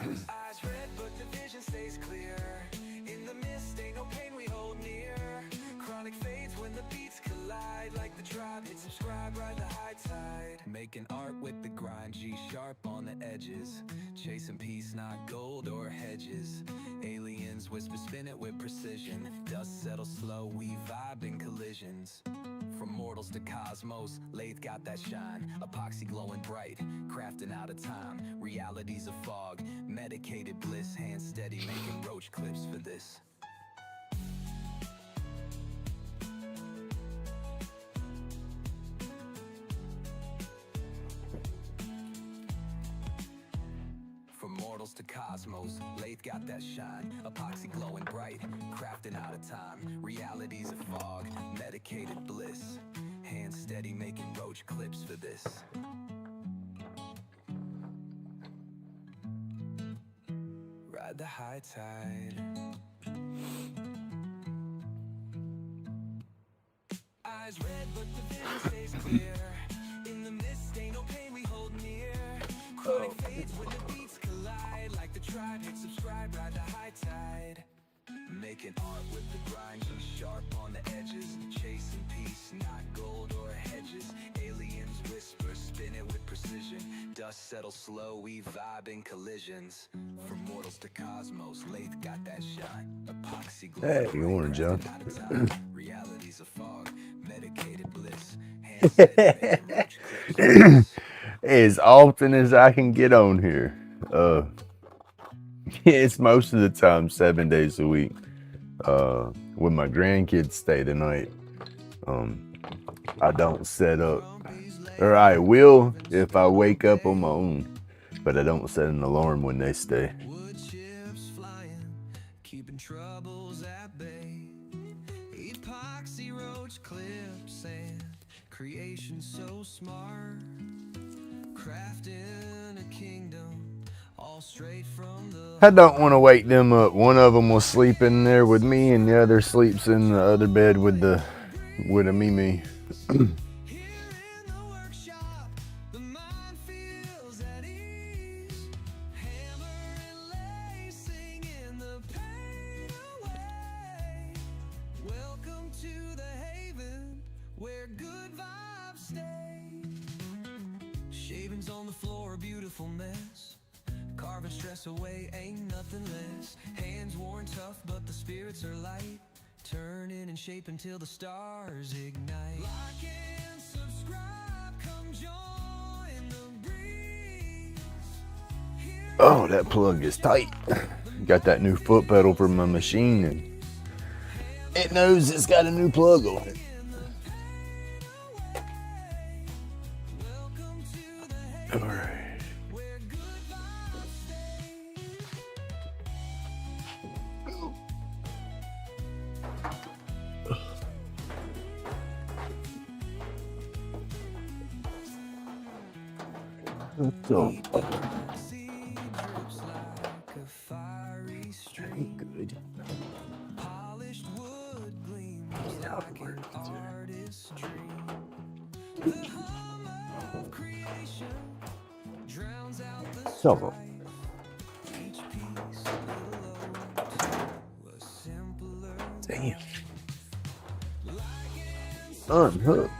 Eyes red, but the vision stays clear. In the mist, ain't no pain we hold near. Chronic fades when the beats collide. Like the tribe, hit subscribe, ride the high tide. Making art with the grind, G sharp on the edges. Chasing peace, not gold or hedges. Aliens whisper, spin it with precision. Dust settles slow, we vibe in collisions. From mortals to cosmos, Laid got that shine. Epoxy glowing bright, crafting out of time. Reality's a fog, medicated bliss. Hands steady, making roach clips for this. From mortals to cosmos, Laid got that shine. Epoxy glowing bright, crafting out of time. Reality's a fog, medicated bliss. Hands steady, making roach clips for this. Ride the high tide. Eyes red, but the vision stays clear. In the mist, ain't no pain we hold near. Chronic fades when the beats collide. Like the tribe, hit subscribe, ride the high tide. Making art with the grind, G sharp on the edges. Chasing peace, not gold or hedges. Aliens whisper, spin it with precision. Dust settles slow, we vibe in collisions. From mortals to cosmos, Laid got that shine. Epoxy glow. Hey, good morning, John. Reality's a fog, medicated bliss. Hands steady, making roach clips. As often as I can get on here. It's most of the time 7 days a week. When my grandkids stay the night, I don't set up, or I will if I wake up on my own, but I don't set an alarm when they stay. Wood chips flying, keeping troubles at bay. Epoxy roach clips and creation so smart. Crafting a kingdom, all straight from the. I don't want to wake them up. One of them will sleep in there with me, and the other sleeps in the other bed with a Mimi. Here in the workshop, the mind feels at ease. Hammer and lace, singing the pain away. Welcome to the haven where good vibes stay. Shavings on the floor, a beautiful mess. Carving stress away, ain't nothing less. Hands worn tough, but the spirits are light. Turning and shaping till the stars ignite. Like and subscribe, come join the breeze. Oh, that plug is tight. Got that new foot pedal for my machine, and it knows it's got a new plug on it. All right. So, good. Polished wood gleams like an artist's dream. The hum of creation drowns out the strife. Each piece will owe to a simpler Damn. life. Unhooked.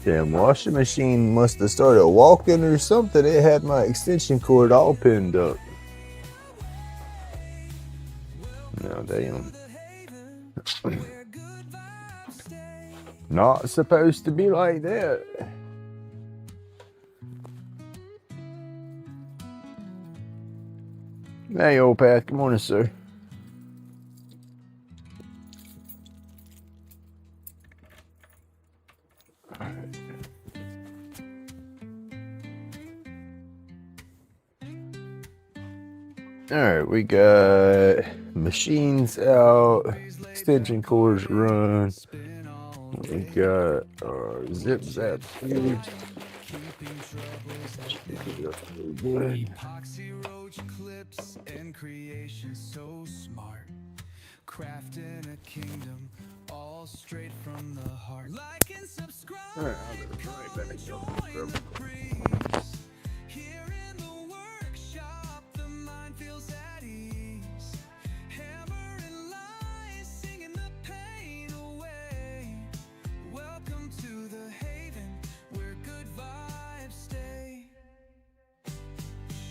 Damn, washing machine must have started walking or something. It had my extension cord all pinned up. No, damn. Not supposed to be like that. Hey, old Pat. Good morning, sir. All right, we got machines out, extension cords run. We got our zip zap here. Epoxy roach clips and creation so smart. crafting a kingdom, all straight from the heart. Like and subscribe, come join the breeze. Here in the workshop, the mind feels at ease. Hammer and lies, singing the pain away. Welcome to the haven, where good vibes stay.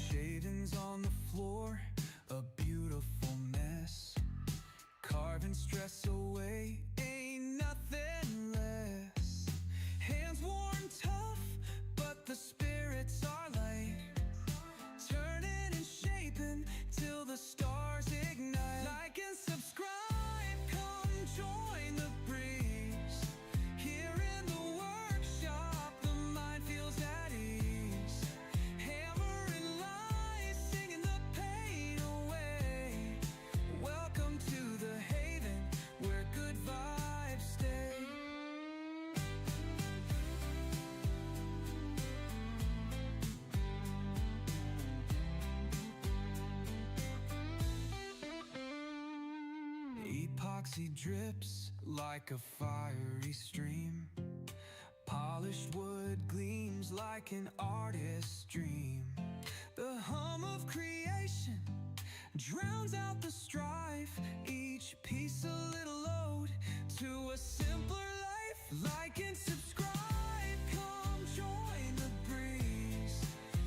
Shavings on the floor, a beautiful mess. Carving stress away, ain't nothing less. Hands worn tough, but the spirits are light. Turning and shaping till the stars ignite. Like and subscribe, come join the breeze. Here in the workshop, the mind feels at ease. Hammer and lies, singing the pain away. Welcome to the haven, where good vibes stay. Epoxy drips like a fiery stream. Polished wood gleams like an artist's dream. The hum of creation drowns out the strife. Each piece a little ode to a simpler life. Like and subscribe, come join the breeze.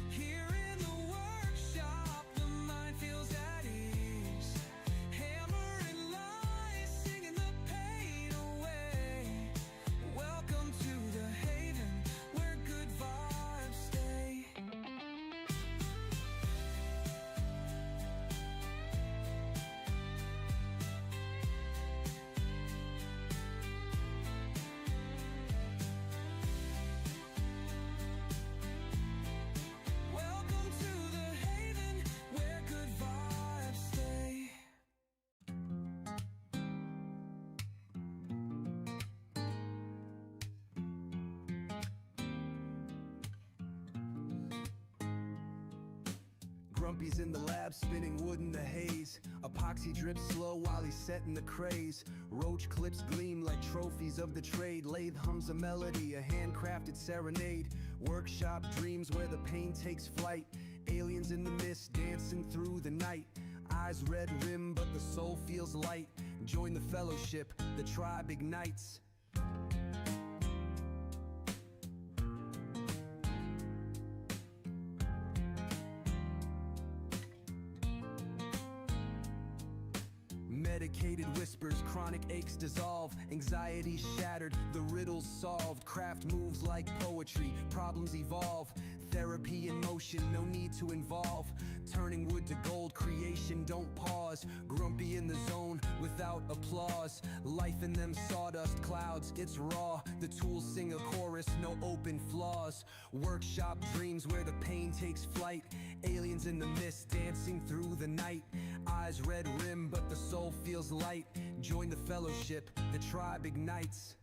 Here in the workshop, the mind feels at ease. Hammer and lies, singing the pain away. Welcome to the haven, where good vibes stay. Welcome to the haven, where good vibes stay. Grumpy's in the lab, spinning wood in the haze. Epoxy drips slow while he's setting the craze. Roach clips gleam like trophies of the trade. Lathe hums a melody, a handcrafted serenade. Workshop dreams where the pain takes flight. Aliens in the mist dancing through the night. Eyes red rim, but the soul feels light. Join the fellowship, the tribe ignites. Medicated whispers, chronic aches dissolve. Anxiety shattered, the riddles solved. Craft moves like poetry, problems evolve. Therapy in motion, no need to involve. Turning wood to gold, creation don't pause. Grumpy in the zone, without applause. Life in them sawdust clouds, it's raw. The tools sing a chorus, no open flaws. Workshop dreams where the pain takes flight. Aliens in the mist, dancing through the night. Eyes red rim, but the soul feels light. Join the fellowship, the tribe ignites.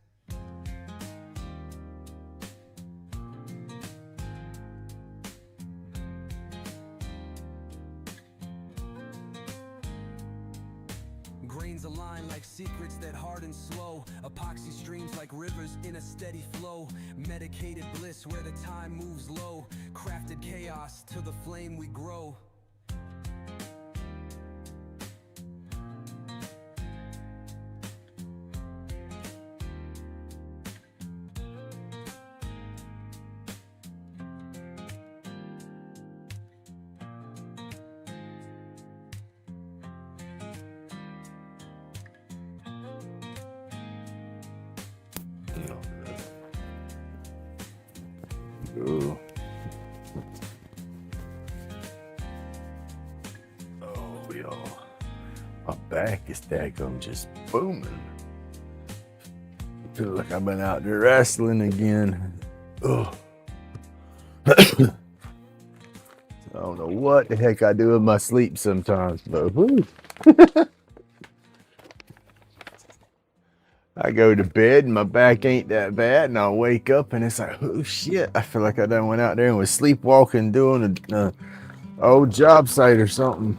Grains align like secrets that harden slow. Epoxy streams like rivers in a steady flow. Medicated bliss where the time moves low. Crafted chaos till the flame we grow. Ooh. Oh, y'all. My back is daggum just booming. Feel like I've been out there wrestling again. Ugh. I don't know what the heck I do in my sleep sometimes, but whoo. I go to bed and my back ain't that bad, and I'll wake up and it's like, oh shit, I feel like I done went out there and was sleepwalking doing a old job site or something.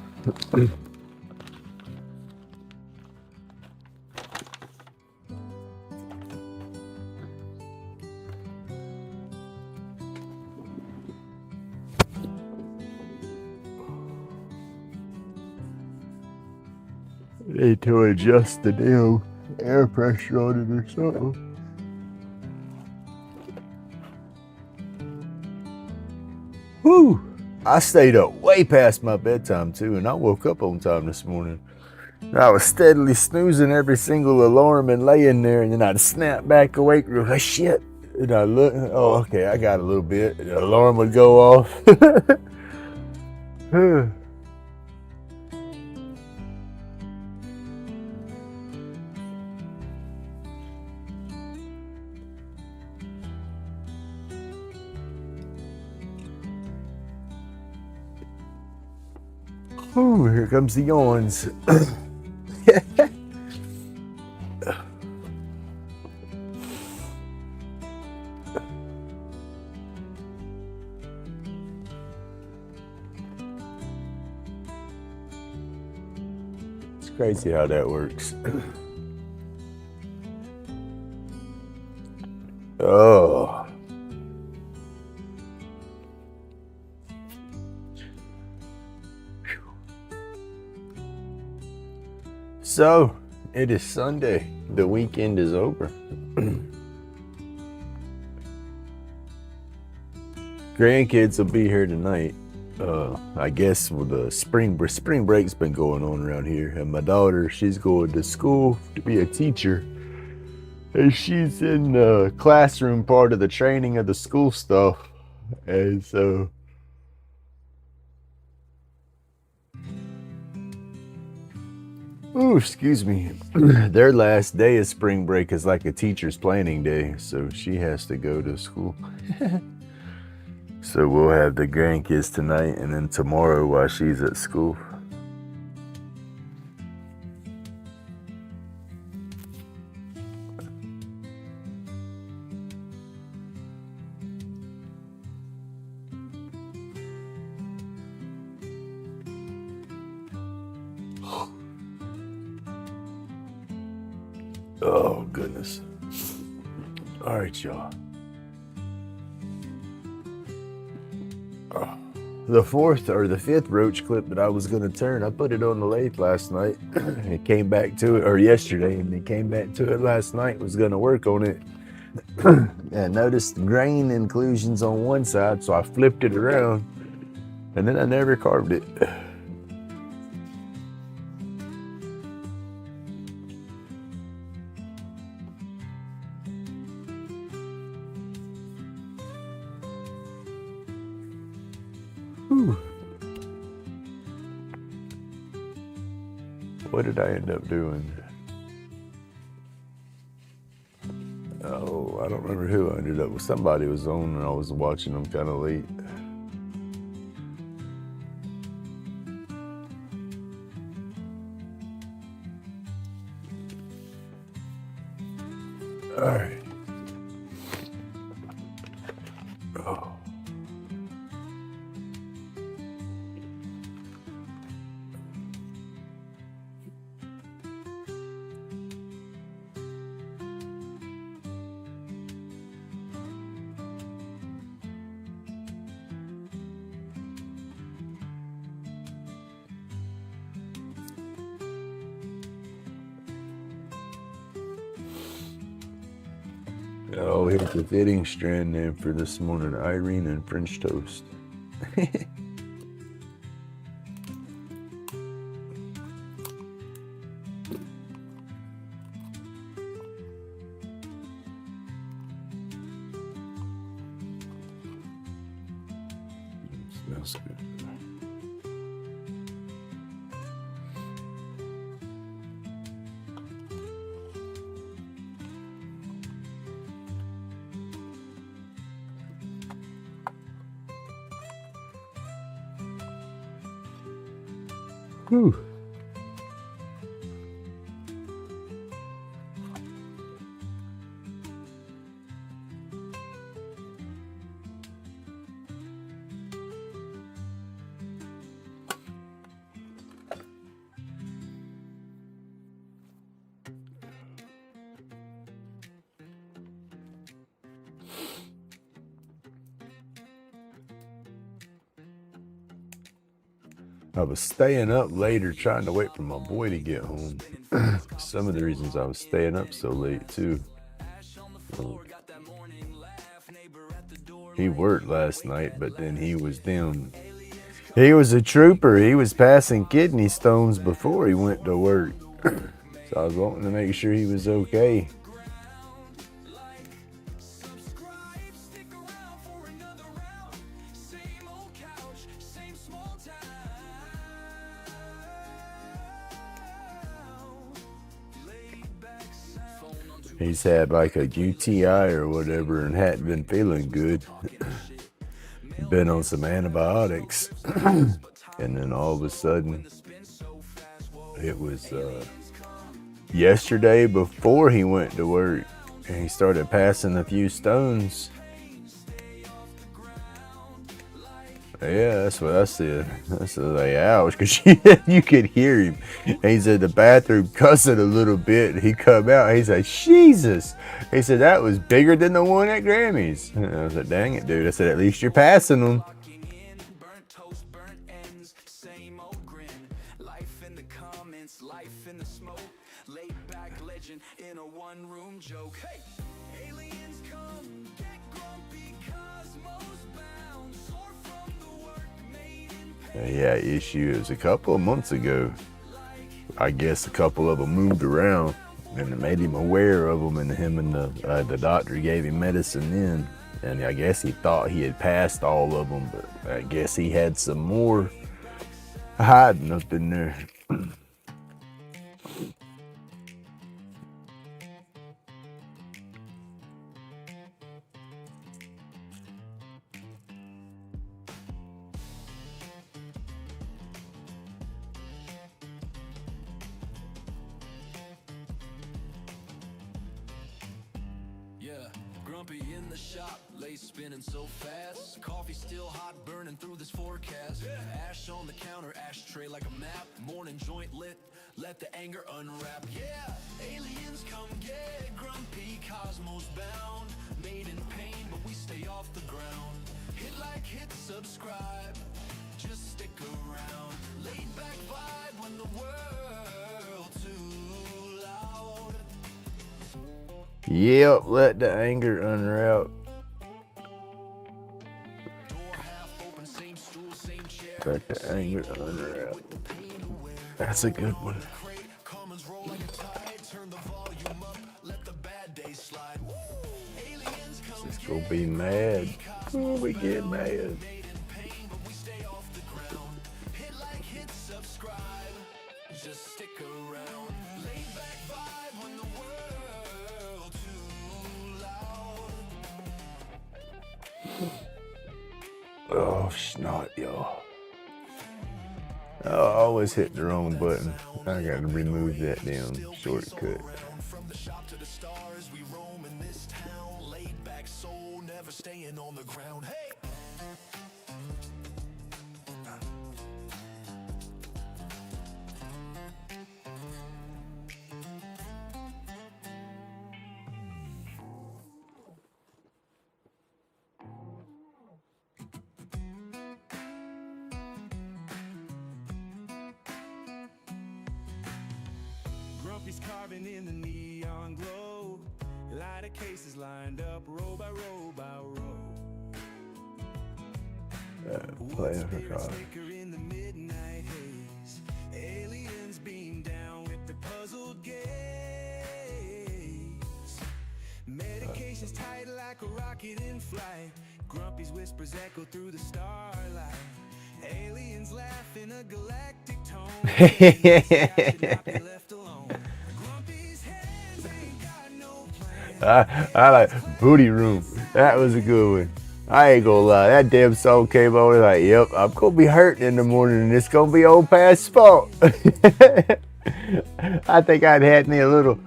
need to adjust the damn air pressure on it or something. Whew. I stayed up way past my bedtime too, and I woke up on time this morning. I was steadily snoozing every single alarm and laying there, and then I'd snap back awake real like shit. And I look, oh, okay, I got a little bit. The alarm would go off. Ooh, here comes the yawns. It's crazy how that works. Oh. So, it is Sunday. The weekend is over. Grandkids will be here tonight. I guess with the spring break's been going on around here, and my daughter, she's going to school to be a teacher, and she's in the classroom part of the training of the school stuff, and so oh, excuse me. Their last day of spring break is like a teacher's planning day, so she has to go to school. So we'll have the grandkids tonight, and then tomorrow while she's at school. Oh, goodness. All right, y'all. The fourth or the fifth roach clip that I was going to turn, I put it on the lathe last night. It came back to it, or yesterday, and it came back to it last night. Was going to work on it. And noticed grain inclusions on one side, so I flipped it around, and then I never carved it. Whew. What did I end up doing? Oh, I don't remember who I ended up with. Somebody was on, and I was watching them kind of late. All right. Oh. Oh, here's the fitting strand name for this morning: Irene and French toast. Smells good. Whew. I was staying up later trying to wait for my boy to get home. Some of the reasons I was staying up so late too. He worked last night, but then he was he was a trooper. He was passing kidney stones before he went to work. So I was wanting to make sure he was okay. He's had like a UTI or whatever and hadn't been feeling good. Been on some antibiotics. And then all of a sudden, it was yesterday before he went to work and he started passing a few stones. Yeah, that's what I said. I said, like, ouch, because you could hear him. And he's in the bathroom cussing a little bit. He come out, he said, Jesus. He said, that was bigger than the one at Grammy's. And I was like, dang it, dude. I said, at least you're passing them. Life in the smoke, laid back legend in a one-room joke. Hey, aliens come, get grumpy, cosmos bound, soar from the work made in pain. Yeah, issue. It was a couple of months ago. I guess a couple of them moved around and it made him aware of them, and him and the doctor gave him medicine then. And I guess he thought he had passed all of them, but I guess he had some more hiding up in there. Grumpy in the shop, lace spinning so fast. Coffee still hot, burning through this forecast. Ash on the counter, ashtray like a map. Morning joint lit, let the anger unwrap. Yeah, aliens come get grumpy, cosmos bound. Made in pain, but we stay off the ground. Hit like, hit subscribe, just stick around. Laid back vibe when the world too loud. Yep, let the anger unwrap. Let the anger unwrap. That's a good one. Just gonna be mad. Oh, we get mad. Just stick around. Laid back vibe when the world too loud. Oh, snot, y'all. I always hit the wrong button. I gotta remove that damn shortcut. From the shop to the stars, we roam in this town. Laid back soul, never staying on the ground. Hey! Grumpy's carving in the neon glow. Lighter cases lined up row by row by row. Playing her card. Sticker in the midnight haze. Aliens beam down with the puzzled gaze. Medication's tight like a rocket in flight. Grumpy's whispers echo through the starlight. Aliens laugh in a galactic tone. Should not be left alone. Grumpy's hands ain't got no plan. I like Booty Room. That was a good one. I ain't gonna lie. That damn song came on. Like, yep, I'm gonna be hurting in the morning, and it's gonna be old past fault. I think I'd had me a little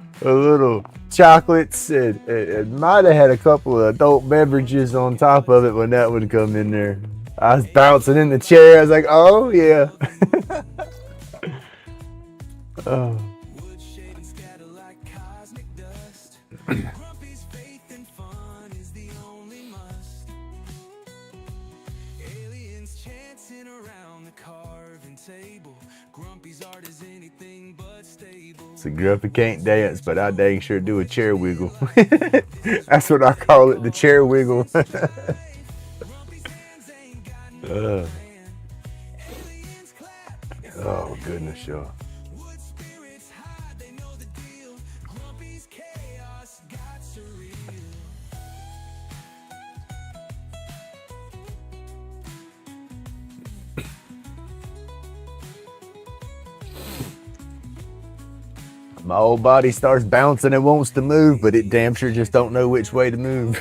chocolates and might have had a couple of adult beverages on top of it when that would come in there. I was bouncing in the chair. I was like, oh yeah. Oh. Wood shade and scatter like cosmic dust. Grumpy's faith and fun is the only must. Aliens chancing around the carve and take So Grumpy can't dance, but I dang sure do a chair wiggle. That's what I call it, the chair wiggle. uh, oh goodness, y'all. Wood spirits hide, they know the deal. Grumpy's chaos got surreal. My old body starts bouncing and wants to move, but it damn sure just don't know which way to move.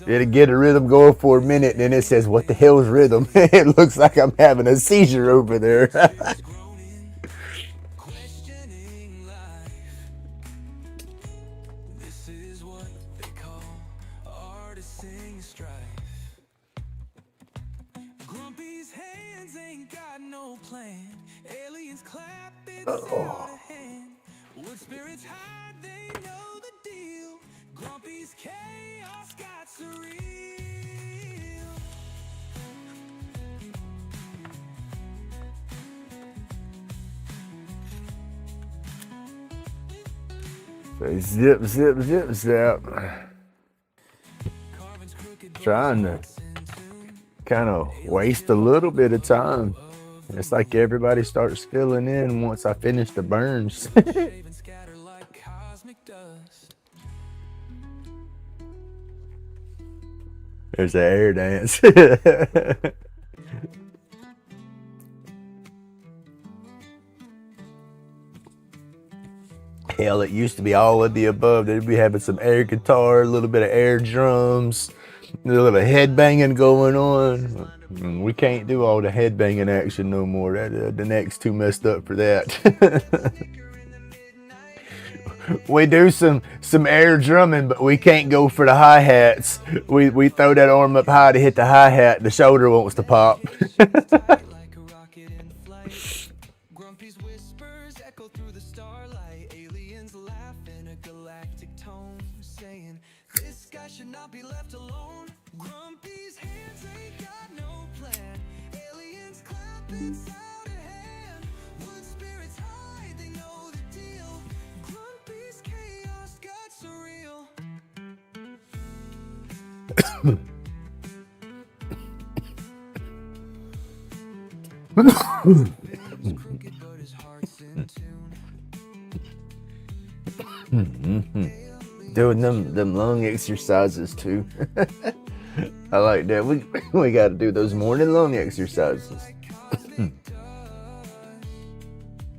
It'll get a rhythm going for a minute, and then it says, "What the hell's rhythm?" It looks like I'm having a seizure over there. Questioning life. This is what they call artisan strife. Grumpy's hands ain't got no plan. Aliens clap, it's out of hand. Wood spirits hide, they know the deal. Grumpy's chaos got surreal. Zip, zip, zip, zip. Trying to kind of waste a little bit of time. It's like everybody starts filling in once I finish the burns. There's an air dance. Hell, it used to be all of the above. They'd be having some air guitar, a little bit of air drums, a little head banging going on. We can't do all the head banging action no more. The neck's too messed up for that. We do some air drumming, but we can't go for the hi-hats. We throw that arm up high to hit the hi-hat. The shoulder wants to pop. Grumpy's whispers echo through the starlight. Aliens laugh in a galactic tone, saying this guy should not be left alone. Grumpy's hands ain't got no plan. Aliens clap, it's out of hand. Wood spirits hide, they know the deal. Grumpy's chaos got surreal. Crooked, but his heart's in tune. Doing them lung exercises too. I like that. We got to do those morning lung exercises.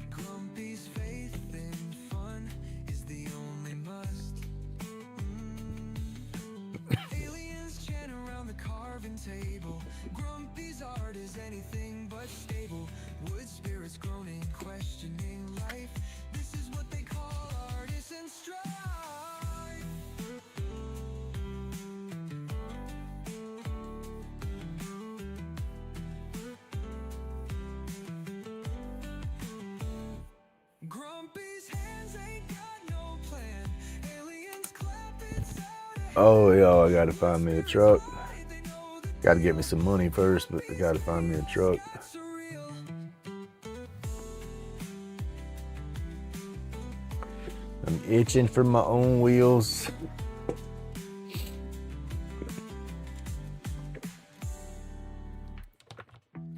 Grumpy's faith in fun is the only must. Aliens chant around the carving table. Grumpy's art is anything but stable. Wood spirits groaning, questioning life. This is what they call artisan strife. Grumpy's hands ain't got no plan. Aliens clap, it's out of Oh, yo, I gotta find me a truck. Gotta get me some money first, but I gotta find me a truck. surreal. I'm itching for my own wheels.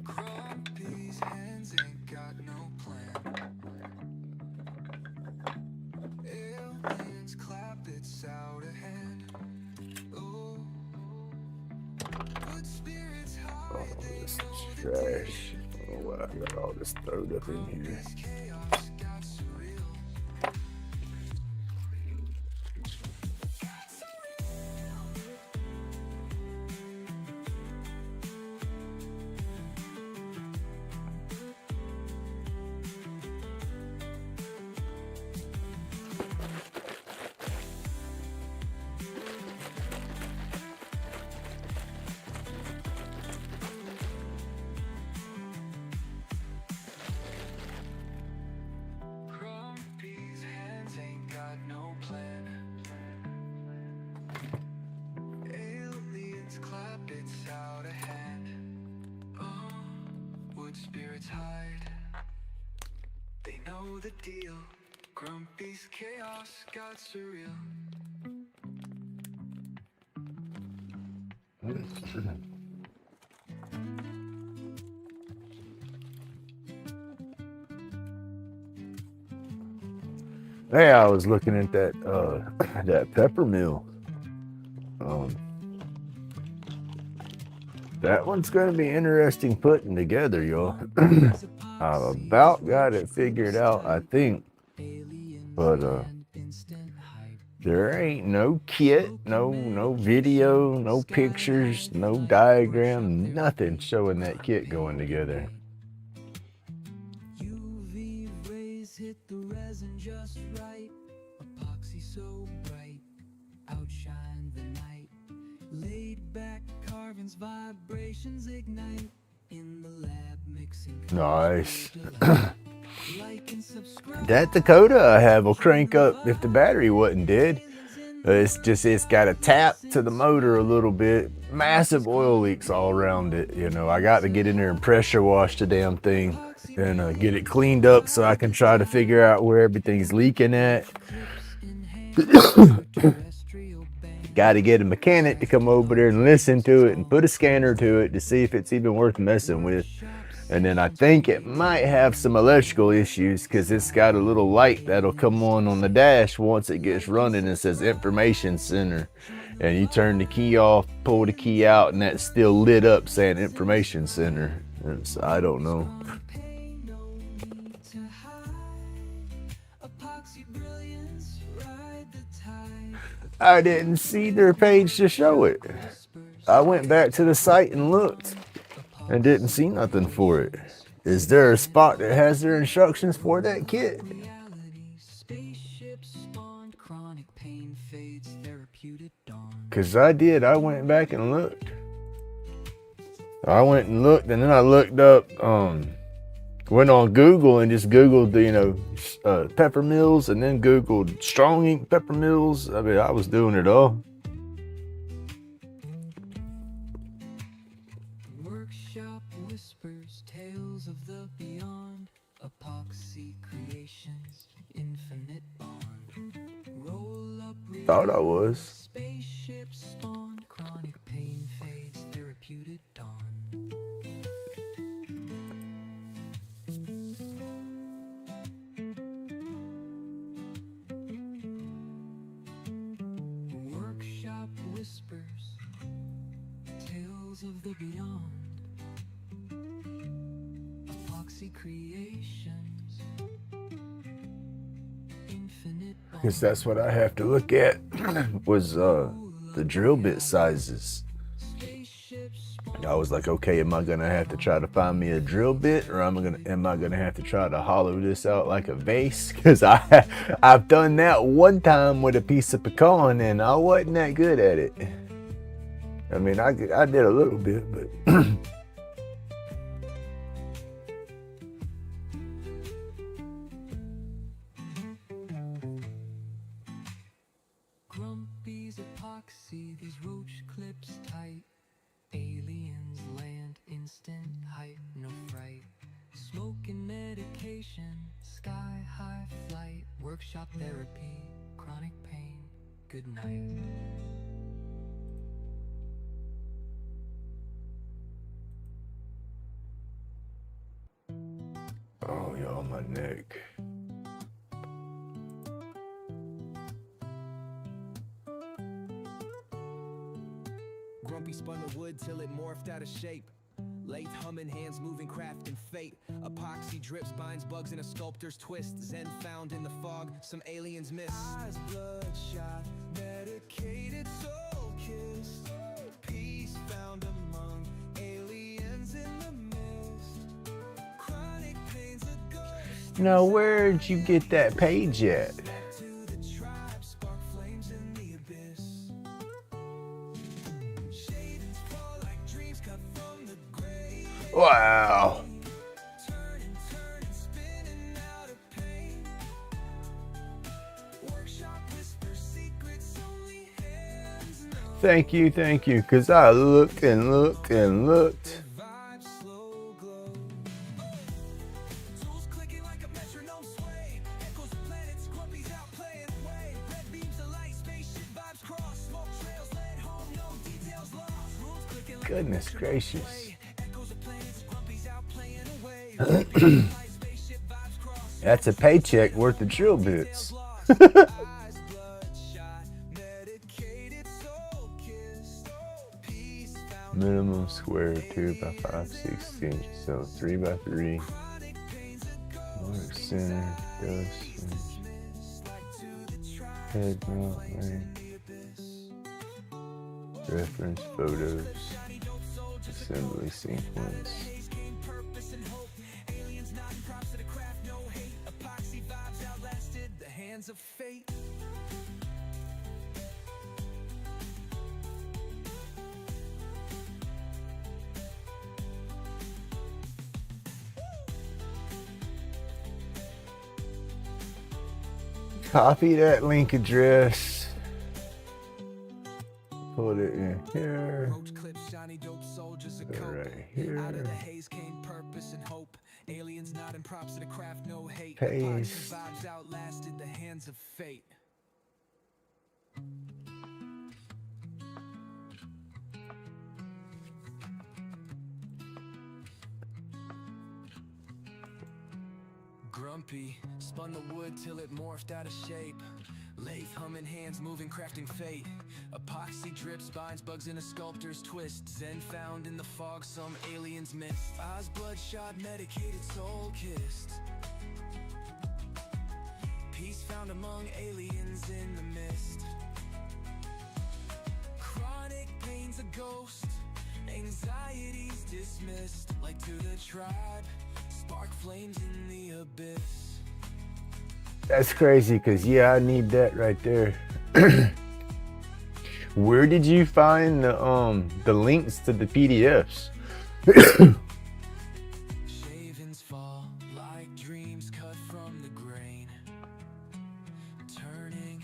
Grumpy's hands ain't got no plan. Aliens clap, it's out of hand. Oh, wood spirits Oh, hide, they this know is the deal. trash. Oh, wow, I got all this thrown up in here. Grumpy's chaos got surreal. Grumpy's hands ain't got no plan. Aliens clap, it's out of hand. Oh, wood spirits hide. know the deal. Grumpy's chaos got surreal. Hey, I was looking at that that pepper mill. That one's gonna be interesting putting together, y'all. I've about got it figured out, I think. But there ain't no kit, no video, no pictures, no diagram, nothing showing that kit going together. UV rays hit the resin just right. Epoxy so bright, outshine the night. Laid back carvings, vibrations ignite. In the lab mixing. Nice. Like and subscribe. That Dakota I have will crank up if the battery wasn't dead. It's got a tap to the motor a little bit. Massive oil leaks all around it. You know, I got to get in there and pressure wash the damn thing and get it cleaned up so I can try to figure out where everything's leaking at. Got to get a mechanic to come over there and listen to it and put a scanner to it to see if it's even worth messing with. And then I think it might have some electrical issues because it's got a little light that'll come on the dash once it gets running. It says information center. And you turn the key off, pull the key out, and that's still lit up saying information center. So I don't know. I didn't see their page to show it. I went back to the site and looked and didn't see nothing for it. Is there a spot that has their instructions for that kit? Because I did. I went back and looked. And then I looked up, went on Google and just Googled the, pepper mills, and then Googled strong ink pepper mills. I mean, I was doing it all. Workshop whispers, tales of the beyond, epoxy creations, infinite bond. Roll up, Thought I was. spaceships spawn, chronic pain fades, therapeutic dawn. Workshop whispers, tales of the beyond, epoxy creations, infinite Because that's what I have to look at was the drill bit sizes. spaceships. I was like, okay, am I gonna have to try to find me a drill bit, or am I gonna have to try to hollow this out like a vase? Because I've done that one time with a piece of pecan and I wasn't that good at it. I mean, I did a little bit, but Grumpy's epoxy, these roach clips tight. Aliens land, instant height, no fright. Smoke and medication, sky high flight. Workshop therapy, chronic pain, good night. oh, y'all, my neck. Grumpy spun the wood till it morphed out of shape. Lathe humming, hands moving, craft and fate. Epoxy drips, binds bugs in a sculptor's twist. Zen found in the fog, some aliens miss. Eyes bloodshot, medicated, soul kissed. Peace found among aliens in the mist. Chronic pain's a ghost. Now, where'd you get that page at? To the tribe, spark flames in the abyss. Shadings fall like dreams cut from the grave. Wow. Turning, spinning out of pain. Workshop whispers secrets only hands know. Thank you, because I looked and looked and looked. Vibe slow glow. Tools clicking like a metronome sway. Goodness gracious. That's a paycheck worth of drill bits. Minimum square 2 by 5 16, so 3 by 3. Mark center, dust, head mount, reference photos, assembly sequence. Of fate. Copy that link address. Put it in here. Right here. Out of the haze came purpose and hope. Aliens nodding props to the craft, no hate. Paste. Vibes outlasted the hands of fate. Grumpy, spun the wood till it morphed out of shape. Lathe humming, hands moving, crafting fate. Epoxy drips, binds bugs in a sculptor's twist. Zen found in the fog, some aliens missed. Eyes bloodshot, medicated, soul kissed. Peace found among aliens in the mist. Chronic pain's a ghost, anxiety's dismissed. Like to the tribe, spark flames in the abyss. That's crazy, cause yeah, I need that right there. Where did you find the links to the PDFs? Shavings fall like dreams cut from the grain. Turning,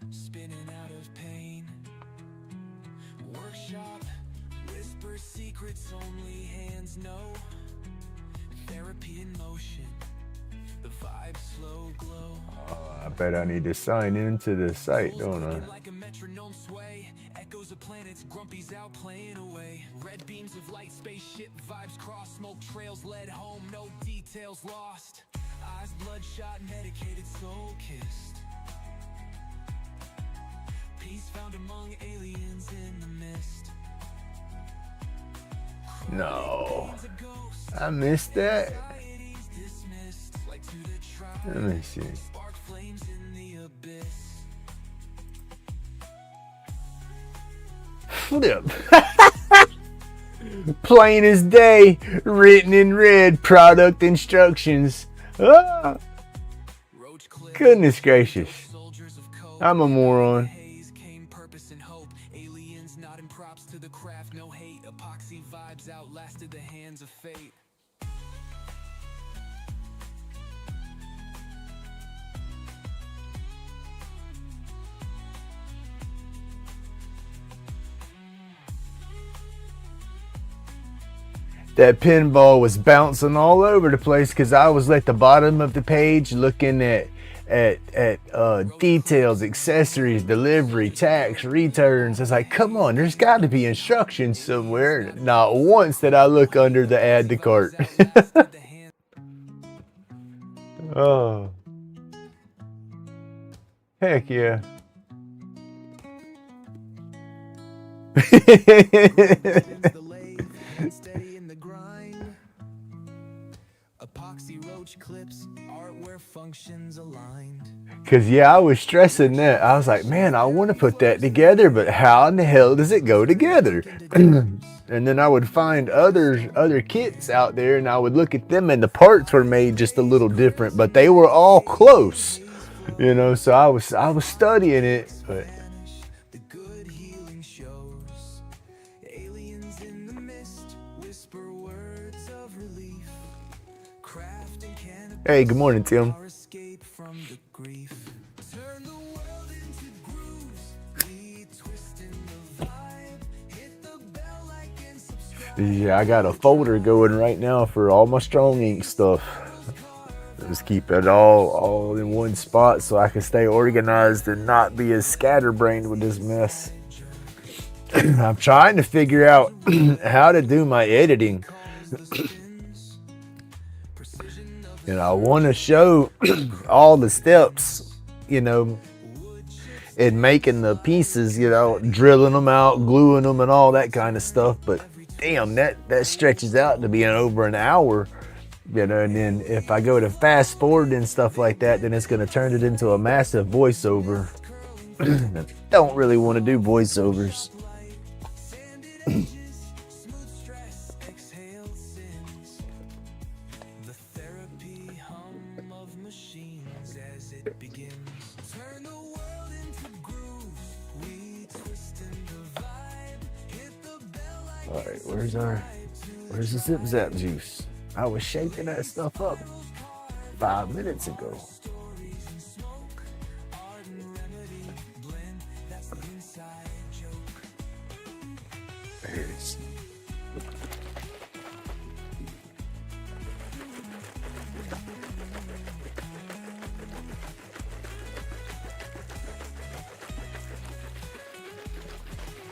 spinning out of pain. Workshop, whisper secrets only hands know. Therapy in motion. The vibe slow glow. I bet I need to sign into the site, don't I? Like a metronome sway, echoes of planets, grumpies out playing away. Red beams of light, spaceship vibes cross, smoke trails led home, no details lost. Eyes bloodshot, medicated, soul kissed. Peace found among aliens in the mist. No, I missed that. Let me see. Flip. Plain as day, written in red, product instructions. Ah, goodness gracious. I'm a moron. Purpose and hope. Aliens nodding props to the craft, no hate. Epoxy vibes outlasted the hands of fate. That pinball was bouncing all over the place because I was at the bottom of the page looking at details, accessories, delivery, tax, returns. I was like, come on, there's got to be instructions somewhere. Not once did I look under the add to cart. Oh, heck yeah. Steady in the grind. Epoxy roach clips, art where functions aligned. Cause yeah, I was stressing that. I was like, man, I want to put that together, but how in the hell does it go together? And then I would find other kits out there, and I would look at them, and the parts were made just a little different, but they were all close, you know. So I was studying it, but. Hey, good morning, Tim. Yeah, I got a folder going right now for all my strong ink stuff. Just keep it all in one spot so I can stay organized and not be as scatterbrained with this mess. I'm trying to figure out how to do my editing. And I want to show all the steps, you know, in making the pieces, you know, drilling them out, gluing them and all that kind of stuff. But damn, that stretches out to be over an hour, you know. And then if I go to fast forward and stuff like that, then it's going to turn it into a massive voiceover. I don't really want to do voiceovers. All right, where's the Zip Zap juice? I was shaking that stuff up 5 minutes ago. There it is.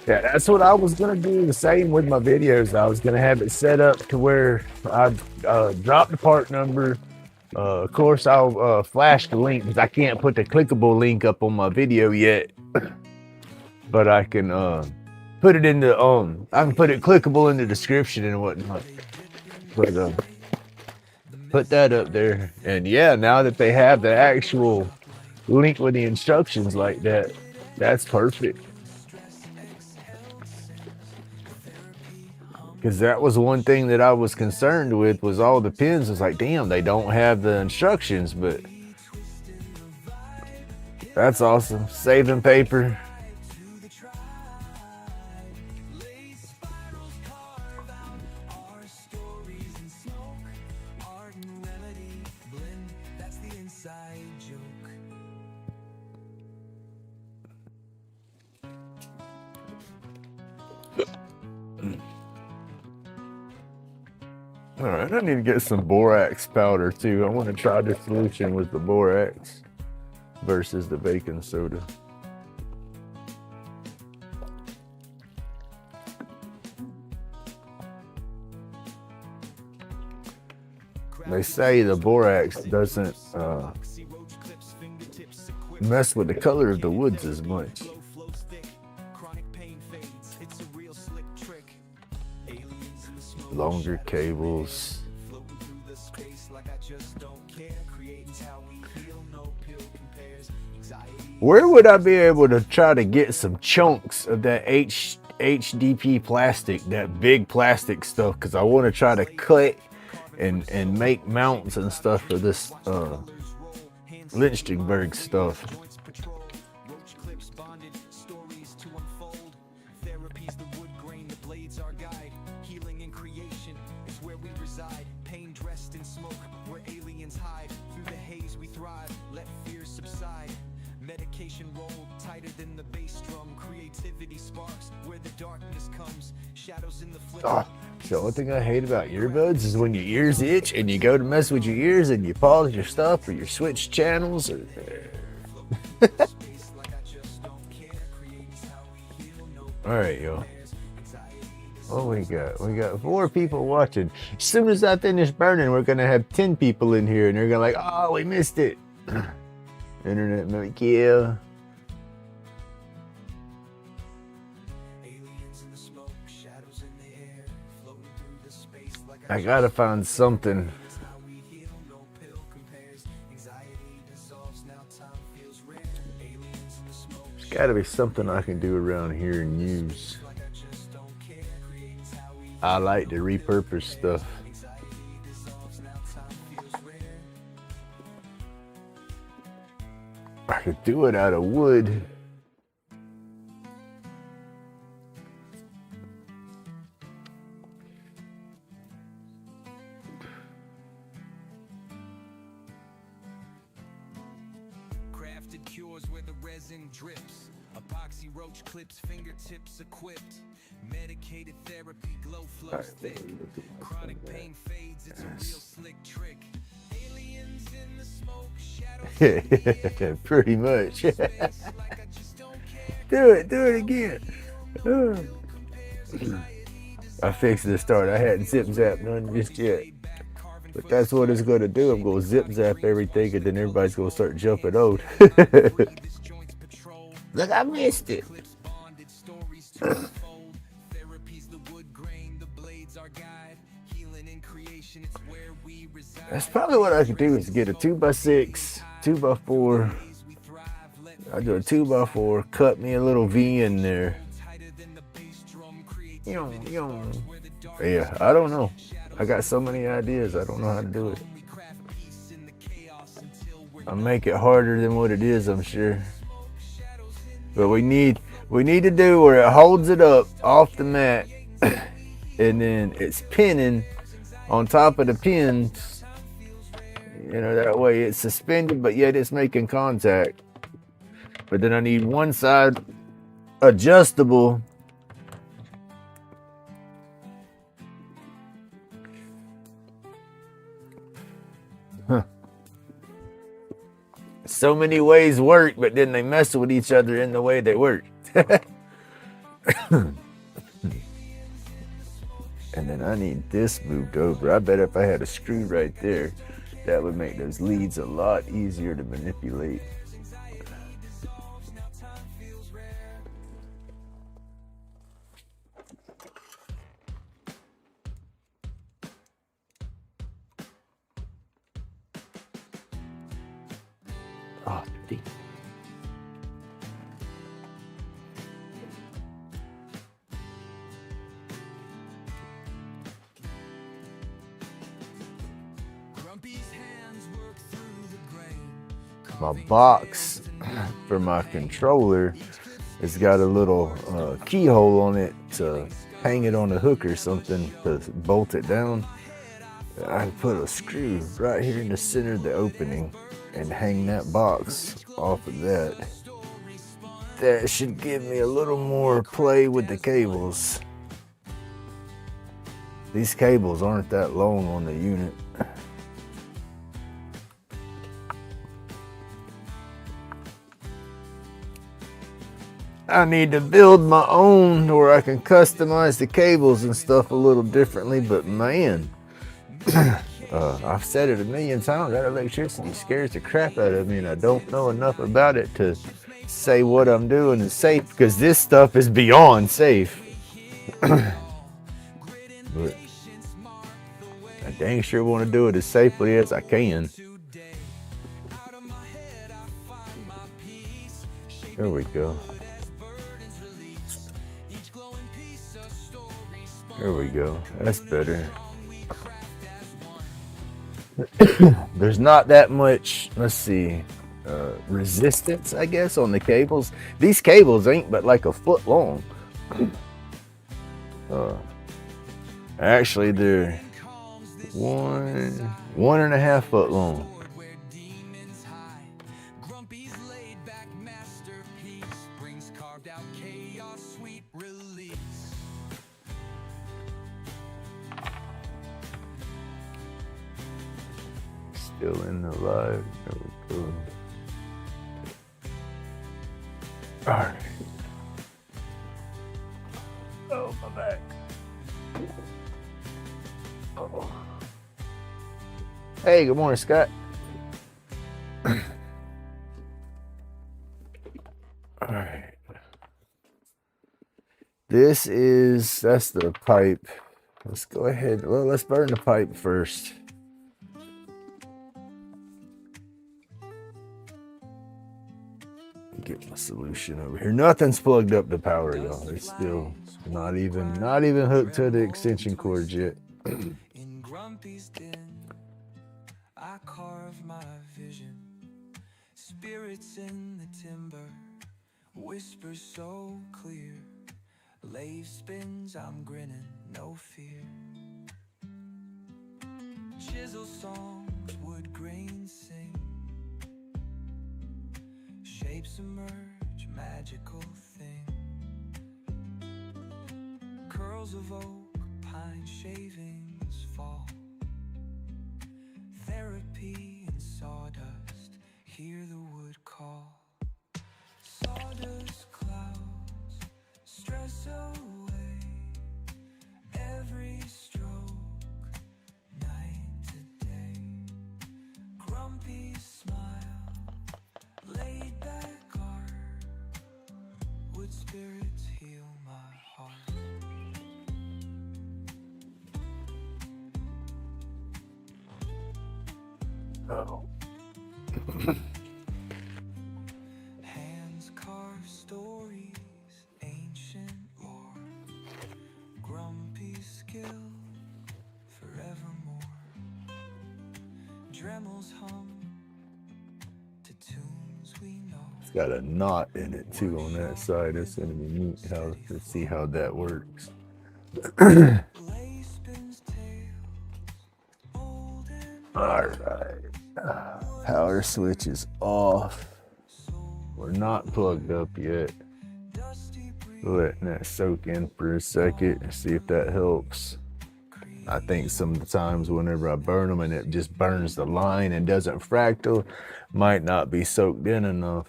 Yeah, that's what I was gonna do. The same with my videos. I was gonna have it set up to where I drop the part number. Of course, I'll flash the link because I can't put the clickable link up on my video yet. But I can put it in the I can put it clickable in the description and whatnot. But put that up there. And yeah, now that they have the actual link with the instructions like that, that's perfect. Because that was one thing that I was concerned with, was all the pins. It's like, damn, they don't have the instructions, but that's awesome. Saving paper. All right, I need to get some borax powder too. I want to try the solution with the borax versus the baking soda. They say the borax doesn't mess with the color of the woods as much. Longer cables. Where would I be able to try to get some chunks of that HDP plastic, that big plastic stuff? Because I want to try to cut and make mounts and stuff for this Lindstringberg stuff. Oh, the only thing I hate about earbuds is when your ears itch and you go to mess with your ears and you pause your stuff or you switch channels. Or... All right, yo. What we got? We got 4 people watching. As soon as I finish burning, we're gonna have 10 people in here, and they're gonna like, oh, we missed it. Internet might kill. I gotta find something. There's gotta be something I can do around here and use. I like to repurpose stuff. I could do it out of wood. Cures where the resin drips, epoxy roach clips, fingertips equipped, medicated therapy, glow flows thick, chronic pain fades, it's a real slick trick, aliens in the smoke, shadows. Pretty much. Do it again. I fixed the start. I hadn't zip zapped none just yet. But that's what it's gonna do. I'm gonna zip zap everything and then everybody's gonna start jumping out. Look, I missed it. That's probably what I could do is get a 2x6, 2x4. I do a 2x4, cut me a little V in there. Yeah, I don't know. I got so many ideas. I don't know how to do it. I'll make it harder than what it is, I'm sure. But we need to do where it holds it up off the mat, and then it's pinning on top of the pins. You know, that way it's suspended, but yet it's making contact. But then I need one side adjustable. So many ways work, but then they mess with each other in the way they work. And then I need this moved over. I bet if I had a screw right there, that would make those leads a lot easier to manipulate. Oh, deep. My box for my controller has got a little keyhole on it to hang it on a hook or something to bolt it down. I put a screw right here in the center of the opening and hang that box off of that. That should give me a little more play with the cables. These cables aren't that long on the unit. I need to build my own where I can customize the cables and stuff a little differently, but man, I've said it a million times, that electricity scares the crap out of me, and I don't know enough about it to say what I'm doing is safe, because this stuff is beyond safe. But I dang sure want to do it as safely as I can. There we go. There we go. That's better. There's not that much, let's see, resistance, I guess, on the cables. These cables ain't but like a foot long. Actually, they're 1.5 foot long. Still in the live. There we go. All right. Oh, my back. Oh. Hey, good morning, Scott. All right. That's the pipe. Let's go ahead. Well, let's burn the pipe first. Get my solution over here. Nothing's plugged up to power, y'all. It's still not even hooked to the extension cords yet. In Grumpy's den, I carve my vision. Spirits in the timber, whispers so clear. Lathe spins, I'm grinning, no fear. Chisel songs, wood grains sing. Shapes emerge, magical thing. Curls of oak, pine shavings fall. Therapy and sawdust, hear the wood call. Sawdust clouds, stress Would spirits heal my heart? Oh. Hands carve stories, ancient lore, grumpy skill forevermore. Dremels hum to tunes we know. It's got a knot in it too on that side. It's gonna be neat how to see how that works. Lay spins tales, old and All right. Power switch is off. We're not plugged up yet. dusty breeze. Letting that soak in for a second and see if that helps. I think sometimes whenever I burn them and it just burns the line and doesn't fractal, might not be soaked in enough.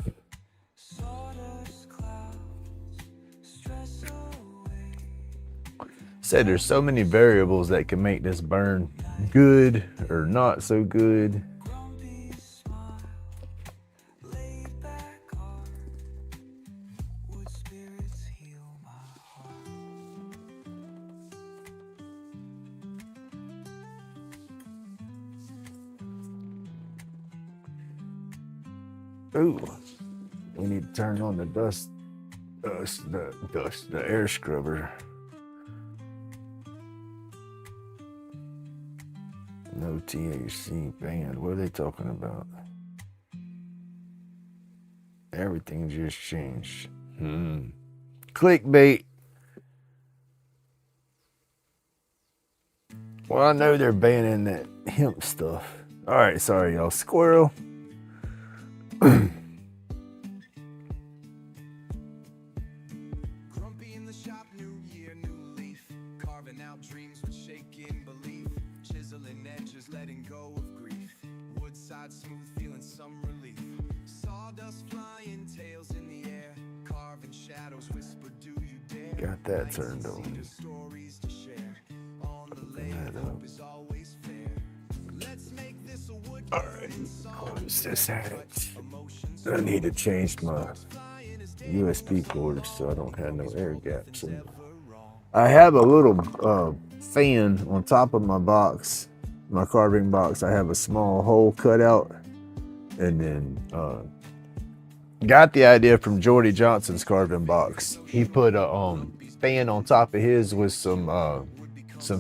Sawdust clouds, stress away. Said there's so many variables that can make this burn good or not so good. Grumpy smile, laid back art. Would spirits heal my heart? Ooh, we need to turn on the the air scrubber. No THC banned. What are they talking about? Everything just changed. Clickbait. Well, I know they're banning that hemp stuff. All right, sorry, y'all. Squirrel. Grumpy in the shop, new year, new leaf. Carving out dreams with shaking belief. Chiseling edges, letting go of grief. Woodside smooth, feeling some relief. Sawdust flying, tails in the air. Carving shadows, whisper, do you dare? Got that Nights turned and on. cedar stories to share. On the lake, that up. hope is always fair. Let's make this a wood All right, song. close this out. Emotions I need to change my USB cords so I don't have no air gaps in it. I have a little fan on top of my box, my carving box. I have a small hole cut out, and then got the idea from Jordy Johnson's carving box. He put a fan on top of his with some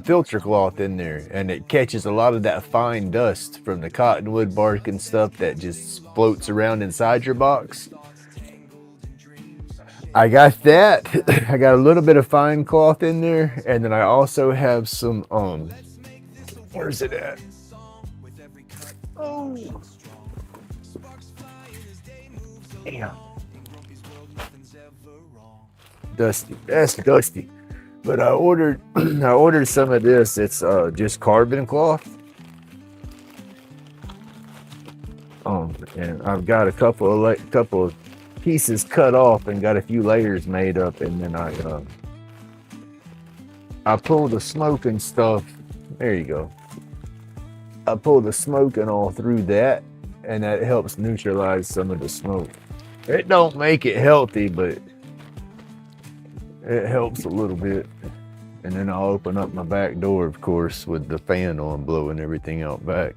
filter cloth in there, and it catches a lot of that fine dust from the cottonwood bark and stuff that just floats around inside your box. I got that. I got a little bit of fine cloth in there, and then I also have some where's it at? Oh, damn, dusty. That's dusty. But I ordered some of this. It's just carbon cloth. And I've got a couple of pieces cut off and got a few layers made up, and then I pull the smoke and stuff. There you go. I pull the smoke and all through that, and that helps neutralize some of the smoke. It don't make it healthy, but it helps a little bit. And then I'll open up my back door, of course, with the fan on, blowing everything out back.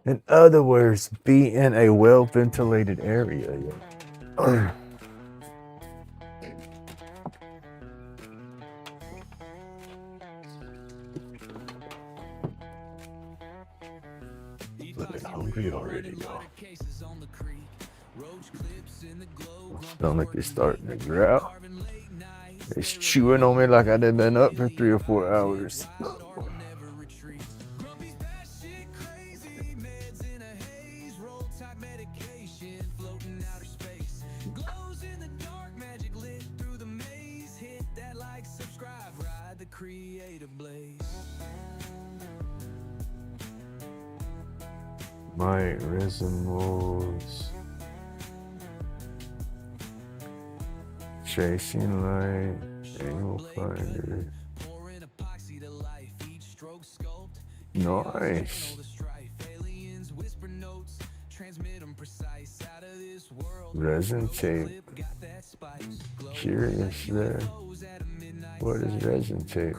In other words, be in a well-ventilated area. Yeah. Looking hungry already, y'all. Stomach is starting to growl. It's chewing on me like I done been up for 3 or 4 hours. My resin molds. Chasing light. Angle finder. Nice. Resin tape. Curious there. What is resin tape?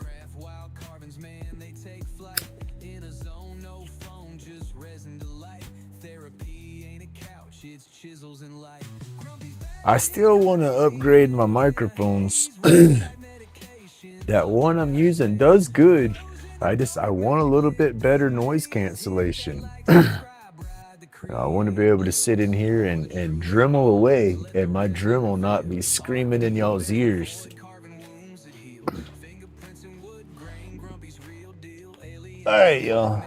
I still want to upgrade my microphones. That one I'm using does good. I want a little bit better noise cancellation. I want to be able to sit in here and Dremel away, and my Dremel not be screaming in y'all's ears. All right, y'all.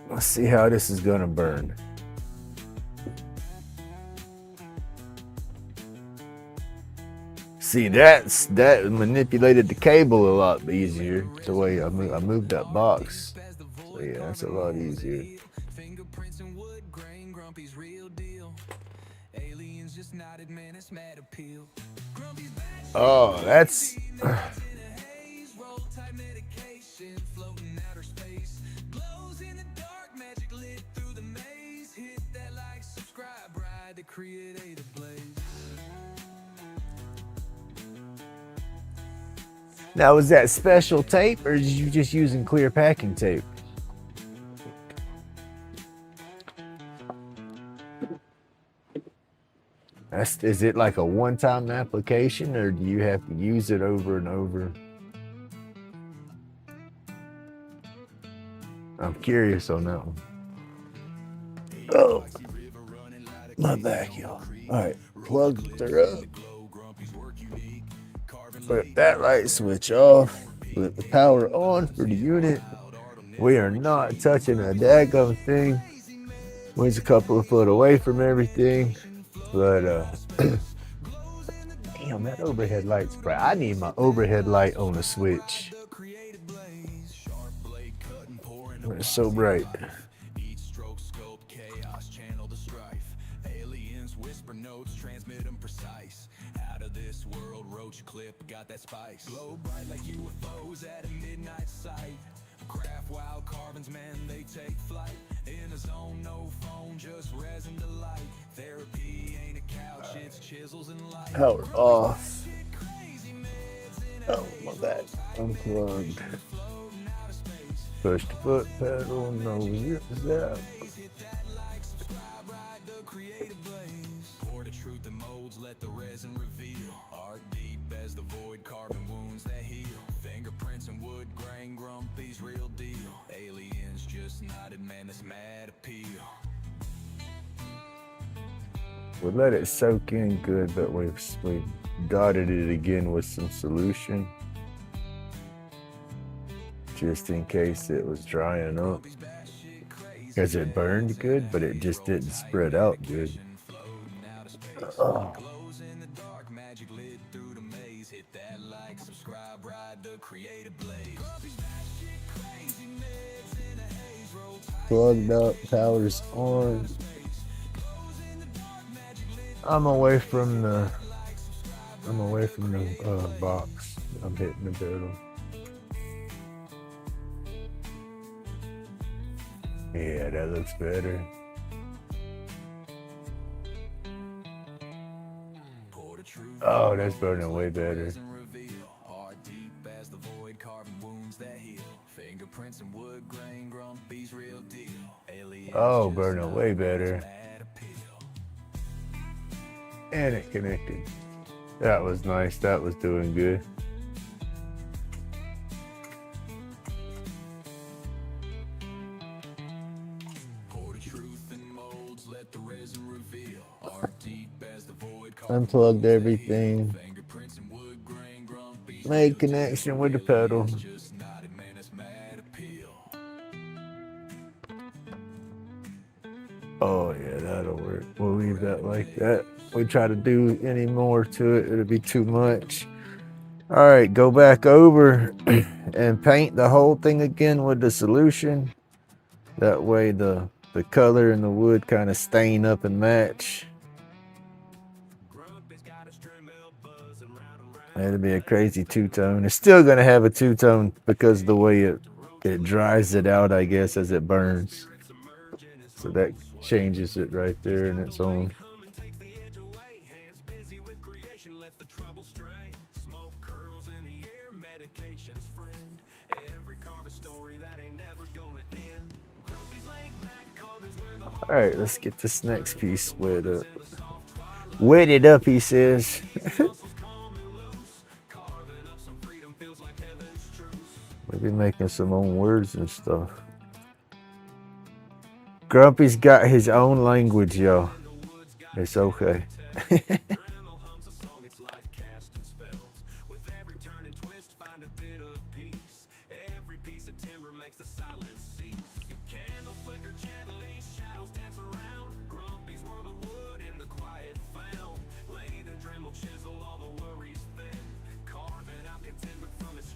Let's see how this is gonna burn. See, that manipulated the cable a lot easier. The way I moved that box. So yeah, that's a lot easier. Oh, that's. Now, was that special tape, or is you just using clear packing tape? Is it like a one-time application, or do you have to use it over and over? I'm curious on that one. Oh, my back, y'all. All right, plug her up. Flip that light switch off. Flip the power on for the unit. We are not touching a daggum thing. We're a couple of foot away from everything. But damn, that overhead light's bright. I need my overhead light on a switch. It's so bright. Got that spice. Glow bright like UFOs at a midnight sight. Craft wild carvings, man, they take flight. In a zone, no phone, just resin delight. Therapy ain't a couch, it's chisels and light. Power off. Oh, my bad. Unplugged. Push the foot pedal, no use that. Pour the truth in molds, let the resin reveal. Art deep as the void, carbon wounds that heal. Fingerprints and wood grain, grumpy's real deal. Aliens just nodded, man, this mad appeal. We let it soak in good, but we've dotted it again with some solution. Just in case it was drying up. Because it burned good, but it just didn't spread out good. Oh. Plugged up, power's on. I'm away from the box. I'm hitting the pedal. Yeah, that looks better. Oh, that's burning way better. Oh, burning way better. And it connected. That was nice. That was doing good. Unplugged everything. Made connection with the pedal. Oh yeah, that'll work. We'll leave that like that. We try to do any more to it, it'll be too much. All right, go back over and paint the whole thing again with the solution. That way the color and the wood kind of stain up and match. It'll be a crazy two-tone. It's still gonna have a two-tone because of the way it dries it out, I guess, as it burns. So that changes it right there in its own. All right, let's get this next piece wet up. Wet it up, he says. Maybe making some own words and stuff. Grumpy's got his own language, y'all. It's okay.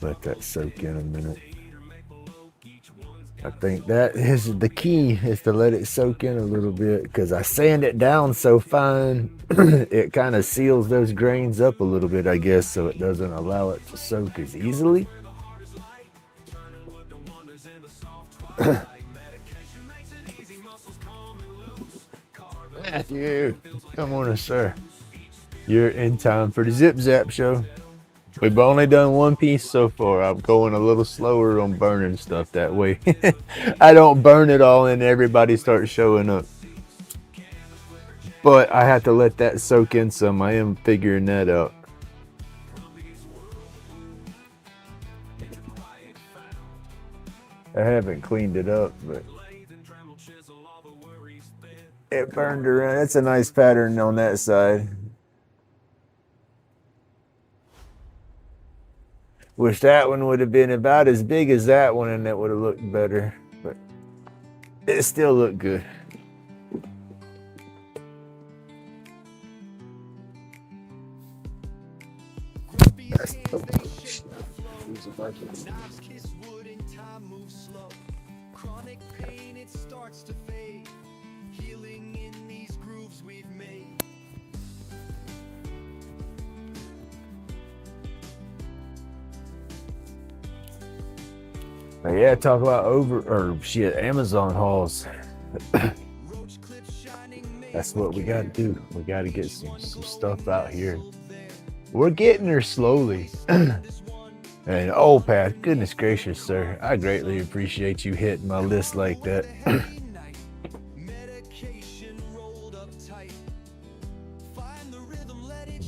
Let that soak in a minute. I think that is the key, is to let it soak in a little bit, because I sand it down so fine it kind of seals those grains up a little bit, I guess, so it doesn't allow it to soak as easily. Matthew, come on, sir. You're in time for the Zip Zap show. We've only done one piece so far. I'm going a little slower on burning stuff that way. I don't burn it all and everybody starts showing up. But I have to let that soak in some. I am figuring that out. I haven't cleaned it up, but it burned around. That's a nice pattern on that side. Wish that one would have been about as big as that one and that would have looked better, but it still looked good. That's Chronic pain, it starts to fade. Healing in these grooves we've made. Yeah, talk about Amazon hauls. That's what we got to do. We got to get some stuff out here. We're getting there slowly. And oh, Pat, goodness gracious, sir, I greatly appreciate you hitting my list like that.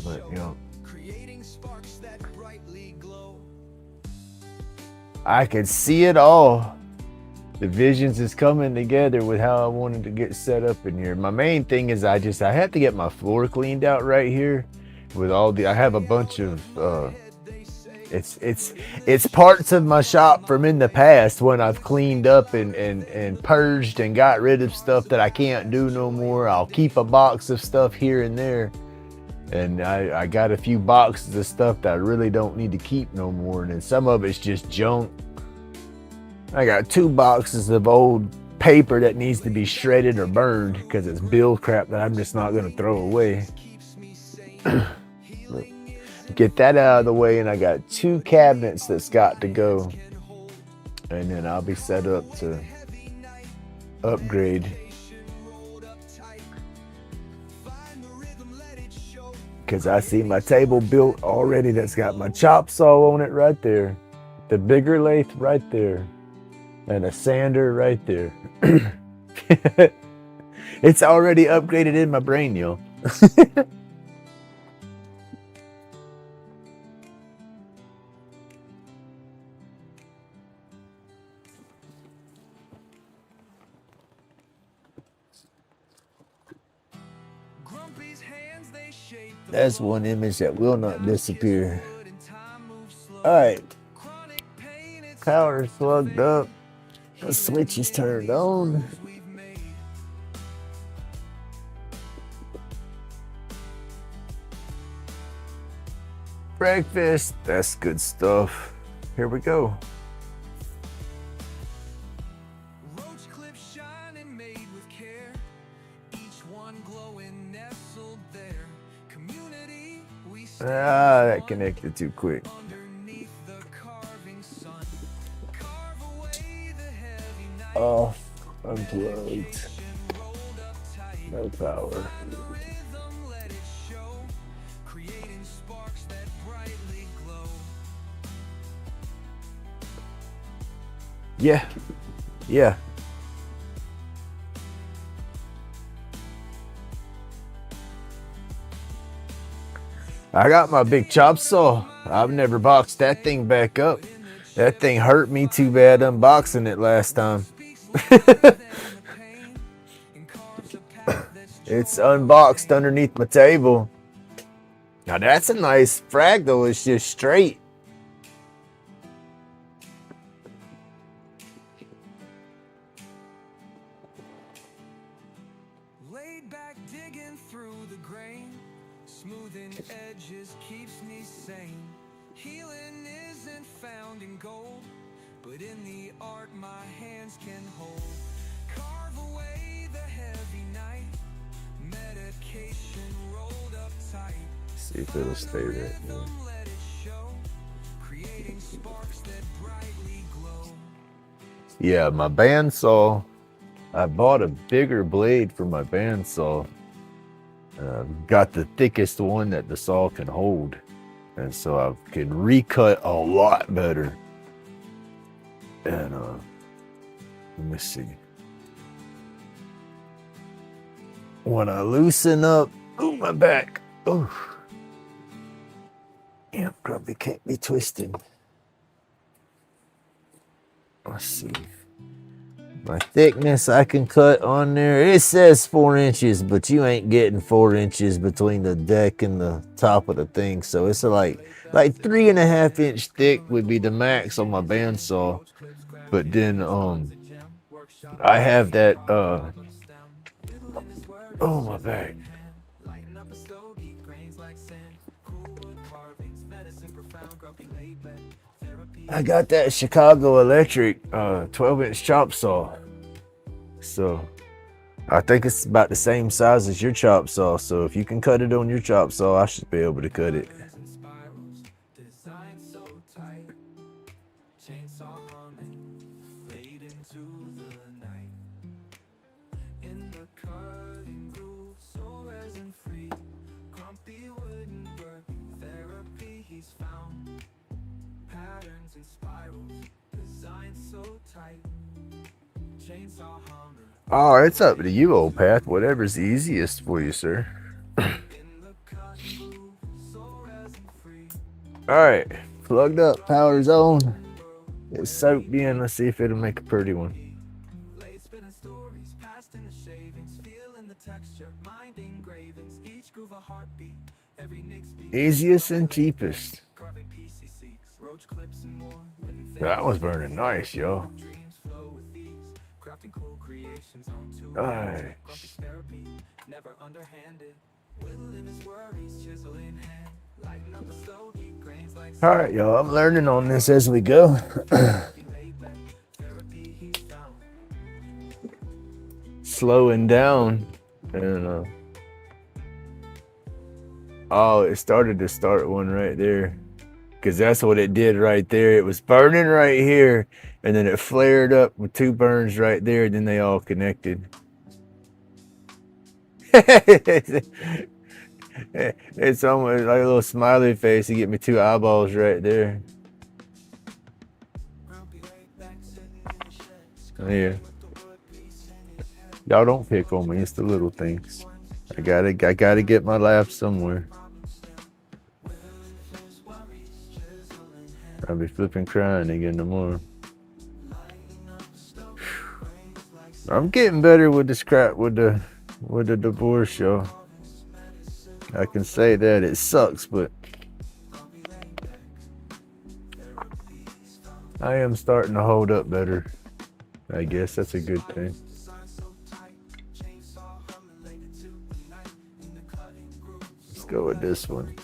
But, you know, I could see it all. The visions is coming together with how I wanted to get set up in here. My main thing is I have to get my floor cleaned out right here. With all I have a bunch of it's parts of my shop from in the past when I've cleaned up and purged and got rid of stuff that I can't do no more. I'll keep a box of stuff here and there. And I got a few boxes of stuff that I really don't need to keep no more. And then some of it's just junk. I got 2 boxes of old paper that needs to be shredded or burned because it's bill crap that I'm just not going to throw away. Get that out of the way, and I got 2 cabinets that's got to go. And then I'll be set up to upgrade. Because I see my table built already that's got my chop saw on it right there. The bigger lathe right there. And a sander right there. It's already upgraded in my brain, y'all. That's one image that will not disappear. Alright. Power's plugged up. The switch is turned on. Breakfast. That's good stuff. Here we go. Ah, that connected too quick. Oh, unplugged. No power. Rhythm, let it show, creating sparks that brightly glow. Yeah. Yeah. I got my big chop saw. I've never boxed that thing back up. That thing hurt me too bad unboxing it last time. It's unboxed underneath my table. Now that's a nice fractal. It's just straight. Laid back, digging through the grain, smoothing edges keeps me sane. Healing isn't found in gold, but in the art my hands can hold. Carve away the heavy night, medication rolled up tight. See if it'll stay right there. Rhythm, let it show, creating sparks that brightly glow. Yeah, my bandsaw. I bought a bigger blade for my bandsaw. Got the thickest one that the saw can hold. And so I can recut a lot better. And let me see. When I loosen up, oh, my back. Oh. Yeah, probably can't be twisted. Let's see. My thickness I can cut on there. It says 4 inches, but you ain't getting 4 inches between the deck and the top of the thing. So it's like 3.5 inch thick would be the max on my bandsaw. But then I have that oh, my back. I got that Chicago Electric 12-inch chop saw. So I think it's about the same size as your chop saw. So if you can cut it on your chop saw, I should be able to cut it. Oh, it's up to you, old Path. Whatever's easiest for you, sir. All right, plugged up, power's on. It's soaked in. Let's see if it'll make a pretty one. Easiest and cheapest. That was burning nice, yo. Alright. Alright, y'all. I'm learning on this as we go. Slowing down. And oh, it started to start one right there. Because that's what it did right there. It was burning right here. And then it flared up with 2 burns right there. And then they all connected. It's almost like a little smiley face to get me 2 eyeballs right there. Yeah. Y'all don't pick on me. It's the little things. I gotta get my laugh somewhere. I'll be flipping crying again tomorrow. I'm getting better with the scrap with the divorce show. I can say that. It sucks, but I am starting to hold up better. I guess that's a good thing. Let's go with this one.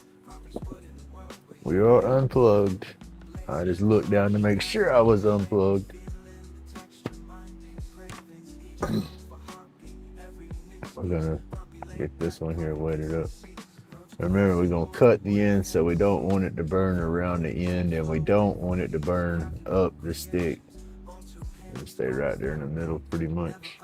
We are unplugged. I just looked down to make sure I was unplugged. We're gonna get this one here weighted up. Remember, we're gonna cut the end so we don't want it to burn around the end, and we don't want it to burn up the stick. It'll stay right there in the middle pretty much.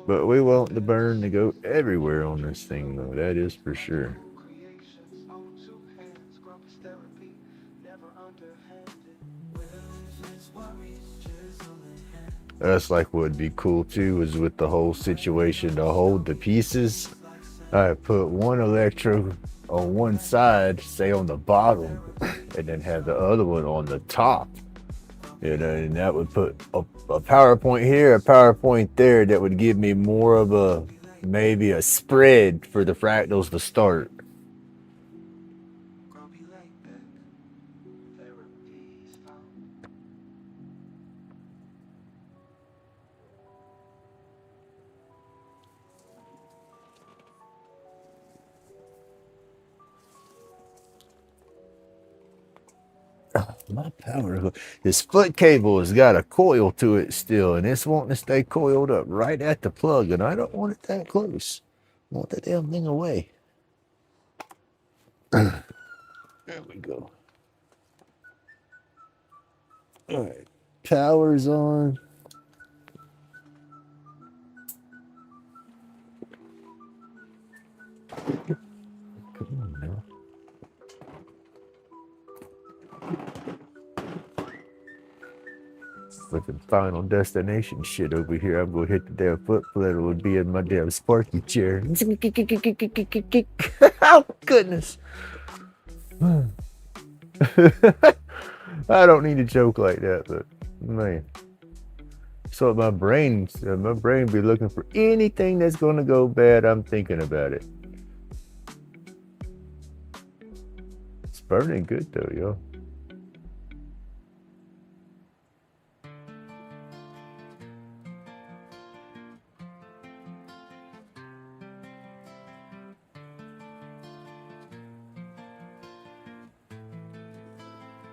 But we want the burn to go everywhere on this thing, though. That is for sure. That's like what would be cool too, is with the whole situation to hold the pieces. I put one electrode on one side, say on the bottom, and then have the other one on the top. You know, and that would put a power point here, a power point there, that would give me more of a, maybe a spread for the fractals to start. My power hook. This foot cable has got a coil to it still, and it's wanting to stay coiled up right at the plug, and I don't want it that close. I want that damn thing away. There we go. All right, power's on. Come on now. Flipping Final Destination shit over here. I'm gonna hit the damn foot pedal and be in my damn Sparky chair. Oh goodness. I don't need to joke like that, but man. So my brain be looking for anything that's gonna go bad. I'm thinking about it. It's burning good though, yo.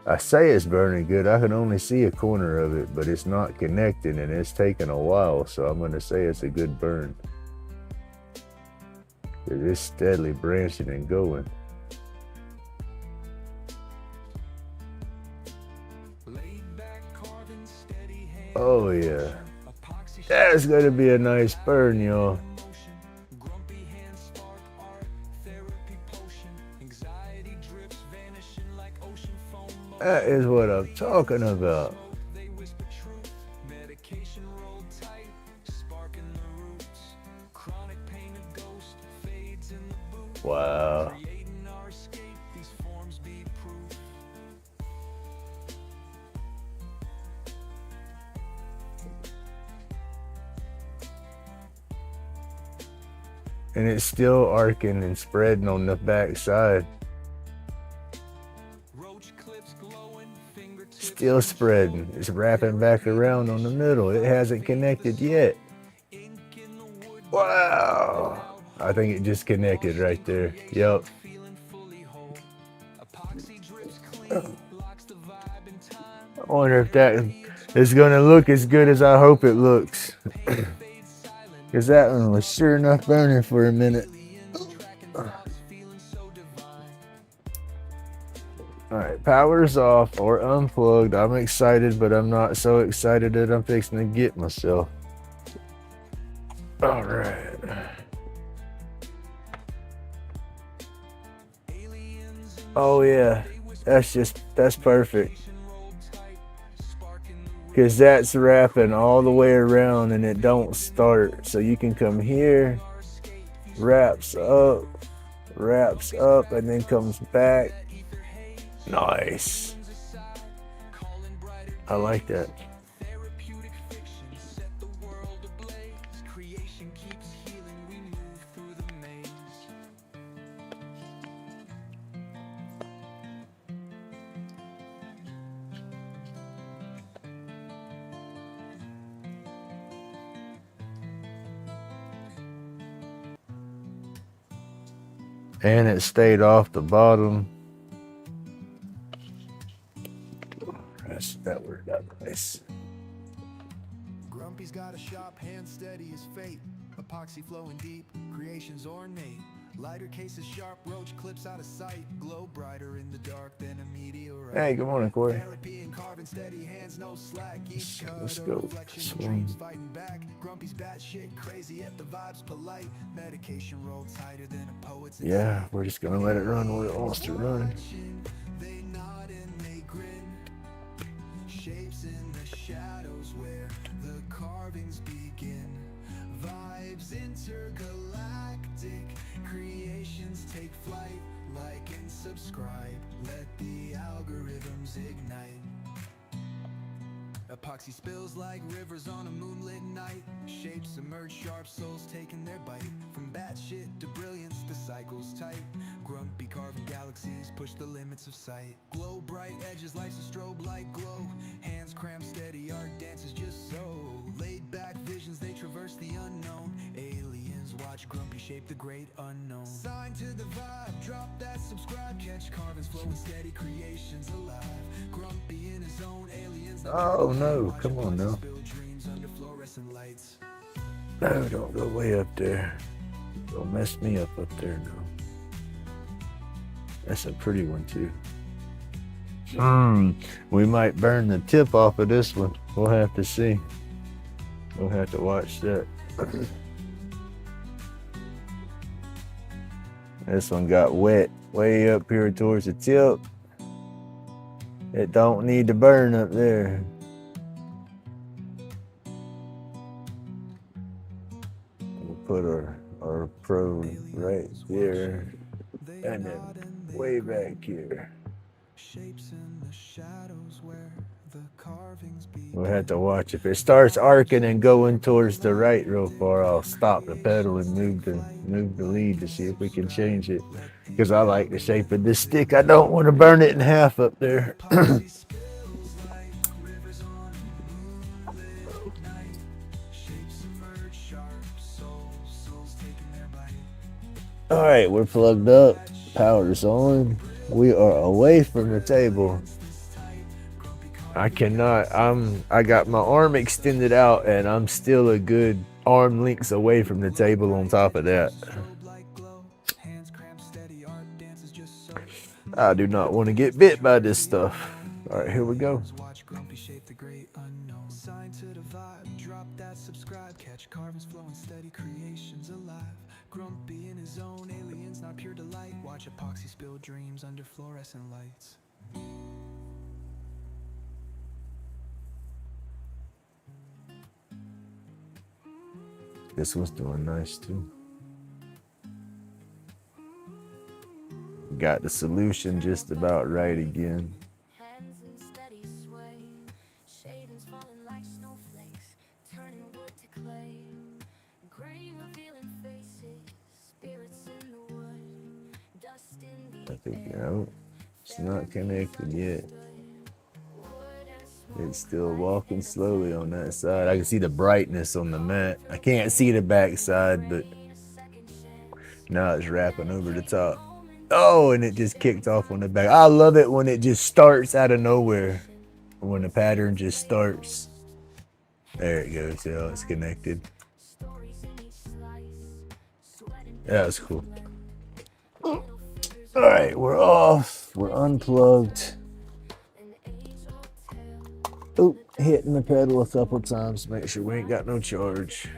I say it's burning good. I can only see a corner of it, but it's not connecting and it's taking a while, so I'm going to say it's a good burn. It is steadily branching and going. Oh yeah. That's going to be a nice burn, y'all. That is what I'm talking about. Wow. And it's still arcing and spreading on the back side. Still spreading. It's wrapping back around on the middle. It hasn't connected yet. Wow. I think it just connected right there. Yep. I wonder if that is going to look as good as I hope it looks. Because that one was sure enough burning for a minute. Alright, power's off or unplugged. I'm excited, but I'm not so excited that I'm fixing to get myself. Alright. Oh yeah, that's perfect. Because that's wrapping all the way around and it don't start. So you can come here, wraps up, and then comes back. Nice. I like that. And it stayed off the bottom. That worked out nice. Grumpy's got a sharp hand, steady as fate. Epoxy flowing deep, creations ornate. Lighter cases sharp, roach clips out of sight. Glow brighter in the dark than a meteorite. Hey, good morning, Corey. hands, no slack. Each Let's cut go. a reflection This of one. dreams fighting back. Grumpy's batshit crazy, yet the vibe's polite. Medication rolled tighter than a poet's Yeah, insight. we're just gonna let it run where it wants to run. They nod and they grin. Shapes in the shadows where the carvings begin. Vibes intergalactic. Creations take flight. Like and subscribe. Let the algorithms ignite. Epoxy spills like rivers on a moonlit night. Shapes emerge, sharp souls taking their bite. From batshit to brilliance, the cycle's tight. Grumpy carving galaxies push the limits of sight. Glow bright edges, life's a strobe light glow. Hands cramp steady, art dances just so. Laid back visions, they traverse the unknown. Aliens watch Grumpy shape the great unknown. Sign to the vibe, drop that subscribe. Catch carvings flowing steady, creations alive. Grumpy in his own, aliens. Oh no, come on now. No, don't go way up there. Don't mess me up there, no. That's a pretty one too. We might burn the tip off of this one. We'll have to see. We'll have to watch that. This one got wet way up here towards the tip. It don't need to burn up there. We'll put our probe right there. And then way back here. We'll have to watch. If it starts arcing and going towards the right real far, I'll stop the pedal and move the lead to see if we can change it. Because I like the shape of this stick. I don't want to burn it in half up there. All right, we're plugged up. Power's on. We are away from the table. I got my arm extended out and I'm still a good arm lengths away from the table on top of that. I do not want to get bit by this stuff. All right, here we go. Grumpy in his own, aliens not pure delight. Watch epoxy spill dreams under fluorescent lights. This one's doing nice too. Got the solution just about right again. Hands in steady sway, shadings falling like snowflakes, turning wood to clay. Gray revealing faces, spirits in the wood, dust in the I think, no, it's not connected yet. It's still walking slowly on that side. I can see the brightness on the mat. I can't see the back side, but now it's wrapping over the top. Oh, and it just kicked off on the back. I love it when it just starts out of nowhere. When the pattern just starts. There it goes. Yeah, it's connected. Yeah, that's cool. All right, we're off. We're unplugged. Oop, hitting the pedal a couple times. Make sure we ain't got no charge.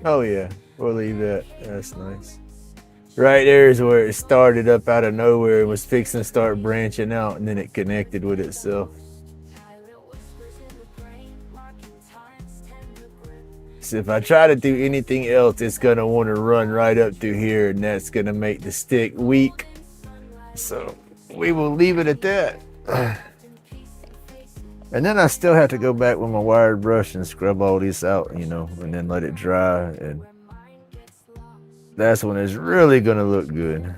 Oh yeah, we'll leave that. That's nice. Right there is where it started up out of nowhere and was fixing to start branching out, and then it connected with itself. So if I try to do anything else, it's gonna want to run right up through here, and that's gonna make the stick weak. So we will leave it at that. And then I still have to go back with my wired brush and scrub all these out, you know, and then let it dry. And that's when it's really gonna look good.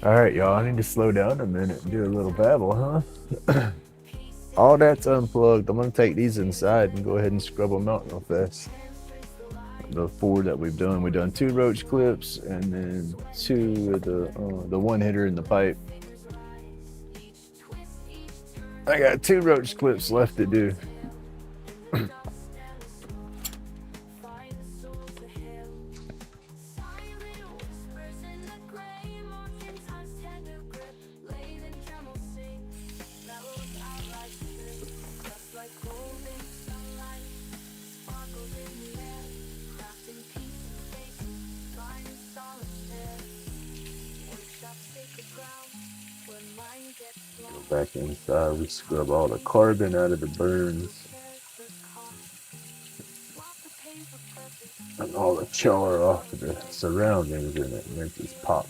All right, y'all, I need to slow down a minute and do a little babble, huh? all that's unplugged. I'm gonna take these inside and go ahead and scrub them out real fast. The 4 that we've done 2 roach clips and then 2 of the one hitter in the pipe. I got 2 roach clips left to do. Back inside, we scrub all the carbon out of the burns and all the char off of the surroundings, and it makes it pop.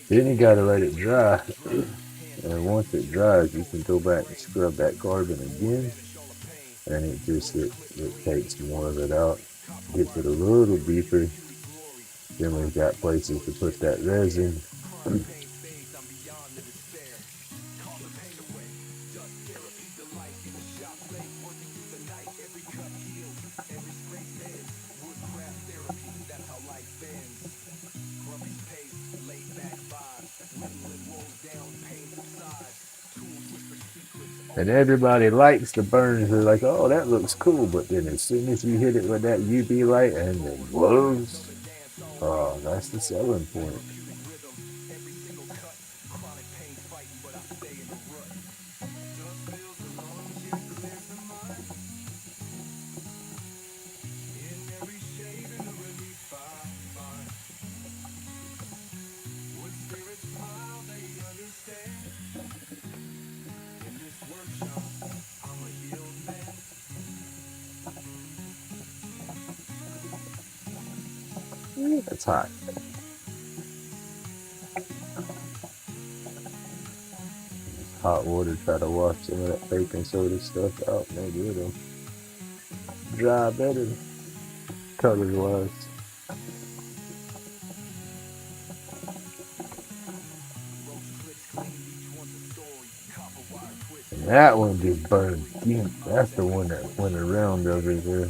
Then you gotta let it dry, and once it dries, you can go back and scrub that carbon again, and it takes more of it out, gets it a little deeper. Then we've got places to put that resin. And everybody likes the burns. They're like, oh, that looks cool. But then as soon as you hit it with that UV light and it glows, oh, that's the selling point. That's hot. Hot water, try to wash some of that baking soda stuff out. Maybe it'll dry better color wise. And that one just burned. Yeah, that's the one that went around over there.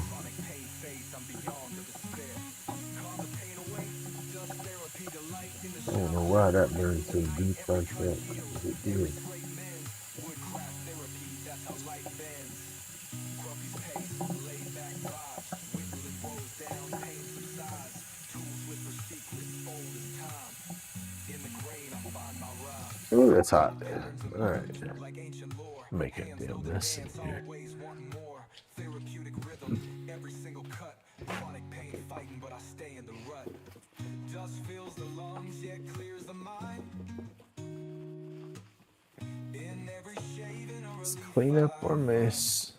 I don't know why that burned so deep like that. It did. Oh, that's hot. All right. Make a damn mess in here. Let's clean up our mess.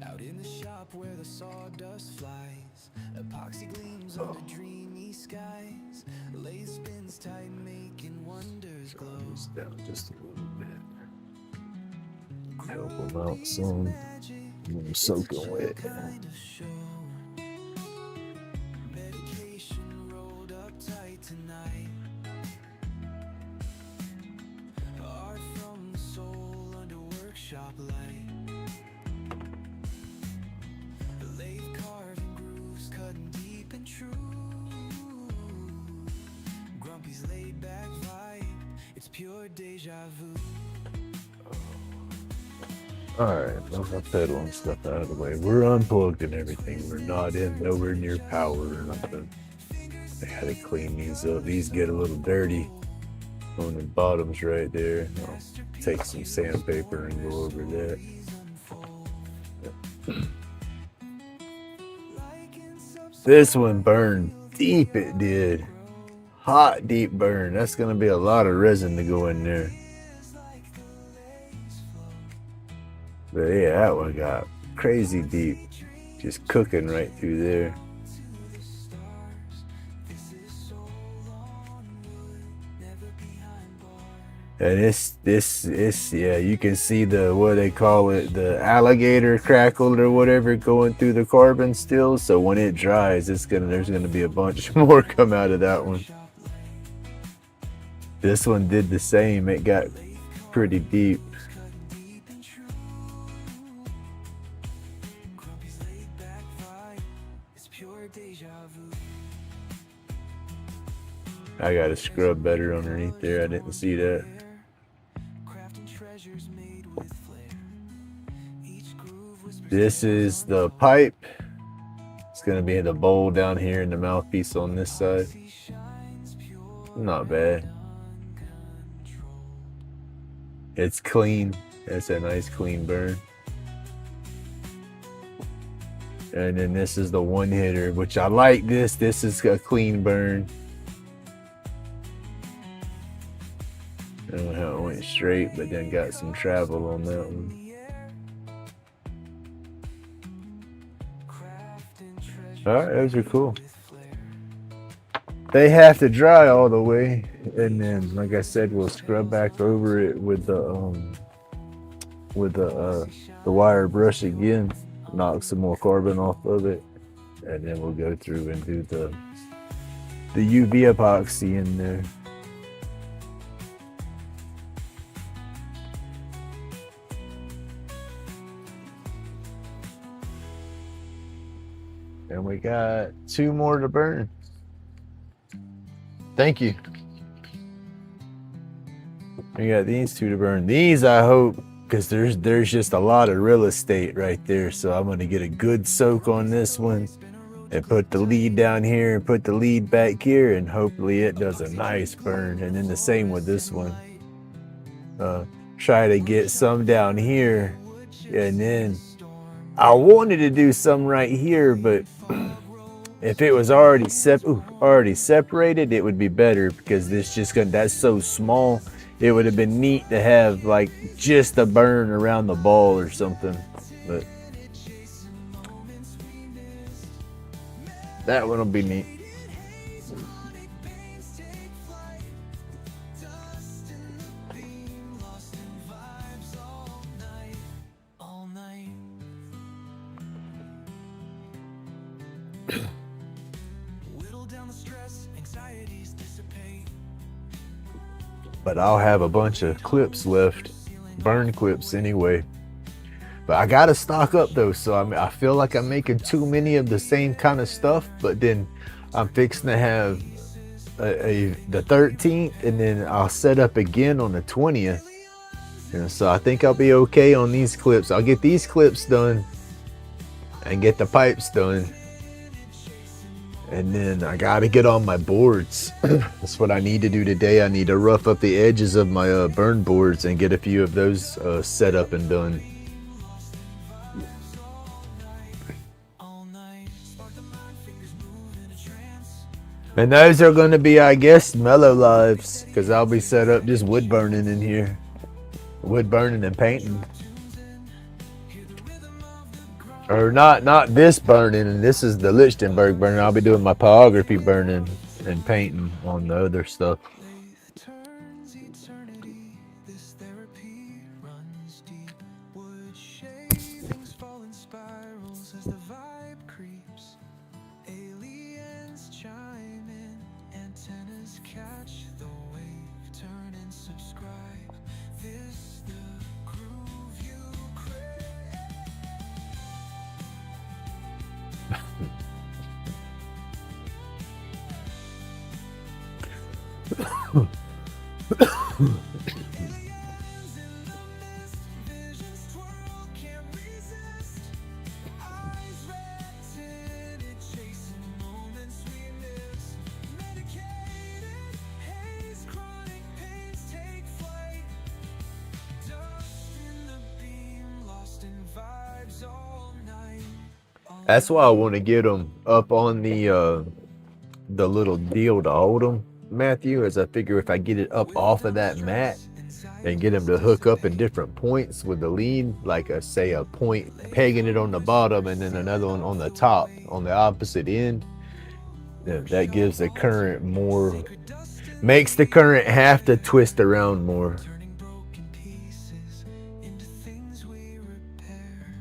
Out in the shop where the sawdust flies, epoxy gleams under dreamy skies. Lathe spins tight, making wonders glow. This down just a little bit. Help them out some. I'm soaking wet. Medication rolled up tight tonight. Art from the soul under workshop light. Lathe carving grooves, cutting deep and true. Grumpy's laid back vibe, it's pure deja vu. Alright, move my pedal and stuff out of the way. We're unplugged and everything. We're not in nowhere near power or nothing. I gotta clean these up. These get a little dirty on the bottoms right there. I'll take some sandpaper and go over that. This one burned deep it did. Hot deep burn. That's gonna be a lot of resin to go in there. But yeah, that one got crazy deep. Just cooking right through there. And it's yeah, you can see the, what they call it, the alligator crackle or whatever going through the carbon still. So when it dries, there's gonna be a bunch more come out of that one. This one did the same. It got pretty deep. I gotta scrub better underneath there. I didn't see that. This is the pipe. It's gonna be in the bowl down here in the mouthpiece on this side. Not bad. It's clean. It's a nice clean burn. And then this is the one hitter, which I like this. This is a clean burn. I don't know how it went straight, but then got some travel on that one. Alright, those are cool. They have to dry all the way, and then, like I said, we'll scrub back over it with the wire brush again, knock some more carbon off of it, and then we'll go through and do the UV epoxy in there. And we got 2 more to burn. Thank you. We got these 2 to burn. These, I hope, because there's just a lot of real estate right there. So I'm gonna get a good soak on this one and put the lead down here and put the lead back here, and hopefully it does a nice burn. And then the same with this one. Try to get some down here, and then I wanted to do some right here, but if it was already separated, it would be better, because that's so small. It would have been neat to have like just a burn around the ball or something, but that one will be neat. But I'll have a bunch of clips left, burn clips anyway. But I gotta stock up though, so I feel like I'm making too many of the same kind of stuff. But then I'm fixing to have the 13th, and then I'll set up again on the 20th. And so I think I'll be okay on these clips. I'll get these clips done and get the pipes done. And then I gotta get on my boards. That's what I need to do today. I need to rough up the edges of my burn boards and get a few of those set up and done. And those are gonna be, I guess, mellow lives, because I'll be set up just wood burning in here. Wood burning and painting. Or not this burning, and this is the Lichtenberg burning. I'll be doing my pyrography burning and painting on the other stuff. That's why I want to get them up on the the little deal to hold them, Matthew, is I figure if I get it up off of that mat and get them to hook up in different points with the lead, like say a point pegging it on the bottom and then another one on the top on the opposite end, that gives the current more, makes the current have to twist around more. Turning broken pieces into things we repair.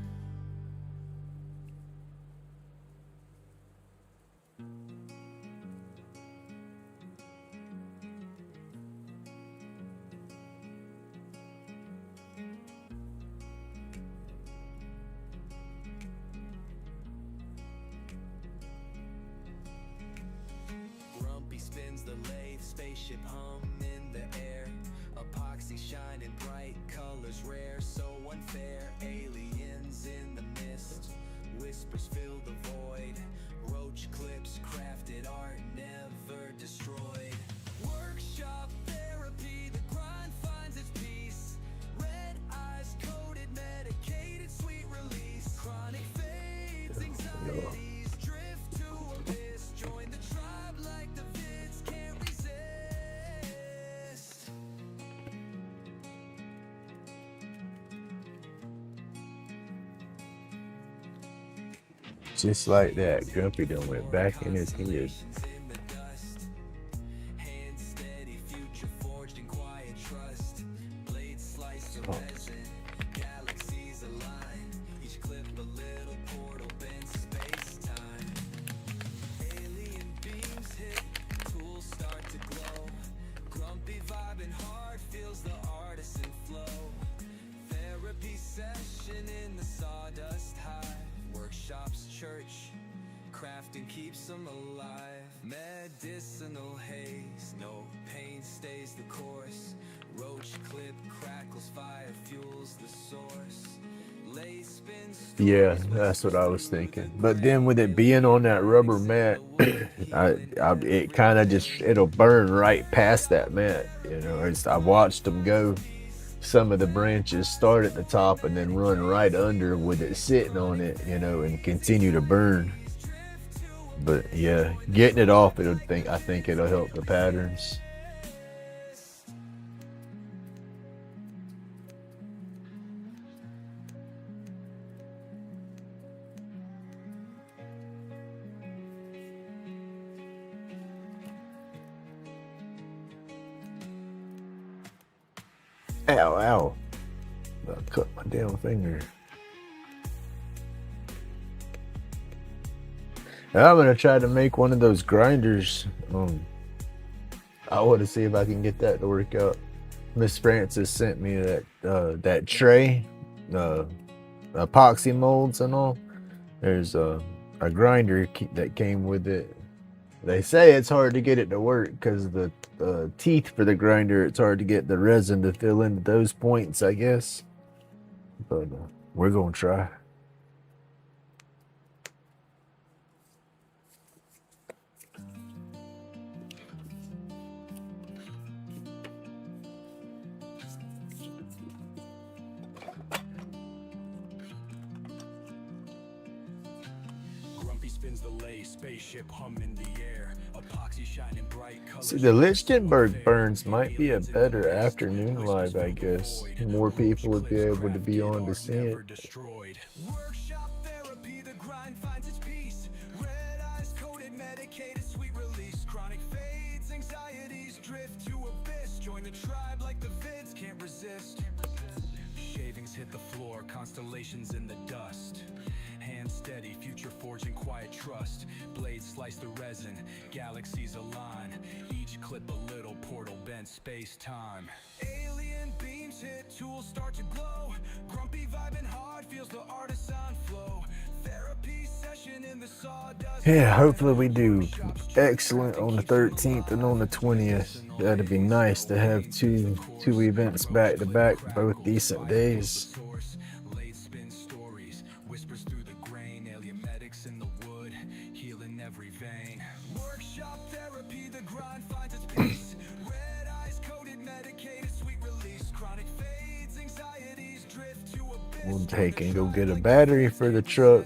Grumpy spins the lathe, spaceship hum in the air. Epoxy shining bright, colors rare, so unfair. Aliens in the mist, whispers fill the void. Roach clips, crafted art, never destroyed. Workshop therapy, the grind finds its peace. Red eyes coated, medicated, sweet release. Chronic fades, anxieties, drift to abyss. Join the tribe like the vids can't resist. Just like that, Grumpy done went back in his head. In the dust, hand steady, future forged in quiet trust. Blade slice the resin, galaxies align. Each clip a little portal bends space time. Alien beams hit, tools start to glow. Grumpy vibing hard feels the artisan flow. Therapy session in the sawdust hive. Workshops, church, crafting keeps them alive. Medicinal haze, no pain stays the course. Roach clip crackles, fire fuels the source. Lace spins. Yeah, that's what I was thinking. But then with it being on that rubber mat, it kind of just, it'll burn right past that mat. You know, I watched them go. Some of the branches start at the top and then run right under with it sitting on it, you know, and continue to burn. But yeah, getting it off, I think it'll help the patterns. Ow, ow. I cut my damn finger. I'm gonna try to make one of those grinders. I want to see if I can get that to work out. Miss Francis sent me that tray, epoxy molds and all. There's a grinder that came with it. They say it's hard to get it to work because the teeth for the grinder, it's hard to get the resin to fill into those points, I guess. But we're gonna try. Grumpy spins the lay, spaceship hum in the air. Epoxy shining bright, colors. See, the Lichtenberg burns might be a better afternoon live, I guess. More people would be able to be on to see it. Destroyed. Workshop therapy, the grind finds its peace. Red eyes coated, medicated, sweet release. Chronic fades, anxieties drift to abyss. Join the tribe like the vids can't resist. Shavings hit the floor, constellations in the dust. Hand steady, future forging quiet trust. Blades slice the resin, galaxies align. Each clip a little portal bent space time. Alien beams hit, tools start to glow. Grumpy vibing hard feels the artisan flow. Therapy session in the sawdust. Yeah, hopefully we do excellent on the 13th and on the 20th. That'd be nice to have two events back to back, both decent days. Source, late spin stories, whispers through the grain. Alien medics in the wood, healing every vein. Workshop therapy, the grind finds its peace. Red eyes coated, medicated, sweet release. Chronic fades, anxieties drift to abyss. We'll take and go get a battery for the truck.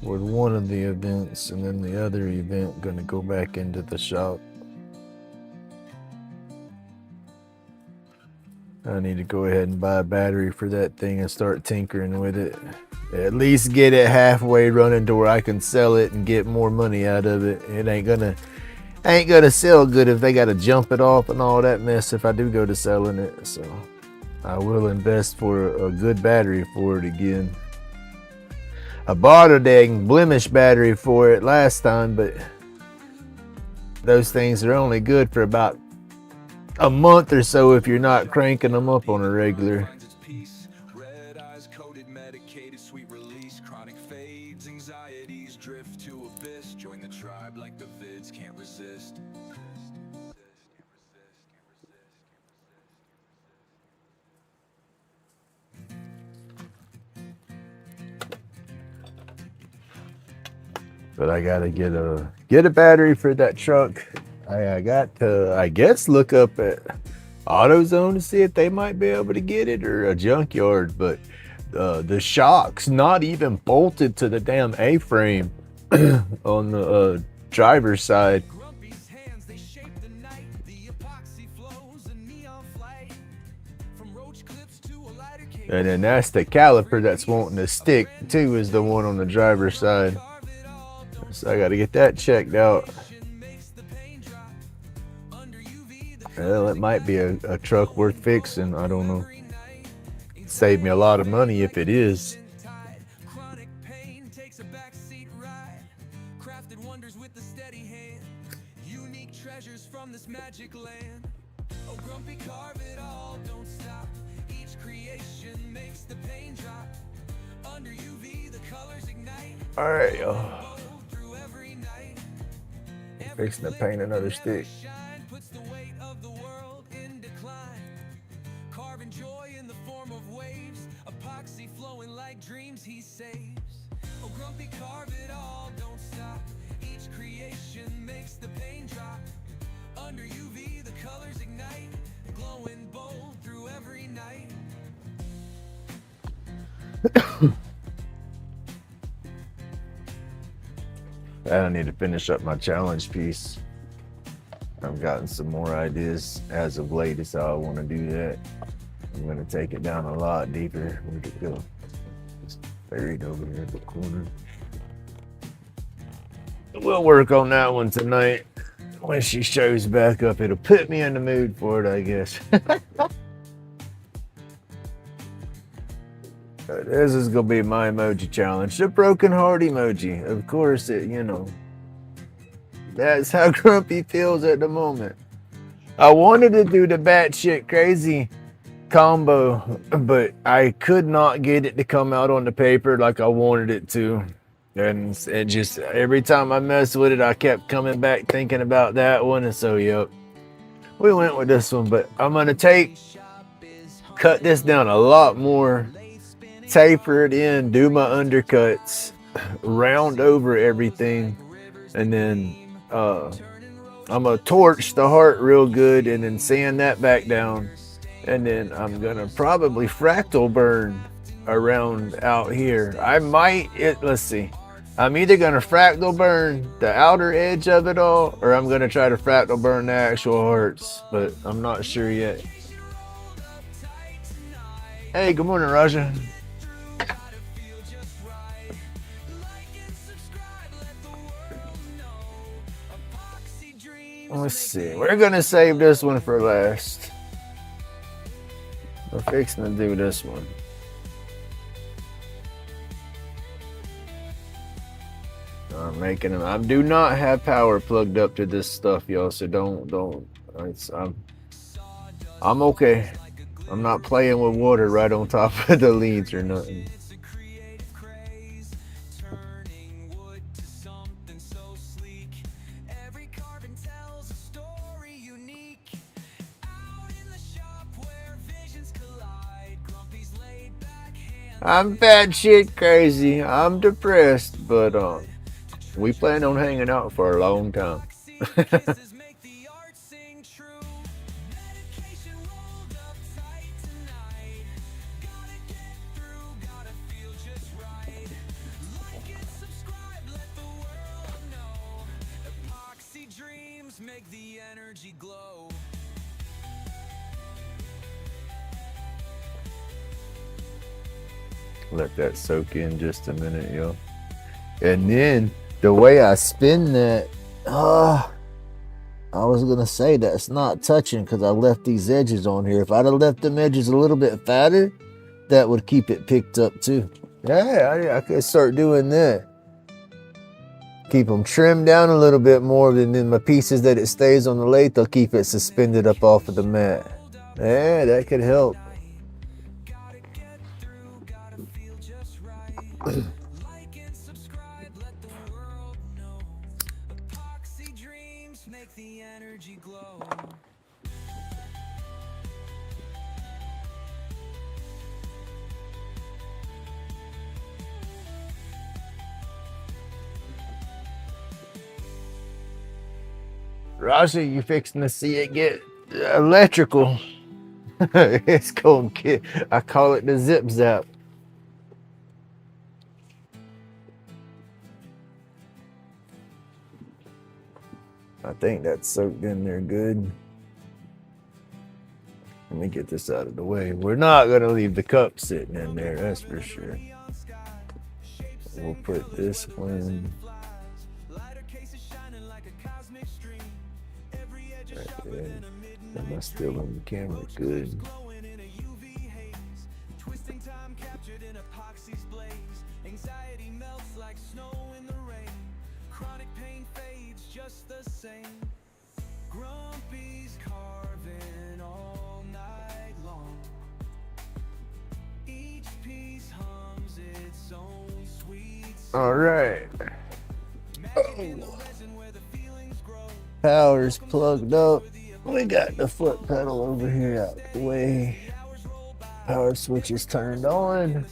with one of the events, and then the other event gonna go back into the shop. I need to go ahead and buy a battery for that thing and start tinkering with it. At least get it halfway running to where I can sell it and get more money out of it. It ain't gonna sell good if they gotta jump it off and all that mess if I do go to selling it. So I will invest for a good battery for it again. I bought a dang blemish battery for it last time, but those things are only good for about a month or so if you're not cranking them up on a regular. Red eyes coated, medicated, sweet release, chronic fades, anxieties drift to abyss. Join the tribe like the vids can't resist. But I gotta get a battery for that truck. I got to, I guess, look up at AutoZone to see if they might be able to get it, or a junkyard. But the shock's not even bolted to the damn A-frame on the driver's side. Grumpy's hands, they shape the night. The epoxy flows, a neon flight. From roach clips to a lighter cage. And then that's the caliper that's wanting to stick too, is the one on the driver's side. So I gotta get that checked out. Well, it might be a truck worth fixing. I don't know. Save me a lot of money if it is. Chronic pain takes a backseat ride. Crafted wonders with the steady hand. Unique treasures from this magic land. Oh, Grumpy, carve it all, don't stop. Each creation makes the pain drop. Under UV, the colors ignite. All right, y'all. Fixing to paint another stick. Puts the weight of the world in decline. Carving joy in the form of waves. Epoxy flowing like dreams he saves. Oh, Grumpy, carve it all, don't stop. Each creation makes the pain drop. Under UV, the colors ignite. Glowing bold through every night. I need to finish up my challenge piece. I've gotten some more ideas as of late as how I want to do that. I'm going to take it down a lot deeper. Where'd it go? It's buried over here in the corner. We'll work on that one tonight. When she shows back up, it'll put me in the mood for it, I guess. This is gonna be my emoji challenge, the broken heart emoji. Of course, that's how Grumpy feels at the moment. I wanted to do the batshit crazy combo, but I could not get it to come out on the paper like I wanted it to. And it just, every time I messed with it, I kept coming back thinking about that one. And so, yep, we went with this one. But I'm gonna cut this down a lot more, taper it in, do my undercuts, round over everything, and then I'm gonna torch the heart real good and then sand that back down, and then I'm gonna probably fractal burn around out here. I might, let's see, I'm either gonna fractal burn the outer edge of it all, or I'm gonna try to fractal burn the actual hearts, but I'm not sure yet. Hey, good morning, Raja. Let's see. We're gonna save this one for last. We're fixing to do this one. I'm making them. I do not have power plugged up to this stuff, y'all. So don't. I'm okay. I'm not playing with water right on top of the leads or nothing. I'm batshit crazy. I'm depressed, but we plan on hanging out for a long time. make the energy glow. Let that soak in just a minute, yo. And then the way I spin that, I was gonna say that's not touching because I left these edges on here. If I'd have left them edges a little bit fatter, that would keep it picked up too. Yeah, I could start doing that. Keep them trimmed down a little bit more, and then my pieces that it stays on the lathe, they'll keep it suspended up off of the mat. Yeah, that could help. Gotta get through, gotta feel just right. Like and subscribe, let the world know. Epoxy dreams make the energy glow. Rashi, you fixing to see it get electrical. It's gonna get, I call it the zip zap. I think that's soaked in there good. Let me get this out of the way. We're not gonna leave the cup sitting in there, that's for sure. We'll put this one right there. Am I still on the camera? Good. Twisting time captured in epoxy's blaze. Anxiety melts like snow in the rain. Chronic pain fades just the same. Grumpy's carving all night long. Each piece hums its own sweet song. All right. Magic in the resin where the feelings grow. Power's plugged up. We got the foot pedal over here out the way. Power switch is turned on.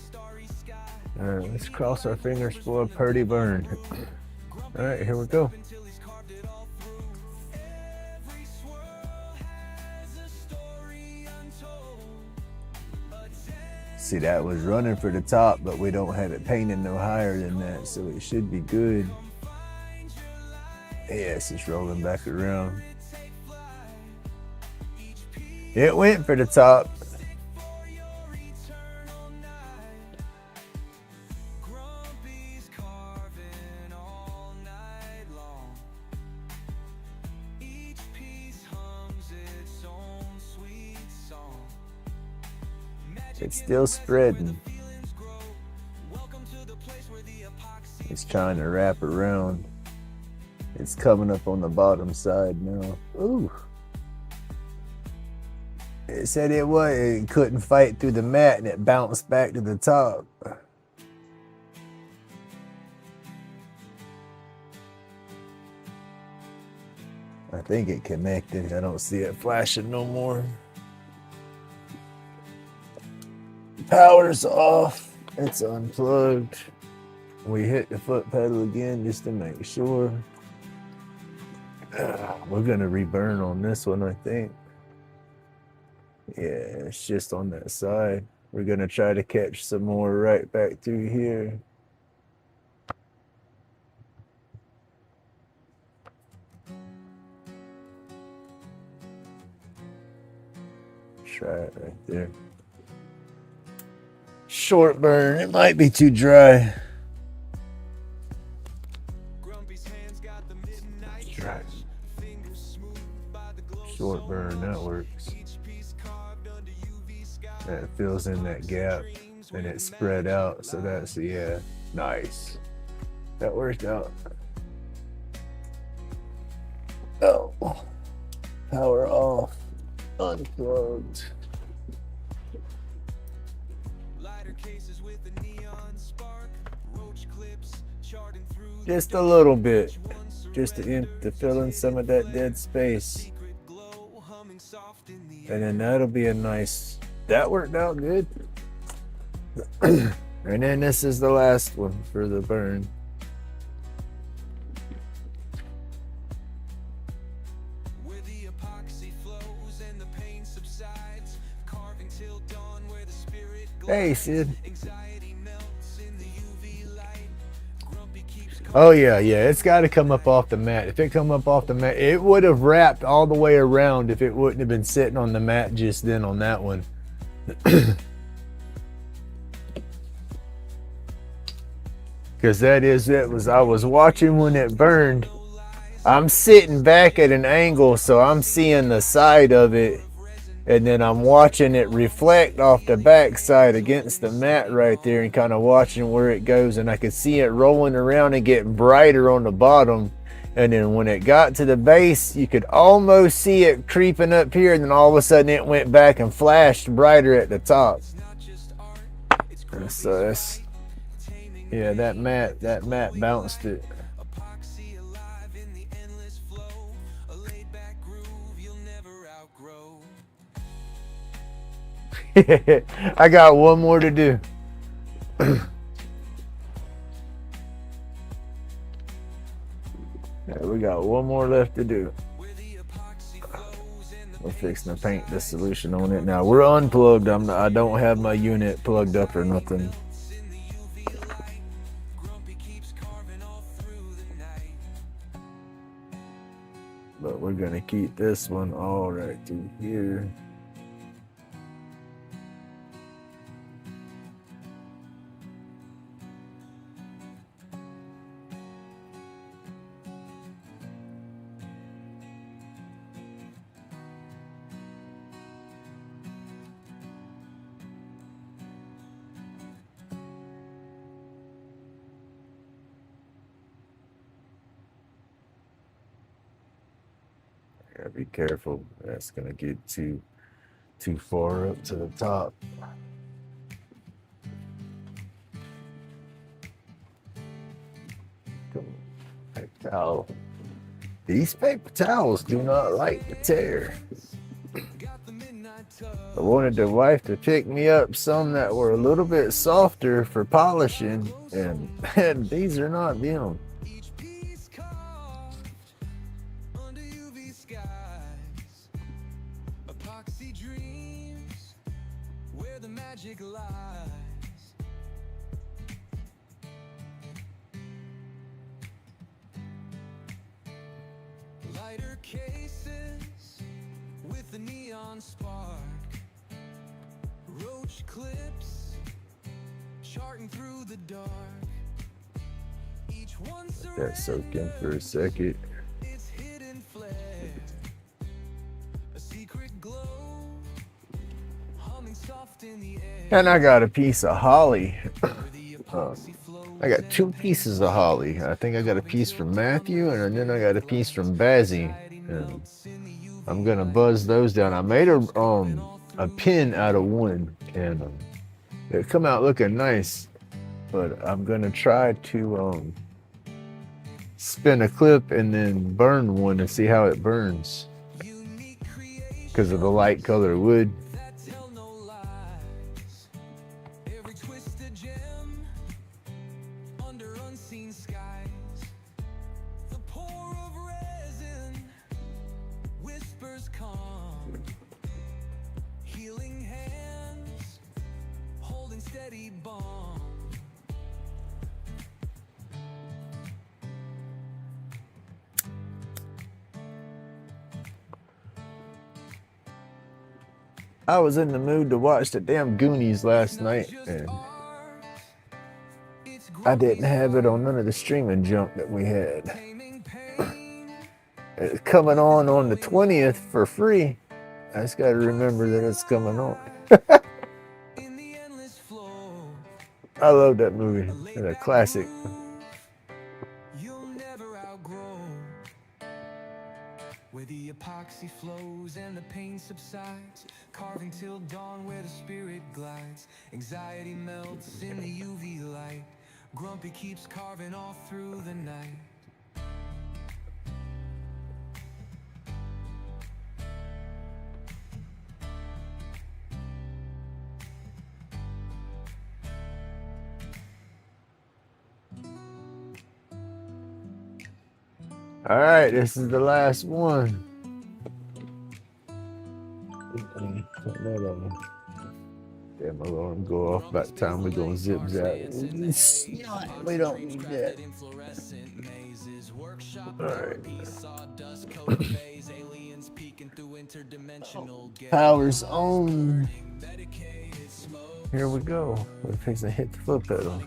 All right, let's cross our fingers for a purdy burn. All right, here we go. See, that was running for the top, but we don't have it painted no higher than that, so it should be good. Yes, it's rolling back around. It went for the top. It's still spreading. It's trying to wrap around. It's coming up on the bottom side now. Ooh. It said it couldn't fight through the mat and it bounced back to the top. I think it connected. I don't see it flashing no more. Power's off. It's unplugged. We hit the foot pedal again just to make sure. We're gonna reburn on this one, I think. Yeah, it's just on that side. We're gonna try to catch some more right back through here. Try it right there. Short burn. It might be too dry. Dry. Short burn, that works. That fills in that gap and it's spread out, so that's, yeah, nice. That worked out. Oh, power off, unplugged. Just a little bit, just to fill in some of that dead space. And then that'll be a nice, that worked out good. And then this is the last one for the burn. Hey, Sid. Oh yeah, yeah, it's got to come up off the mat. If it come up off the mat, it would have wrapped all the way around if it wouldn't have been sitting on the mat just then on that one. Because that is it. I was watching when it burned. I'm sitting back at an angle, so I'm seeing the side of it, and then I'm watching it reflect off the back side against the mat right there, and kind of watching where it goes, and I could see it rolling around and getting brighter on the bottom. And then when it got to the base, you could almost see it creeping up here, and then all of a sudden it went back and flashed brighter at the top. So that's, yeah, that mat bounced it. Epoxy alive in the endless flow. A laid back groove you'll never outgrow. I got one more to do. Yeah, we got one more left to do. We're fixing to paint the solution on it now. We're unplugged. I don't have my unit plugged up or nothing. But we're gonna keep this one all right through here. Gotta be careful. That's gonna get too far up to the top. Come on, paper towel. These paper towels do not like to tear. I wanted the wife to pick me up some that were a little bit softer for polishing, and these are not them. Epoxy dreams where the magic lies. Lighter cases with the neon spark. Roach clips charting through the dark. Each one Let that soak in for a second. its hidden flare. A secret glow humming soft in the air. And I got a piece of holly. Where the epoxy flows I got two pieces of holly. I think I got a piece from Matthew, and then I got a piece from Bazzy. And I'm gonna buzz those down. I made a pin out of one, and it come out looking nice. But I'm gonna try to spin a clip and then burn one and see how it burns because of the light color wood. that tell no lies. Every twisted gem under unseen skies. The pour of resin whispers calm. Healing hands holding steady balm. I was in the mood to watch the damn Goonies last night, and I didn't have it on none of the streaming junk that we had. It's coming on the 20th for free. I just gotta remember that it's coming on. In the endless flow. I love that movie. It's a classic. You'll never outgrow. Where the epoxy flows and the pain subsides. Carving till dawn where the spirit glides. Anxiety melts in the UV light. Grumpy keeps carving all through the night. All right, this is the last one. Damn alarm go off by the time we gonna zip zap. We don't need that. Alright. Power's on. Here we go. We're fixing to hit the foot pedal.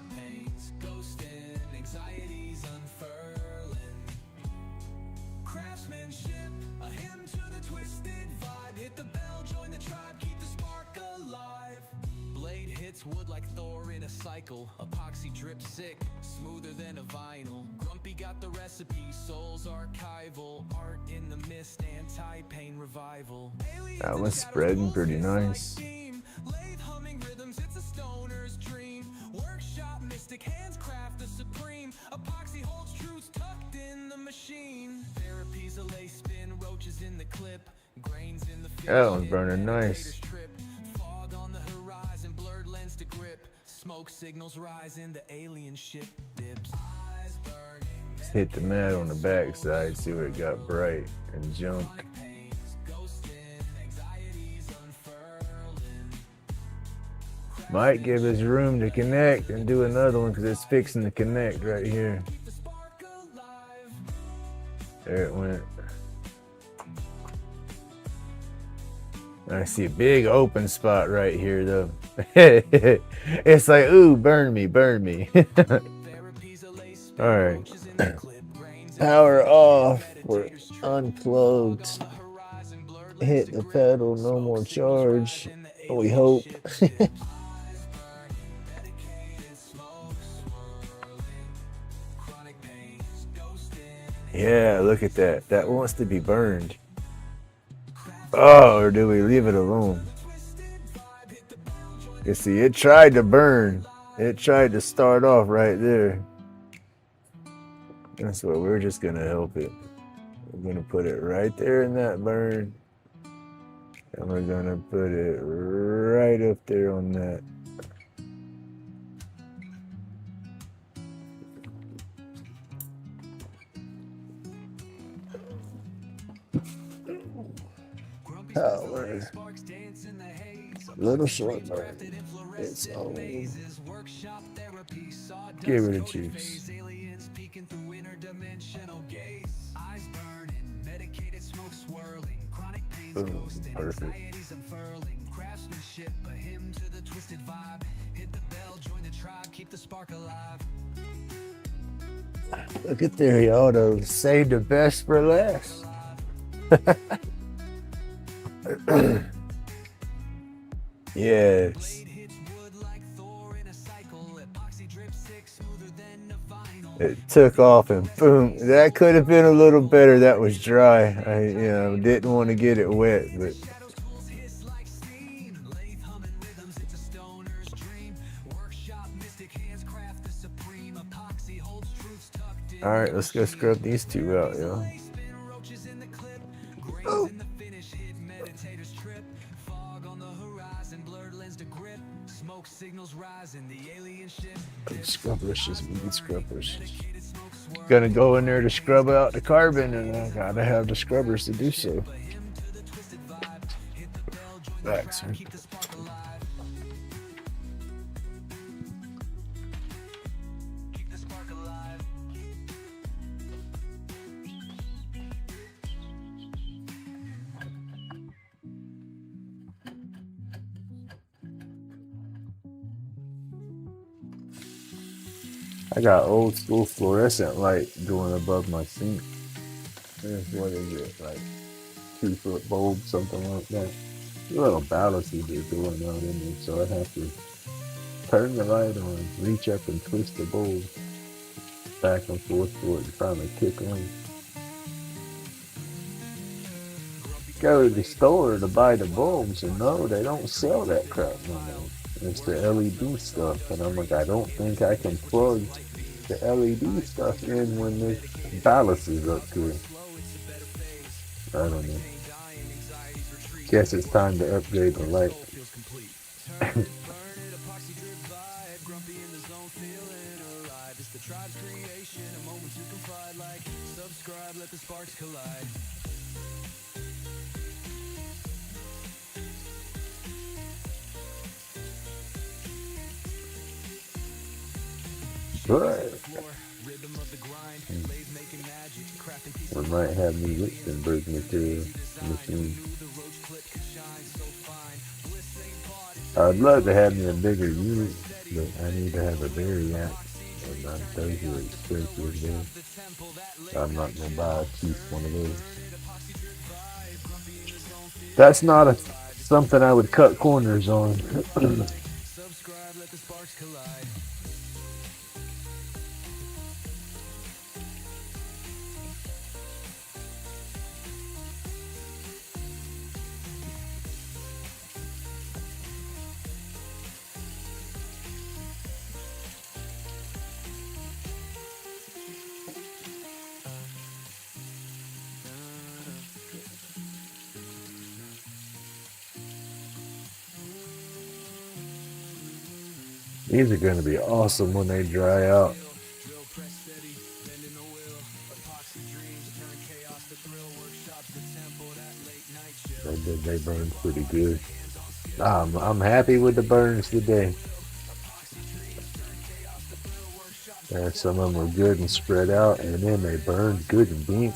Wood like Thor in a cycle, epoxy drip sick, smoother than a vinyl. Grumpy got the recipe, soul's archival, art in the mist, anti-pain revival. That was spreading pretty nice. Lathe humming rhythms, it's a stoner's dream. Workshop mystic, hands craft the supreme. Epoxy holds truths tucked in the machine. Therapies a lace spin, roaches in the clip, grains in the field. That one's burning nice. To grip, smoke signals rising, the alien ship dips. Eyes burning, Let's hit the mat on the back side, see where it got bright and jumped. Might give us room to connect and do another one because it's fixing to connect right here. There it went. I see a big open spot right here though. It's like, ooh, burn me, burn me. All right. Power off. We're unplugged. Hit the pedal, no more charge. We hope. Yeah, look at that. That wants to be burned. Oh, or do we leave it alone? You see, it tried to burn. It tried to start off right there. That's what we're just gonna help it. We're gonna put it right there in that burn. And we're gonna put it right up there on that. Power. Little short burn. It's on. Give it a juice. Boom. Perfect. Look at there, y'all. To save the best for last. Yes. It took off and boom. That could have been a little better. That was dry. I didn't want to get it wet, but all right, let's go scrub these two out, yo. Oh. Scrub brushes, we need scrub brushes. Gonna go in there to scrub out the carbon, and I gotta have the scrubbers to do so. Back, sir. I got old school fluorescent light going above my sink. What is it, like 2-foot bulb, something like that. A little ballasts are going out in there, so I have to turn the light on, reach up and twist the bulb back and forth for it to finally kick on. Go to the store to buy the bulbs, and no, they don't sell that crap no more. It's the LED stuff, and I'm like, I don't think I can plug the LED stuff in when the ballast is up to it. I don't know. Guess it's time to upgrade the light. But we might have new Lichtenberg material machine. I'd love to have me a bigger unit, but I need to have a variant. And those are expensive, man. I'm not gonna buy a cheap one of those. That's not something I would cut corners on. Subscribe, let the sparks collide. These are going to be awesome when they dry out. Drill press steady, bending the wheel. Epoxy dreams turn chaos to thrill. Workshops the tempo, that late night show. They burn pretty good. I'm happy with the burns today. Some of them were good and spread out, and then they burned good and deep.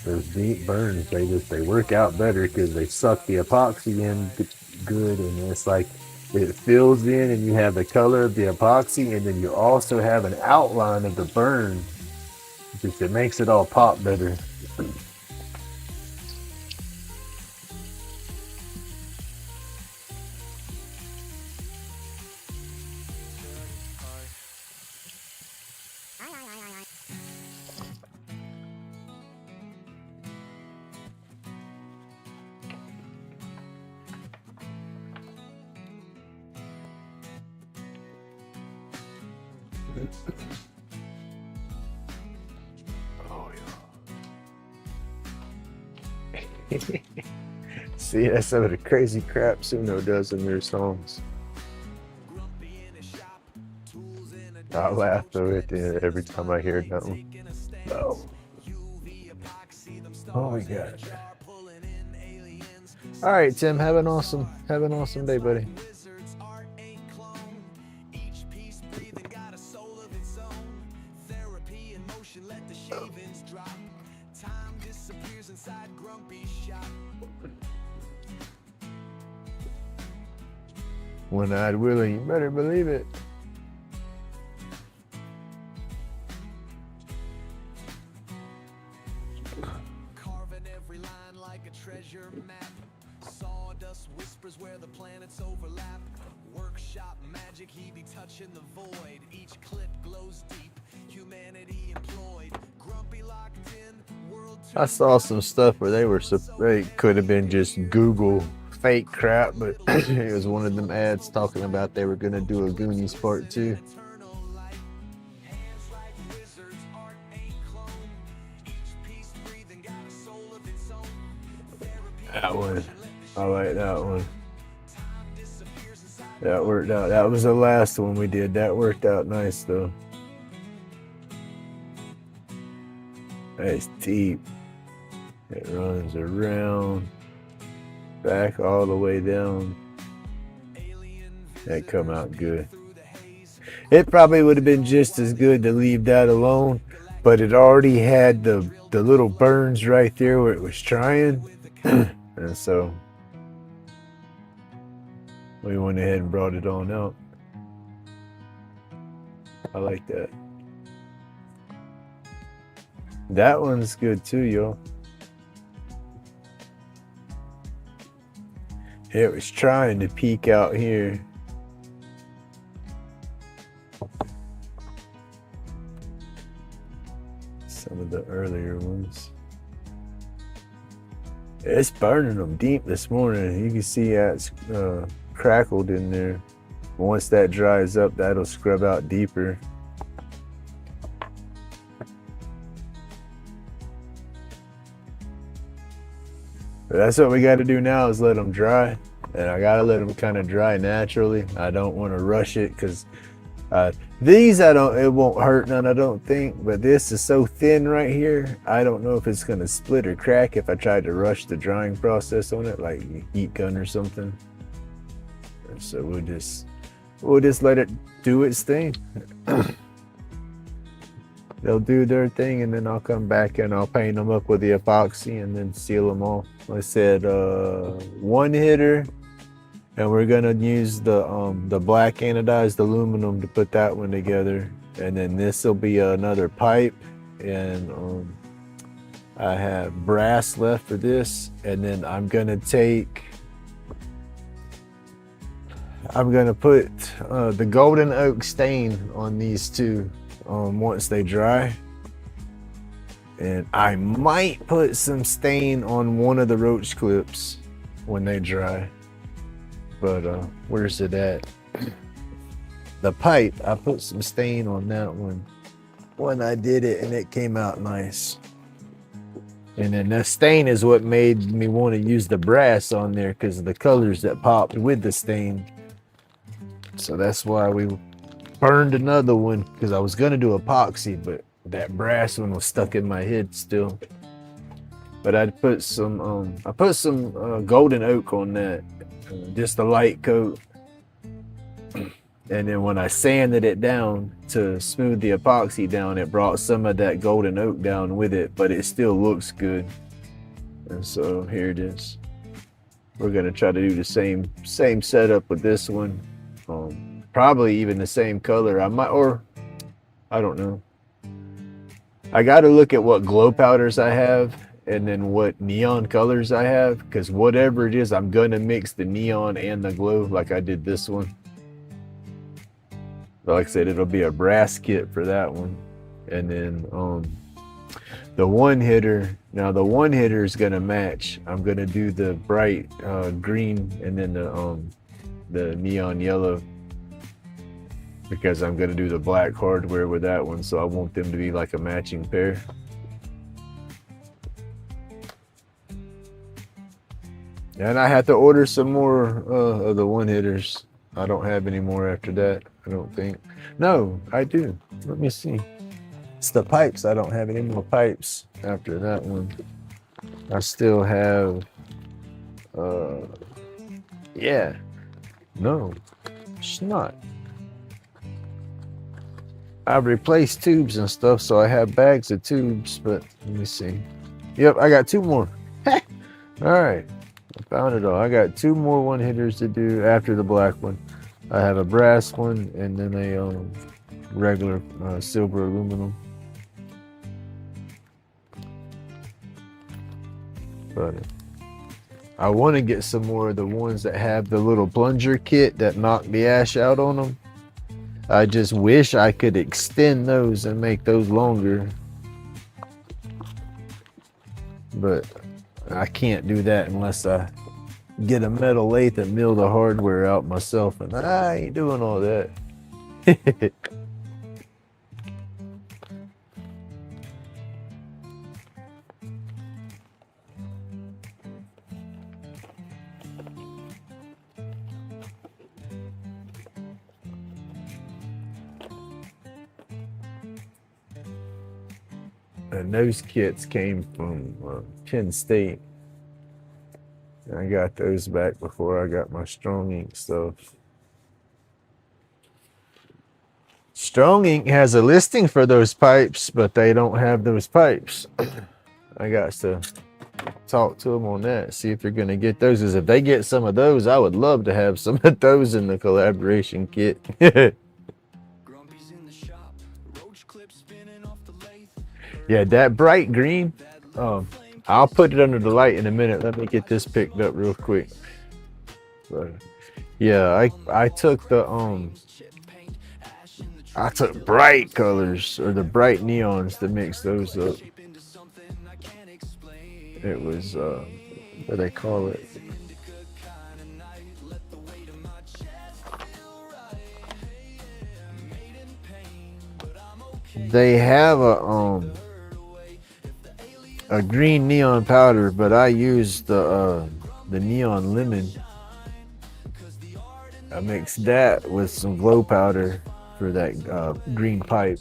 Those deep burns, they work out better because they suck the epoxy in good, and it's like it fills in, and you have the color of the epoxy, and then you also have an outline of the burn. Just it makes it all pop better. Oh yeah. See, that's some of the crazy crap Suno does in their songs. I laugh though at the end every time I hear that one. Oh. Oh my God. All right, Tim, have an awesome day, buddy. One-eyed Willie, you better believe it. Carving every line like a treasure map. Sawdust whispers where the planets overlap. Workshop magic, he be touching the void. Each clip glows deep. Humanity employed. Grumpy locked in. World. I saw some stuff where they could have been just Google fake crap, but it was one of them ads talking about they were going to do a Goonies Part 2. That one, I like that one. That worked out. That was the last one we did. That worked out nice though. That's deep. It runs around, back all the way down. That come out good. It probably would have been just as good to leave that alone, but it already had the little burns right there where it was trying. And so we went ahead and brought it on out. I like that. That one's good too, y'all. It was trying to peek out here. Some of the earlier ones. It's burning them deep this morning. You can see it's crackled in there. Once that dries up, that'll scrub out deeper. But that's what we got to do now is let them dry. And I got to let them kind of dry naturally. I don't want to rush it because these it won't hurt none, I don't think. But this is so thin right here. I don't know if it's going to split or crack if I tried to rush the drying process on it, like heat gun or something. And so we'll just we'll just let it do its thing. They'll do their thing, and then I'll come back and I'll paint them up with the epoxy and then seal them all. Like I said, one hitter, and we're gonna use the black anodized aluminum to put that one together, and then this will be another pipe, and I have brass left for this, and then I'm gonna put the golden oak stain on these two once they dry, and I might put some stain on one of the roach clips when they dry. But where's it at? The pipe, I put some stain on that one when I did it, and it came out nice. And then the stain is what made me want to use the brass on there, because of the colors that popped with the stain. So that's why we burned another one, because I was gonna do epoxy, but that brass one was stuck in my head still. But I put some golden oak on that, just a light coat. And then when I sanded it down to smooth the epoxy down, it brought some of that golden oak down with it, but it still looks good. And so here it is. We're gonna try to do the same setup with this one. Probably even the same color. I don't know. I got to look at what glow powders I have, and then what neon colors I have, because whatever it is, I'm gonna mix the neon and the glow like I did this one. But like I said, it'll be a brass kit for that one. And then the one hitter, now the one hitter is gonna match. I'm gonna do the bright green, and then the neon yellow, because I'm gonna do the black hardware with that one, so I want them to be like a matching pair. And I had to order some more of the one hitters. I don't have any more after that, I don't think. No, I do. Let me see. It's the pipes. I don't have any more pipes after that one. I still have, yeah. No, it's not. I've replaced tubes and stuff, so I have bags of tubes, but let me see. Yep, I got two more. All right, I found it all. I got two more one hitters to do after the black one. I have a brass one and then a regular silver aluminum. But I want to get some more of the ones that have the little plunger kit that knock the ash out on them. I just wish I could extend those and make those longer, but I can't do that unless I get a metal lathe and mill the hardware out myself, and I ain't doing all that. And those kits came from Penn State. I got those back before I got my Strong Ink stuff. Strong Ink has a listing for those pipes, but they don't have those pipes. I got to talk to them on that, see if they're going to get those. Because if they get some of those, I would love to have some of those in the collaboration kit. Yeah, that bright green, I'll put it under the light in a minute. Let me get this picked up real quick. But yeah, I took bright colors, or the bright neons, to mix those up. It was what do they call it? They have a green neon powder, but I used the neon lemon. I mixed that with some glow powder for that green pipe.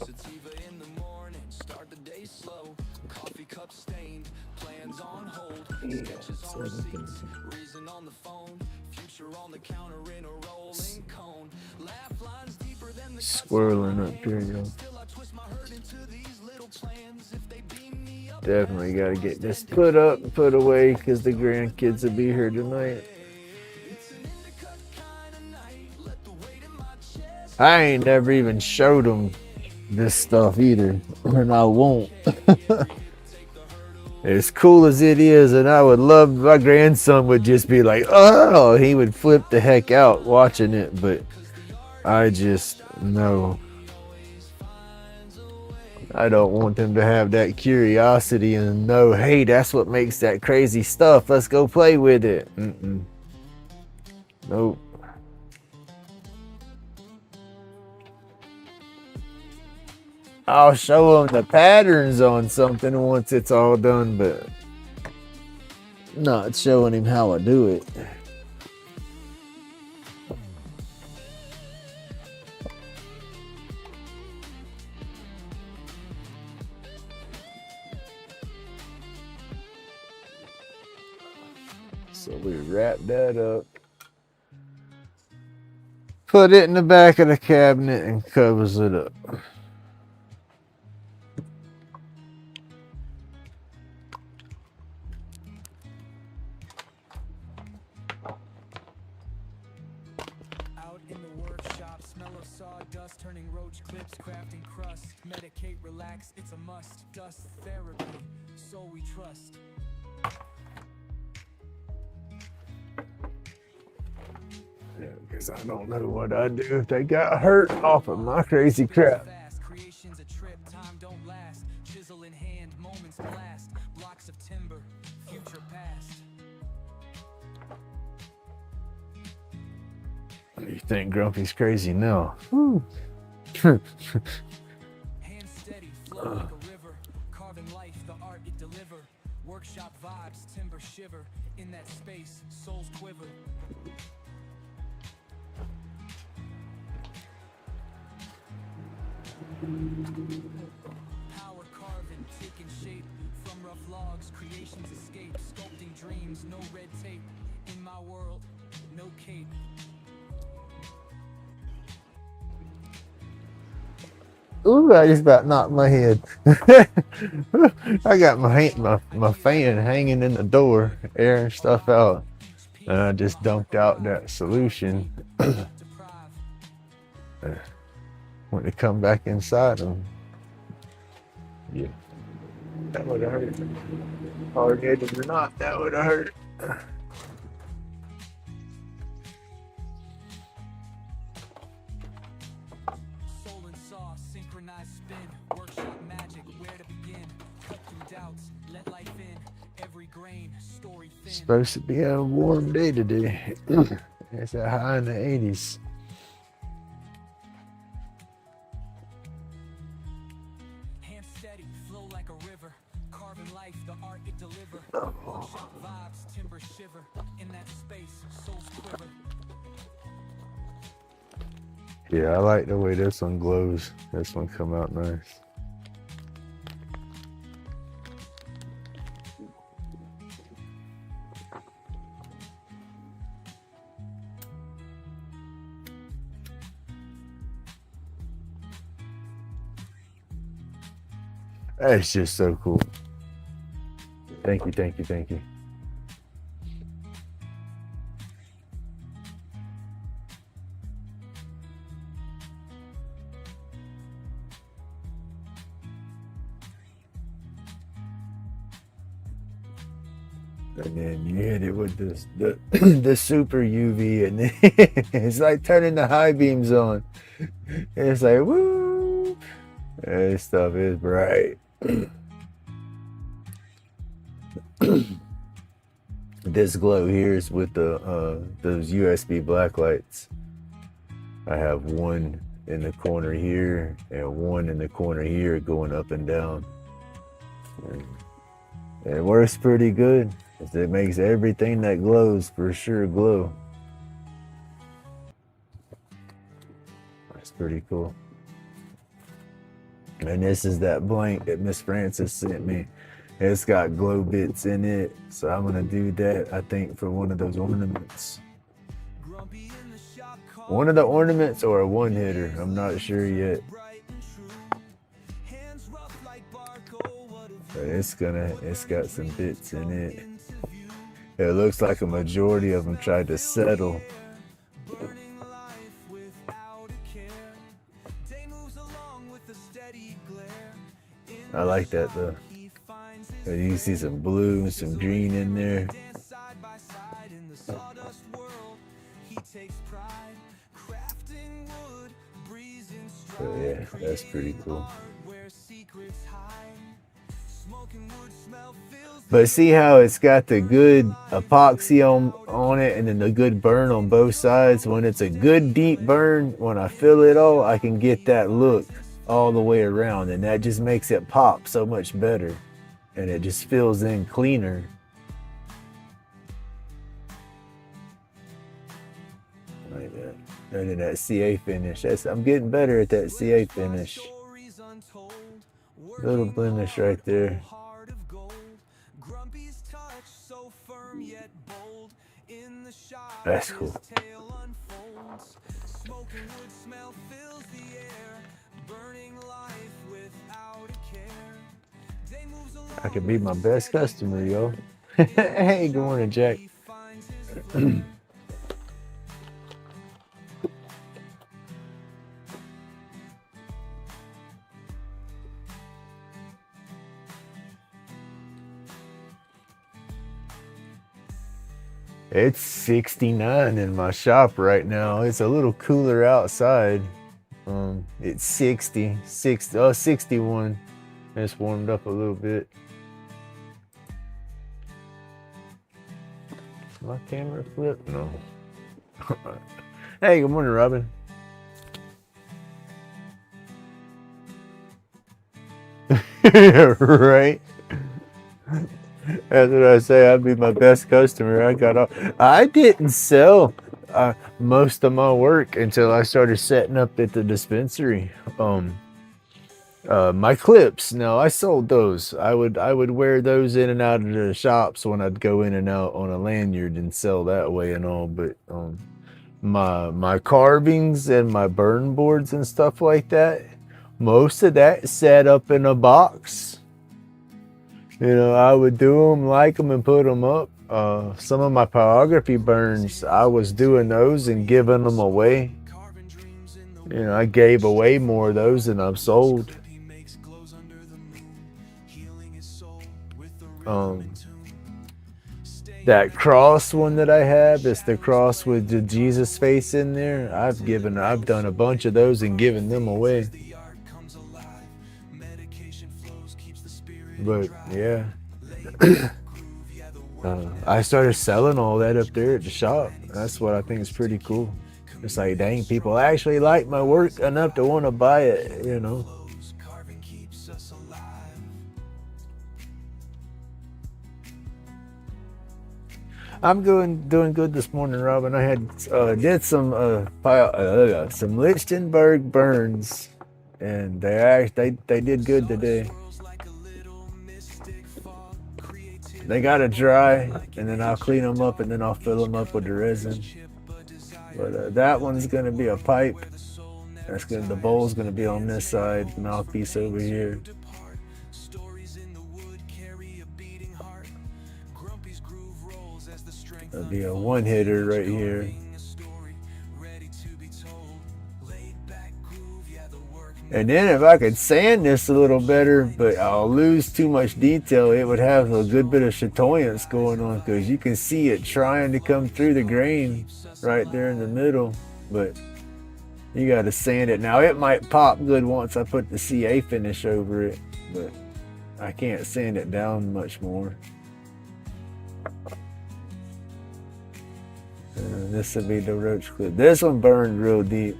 Coffee cup stained, plans on hold, sketches on receipts, reason on the phone, future on the counter in a rolling cone. Laugh lines deeper than the cuts on Swirling my up here, hands. yo. Still I twist my hurt into these little plans. If they beam me up, Definitely got to get this put up and put away because the grandkids will be here tonight. it's an indica kind of night. Let the weight in my chest. I ain't never even showed them this stuff either, and I won't. As cool as it is, and I would love my grandson would just be like, oh, he would flip the heck out watching it, but I just know I don't want them to have that curiosity and know, hey, that's what makes that crazy stuff. Let's go play with it. Nope. I'll show them the patterns on something once it's all done, but not showing him how I do it. So we wrap that up, put it in the back of the cabinet, and covers it up. Out in the workshop, smell of sawdust, turning roach clips, crafting crust. Medicate, relax, it's a must. Dust therapy, so we trust. Because I don't know what I'd do if they got hurt off of my crazy crap. Fast, creation's a trip, time don't last. Chisel in hand, moments blast. Blocks of timber, future past. You think Grumpy's crazy? No. Whew. Hand steady, flow like a river. Carving life, the art it deliver. Workshop vibes, timber shiver. In that space, souls quiver. Power carving, taking shape. From rough logs, creations escape. Sculpting dreams, no red tape. In my world, no cape. Ooh, I just about knocked my head. I got my fan hanging in the door, airing stuff out. And I just dumped out that solution. When they come back inside them. Yeah. That would have hurt. Hard-headed or not, that would have hurt. Soul and saw, synchronized spin. Workshop magic, where to begin. Cut through doubts, let life in. Every grain, story thin. Supposed to be a warm day today. It's a high in the 80s. Hand steady, flow like a river. Carving life, the art it deliver. Workshop vibes, timber shiver. In that space, souls quiver. Yeah, I like the way this one glows. This one come out nice. That's just so cool. Thank you, thank you, thank you. And then you hit it with the super UV, and then it's like turning the high beams on. It's like woo! This stuff is bright. This glow here is with the those USB black lights. I have one in the corner here and one in the corner here going up and down. And it works pretty good. It makes everything that glows for sure glow. That's pretty cool. And this is that blank that Miss Francis sent me. It's got glow bits in it, so I'm gonna do that, I think, for one of those ornaments. One of the ornaments or a one hitter, I'm not sure yet. But it's got some bits in it. It looks like a majority of them tried to settle. I like that though. You can see some blue and some green in there. So yeah, that's pretty cool. But see how it's got the good epoxy on it and then the good burn on both sides? When it's a good deep burn, when I fill it all, I can get that look all the way around, and that just makes it pop so much better, and it just fills in cleaner. Like that. And then that CA finish. I'm getting better at that CA finish. Little blemish right there. That's cool. I could be my best customer, yo. Hey, good morning, Jack. It's 69 in my shop right now. It's a little cooler outside. It's 61. It's warmed up a little bit. My camera flip? No. Hey, good morning, Robin. Right? That's what I say. I'd be my best customer. I didn't sell most of my work until I started setting up at the dispensary. My clips. No, I sold those. I would wear those in and out of the shops when I'd go in and out on a lanyard and sell that way and all. But my carvings and my burn boards and stuff like that, most of that set up in a box. You know, I would do them, like them, and put them up. Some of my pyrography burns, I was doing those and giving them away. You know, I gave away more of those than I've sold. That cross one that I have, it's the cross with the Jesus face in there. I've done a bunch of those and given them away. But yeah, I started selling all that up there at the shop. That's what I think is pretty cool. It's like, dang, people actually like my work enough to want to buy it, you know. I'm doing good this morning, Robin. I had did some Lichtenberg burns, and they did good today. They gotta dry, and then I'll clean them up, and then I'll fill them up with the resin. But that one's gonna be a pipe. The bowl's gonna be on this side, the mouthpiece over here. That'll be a one hitter right here. And then if I could sand this a little better, but I'll lose too much detail, it would have a good bit of chatoyance going on, because you can see it trying to come through the grain right there in the middle. But you got to sand it. Now it might pop good once I put the CA finish over it, but I can't sand it down much more. And this will be the roach clip. This one burned real deep.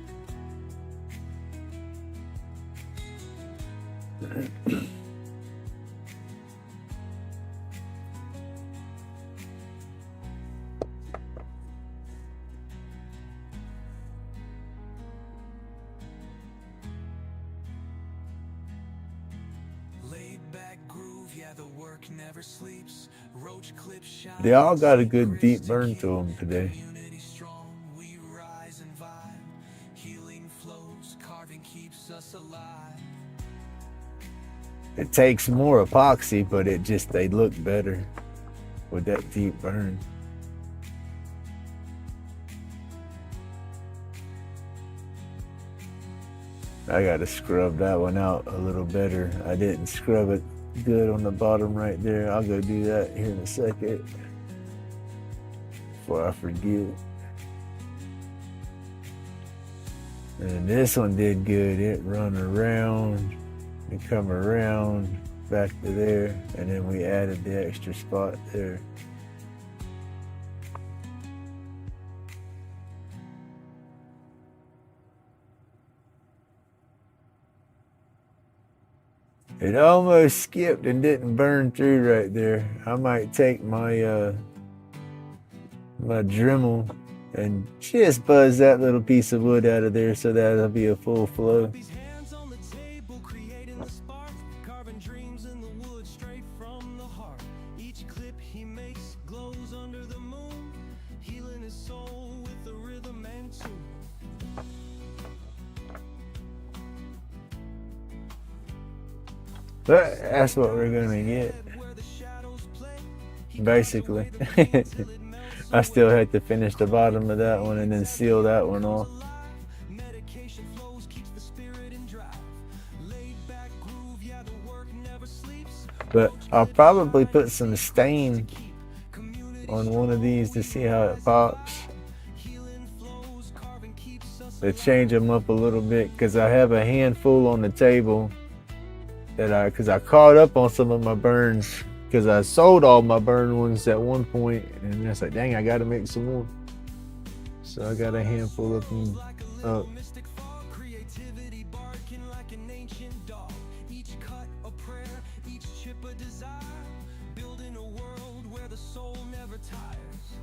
Laid back groove, yeah, the work bark never sleeps. Roach clip shine. They all got a good deep burn to them today. Community strong, we rise and vibe. Healing flows, carving keeps us alive. It takes more epoxy, but they look better with that deep burn. I gotta scrub that one out a little better. I didn't scrub it good on the bottom right there. I'll go do that here in a second before I forget. And this one did good. It run around and come around back to there, and then we added the extra spot there. It almost skipped and didn't burn through right there. I might take my my Dremel and just buzz that little piece of wood out of there so that'll be a full flow. These hands on the table creating the spark, carving dreams in the wood straight from the heart. Each clip he makes glows under the moon, healing his soul with the rhythm and tune. But that's what we're gonna get, basically. I still had to finish the bottom of that one and then seal that one off. Medication flows, keeps the spirit in drive. Laid back groove, yeah, the work never sleeps. But I'll probably put some stain on one of these to see how it pops. Healing flows, carving keeps us To change them up a little bit, because I have a handful on the table because I caught up on some of my burns, because I sold all my burn ones at one point, and I was like, dang, I gotta make some more. So I got a handful of them up. mystic fog, creativity barking like an ancient dog. Each cut a prayer, each chip a desire, building a world where the soul never tires.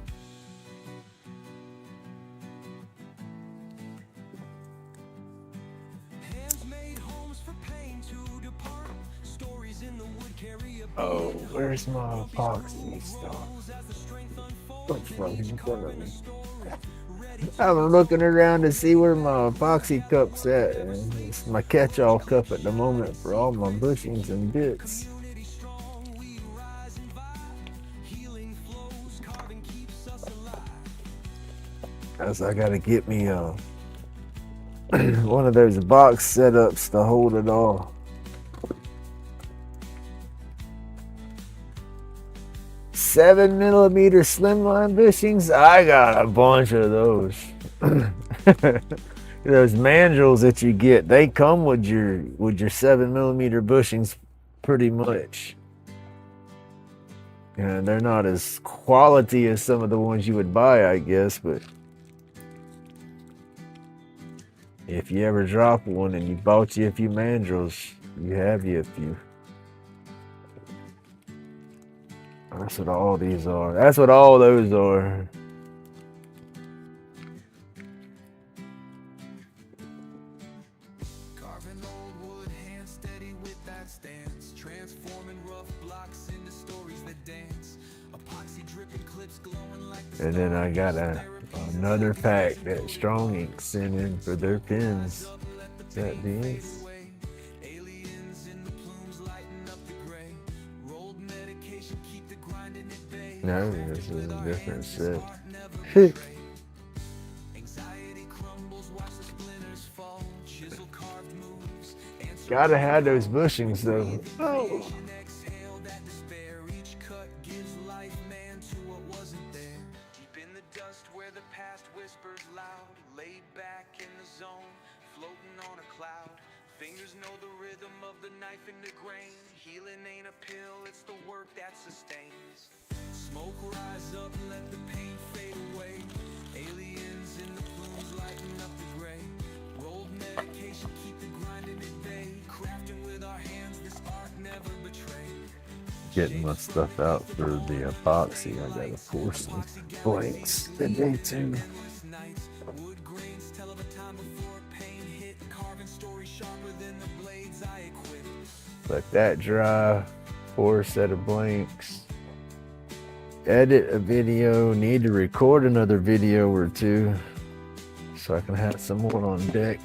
Hands made homes for pain to depart. Stories in the wood carry a Oh, where's my epoxy stuff? as the strength unfolds. What's right in front of me? I'm looking around to see where my epoxy cup's at. And it's my catch-all cup at the moment for all my bushings and bits. Community strong, we rise and vibe. Healing flows, carving keeps us alive. As I gotta get me one of those box setups to hold it all. 7mm slimline bushings. I got a bunch of those. Those mandrels that you get, they come with your 7mm bushings pretty much. And they're not as quality as some of the ones you would buy, I guess, but if you ever drop one and you bought you a few mandrels, you have you a few. That's what all these are. That's what all those are. Carving old wood, hand steady with that stance. Transforming rough blocks into stories that dance. Epoxy dripping clips glowing like the And then I got another pack that Strong Ink sent in for their pins. Is that these? away. Aliens in the plumes lighting up the gray. Rolled medication keep the grinding at bay. No, this is a different set. Anxiety crumbles, watch the splinters fall. Chisel carved moves. Gotta have those bushings though. Oh. Exhale that despair. Each cut gives life, man, to what wasn't there. Deep in the dust where the past whispers loud. Laid back in the zone, floating on a cloud. Fingers know the rhythm of the knife in the grain. Healing ain't a pill, it's the work that sustains. Smoke rise up, let the pain fade away. Aliens in the plumes lighting up the gray. Rolled medication keep the grinding at bay. Crafting with our hands, this art never betrayed. Getting my stuff out for the epoxy. I gotta pour some blanks today too. Endless nights, wood grains tell of a time before pain hit. Carving stories sharper than the blades I equipped. Let that dry. 4 set of blanks. Edit a video. Need to record another video or 2 so I can have some more on deck.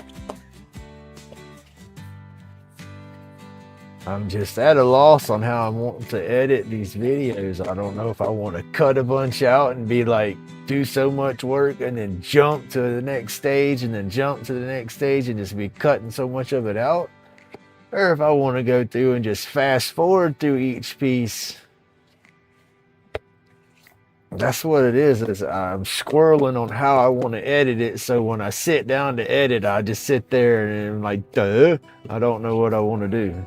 I'm just at a loss on how I want to edit these videos. I don't know if I want to cut a bunch out and be like, do so much work and then jump to the next stage and then jump to the next stage and just be cutting so much of it out. Or if I want to go through and just fast forward through each piece. That's what it is I'm squirreling on how I want to edit it. So when I sit down to edit, I just sit there and I'm like, duh, I don't know what I want to do.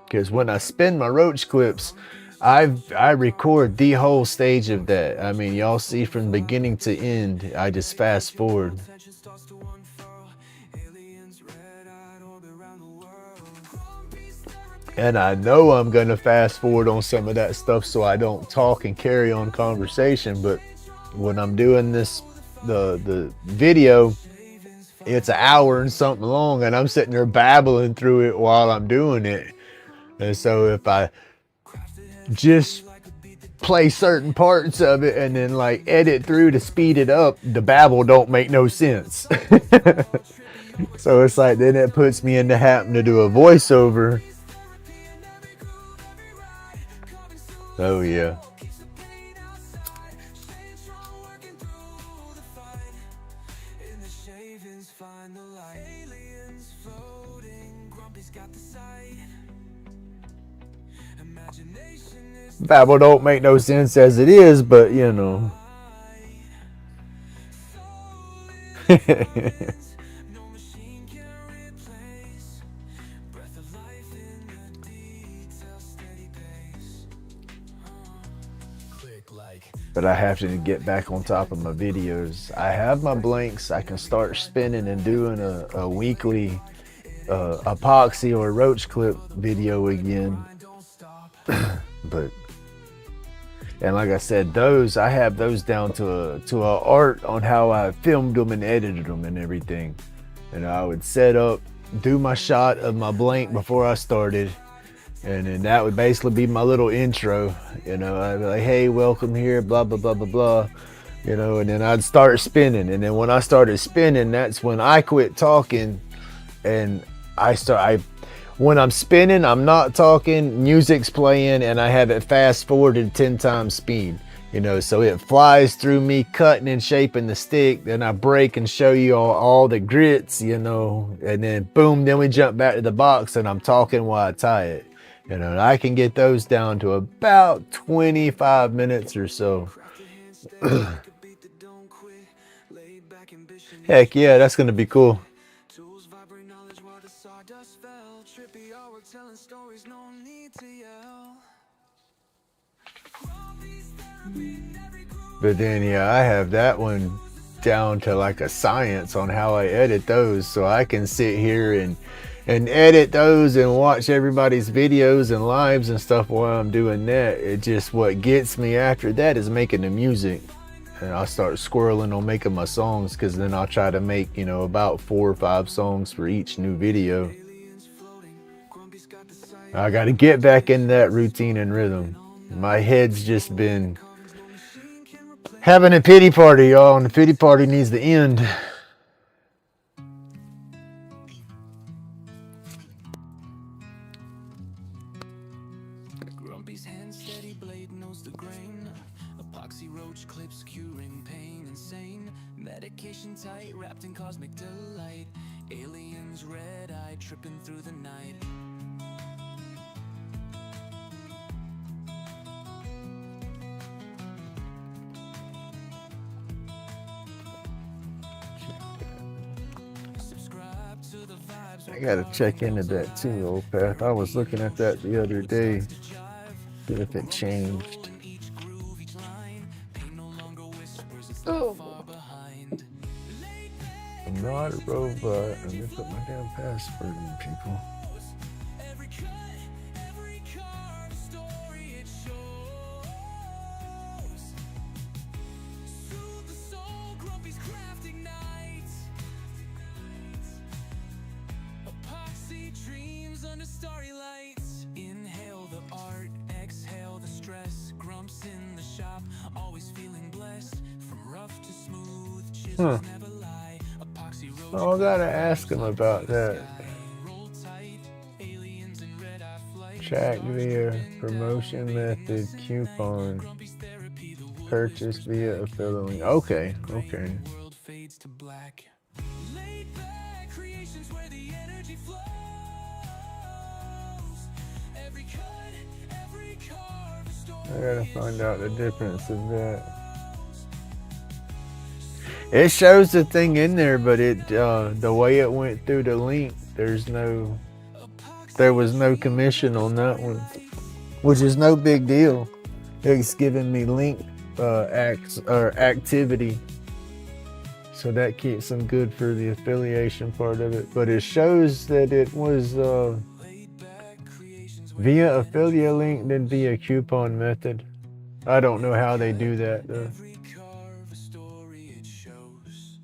Because when I spin my roach clips, I record the whole stage of that. I mean, y'all see from beginning to end, I just fast forward. And I know I'm going to fast forward on some of that stuff so I don't talk and carry on conversation. But when I'm doing this, the video, it's an hour and something long and I'm sitting there babbling through it while I'm doing it. And so if I just play certain parts of it and then like edit through to speed it up, the babble don't make no sense. So it's like, then it puts me into having to do a voiceover. Oh yeah. Babble don't make no sense as it is, but you know. But I have to get back on top of my videos. I have my blanks. I can start spinning and doing a weekly epoxy or roach clip video again. But and like I said, those I have those down to a art on how I filmed them and edited them and everything. And I would set up, do my shot of my blank before I started, and then that would basically be my little intro. You know, I'd be like, hey, welcome here, blah blah blah blah blah. You know, and then I'd start spinning, and then when I started spinning, that's when I quit talking, and when I'm spinning, I'm not talking, music's playing, and I have it fast forwarded 10 times speed, you know, so it flies through me cutting and shaping the stick. Then I break and show you all the grits, you know, and then boom, then we jump back to the box and I'm talking while I tie it, you know, and I can get those down to about 25 minutes or so. Heck yeah, that's going to be cool. But then yeah, I have that one down to like a science on how I edit those, so I can sit here and edit those and watch everybody's videos and lives and stuff while I'm doing that. It just, what gets me after that is making the music, and I'll start squirreling on making my songs, because then I'll try to make, you know, about 4 or 5 songs for each new video. I got to get back in that routine and rhythm. My head's just been having a pity party, y'all, and the pity party needs to end. Grumpy's hand steady, blade knows the grain. Epoxy roach clips curing pain, insane. Medication tight, wrapped in cosmic delight. Aliens red-eyed, tripping through the night. I gotta check into that too, old path. I was looking at that the other day, see if it changed. Oh. I'm not a robot. I'm gonna put my damn password in, people. under starry lights. Inhale the art, exhale the stress. Grumps in the shop, always feeling blessed. From rough to smooth, chisels never lie. Epoxy road. Oh, I gotta ask him about that. Roll tight, aliens in red-eye flight. Track via promotion method coupon. Grumpy's therapy, the wood Purchase via affiliate. Okay, okay. world fades to black. Laid back creations where the energy flows. Every cut, every carve, a story. I gotta find out the difference of that. It shows the thing in there, but it the way it went through the link, there was no commission on that one, which is no big deal. It's giving me link activity, so that keeps them good for the affiliation part of it. But it shows that it was via affiliate link than via coupon method. I don't know how they do that though. Every carve, a story it shows.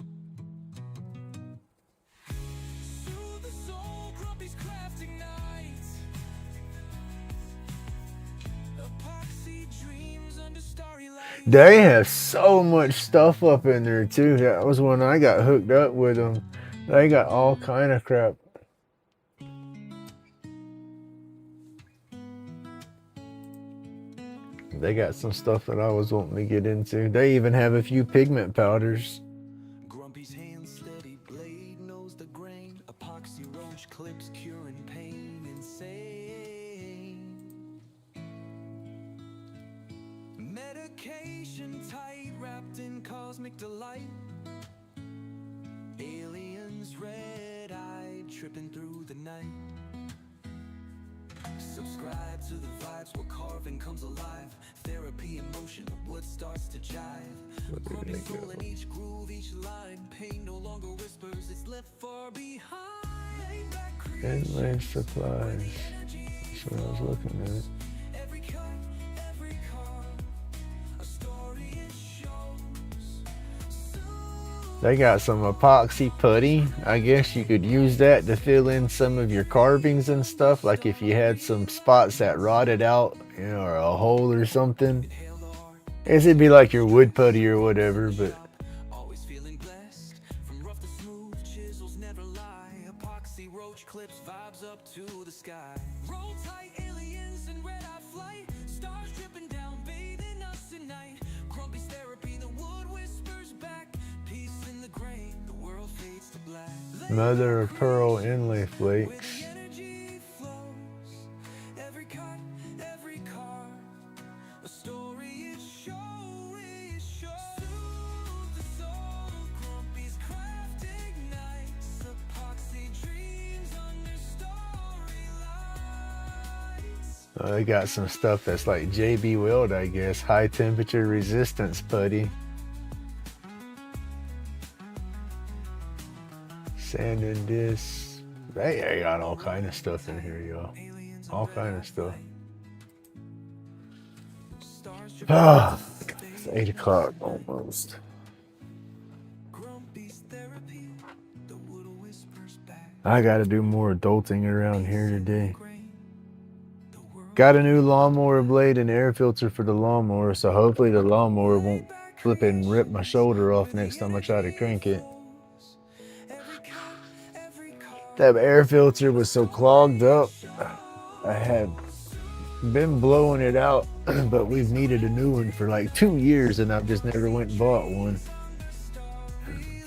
Soothe the soul, Grumpy's craft ignites. Epoxy dreams under starry light. They have so much stuff up in there too. That was when I got hooked up with them. They got all kind of crap. They got some stuff that I was wanting to get into. They even have a few pigment powders. Grumpy's hand steady, blade knows the grain. Epoxy roach clips curing pain. Insane. Medication tight, wrapped in cosmic delight. Aliens red-eyed, tripping through the night. Subscribe to the vibes where carving comes alive. Therapy in motion, wood starts to jive. Grumpy soul in each groove, each line. Pain no longer whispers, it's left far behind. Laid back creation, Inlay supplies. That's what I was looking at. every cut, every carve, a story it shows. They got some epoxy putty. I guess you could use that to fill in some of your carvings and stuff. Like if you had some spots that rotted out, you know, or a hole or something. Hail the art, I guess it'd be like your wood putty or whatever, but always feeling blessed. From rough to smooth, chisels never lie. Epoxy roach clips, vibes up to the sky. Roll tight, aliens in red-eye flight. Stars dripping down, bathing us at night. Grumpy's therapy, the wood whispers back. Peace in the grain, the world fades to black. mother of pearl inlay Where flakes. the energy flows. Every cut, every carve, a story it shows. Soothe the soul, Grumpy's craft ignites. Epoxy dreams under starry lights. They got some stuff that's like JB Weld, I guess. High temperature resistance putty. Sand and disc. They got all kind of stuff in here, y'all. Aliens All kind of stuff. stars Ah, it's 8 o'clock almost. Grumpy's therapy, the wood whispers back. I gotta do more adulting around here today. Grain, the world Got a new lawnmower blade and air filter for the lawnmower, so hopefully the lawnmower won't flip and rip my shoulder off next time I try to crank it. That air filter was so clogged up. I had been blowing it out, but we've needed a new one for like 2 years and I've just never went and bought one.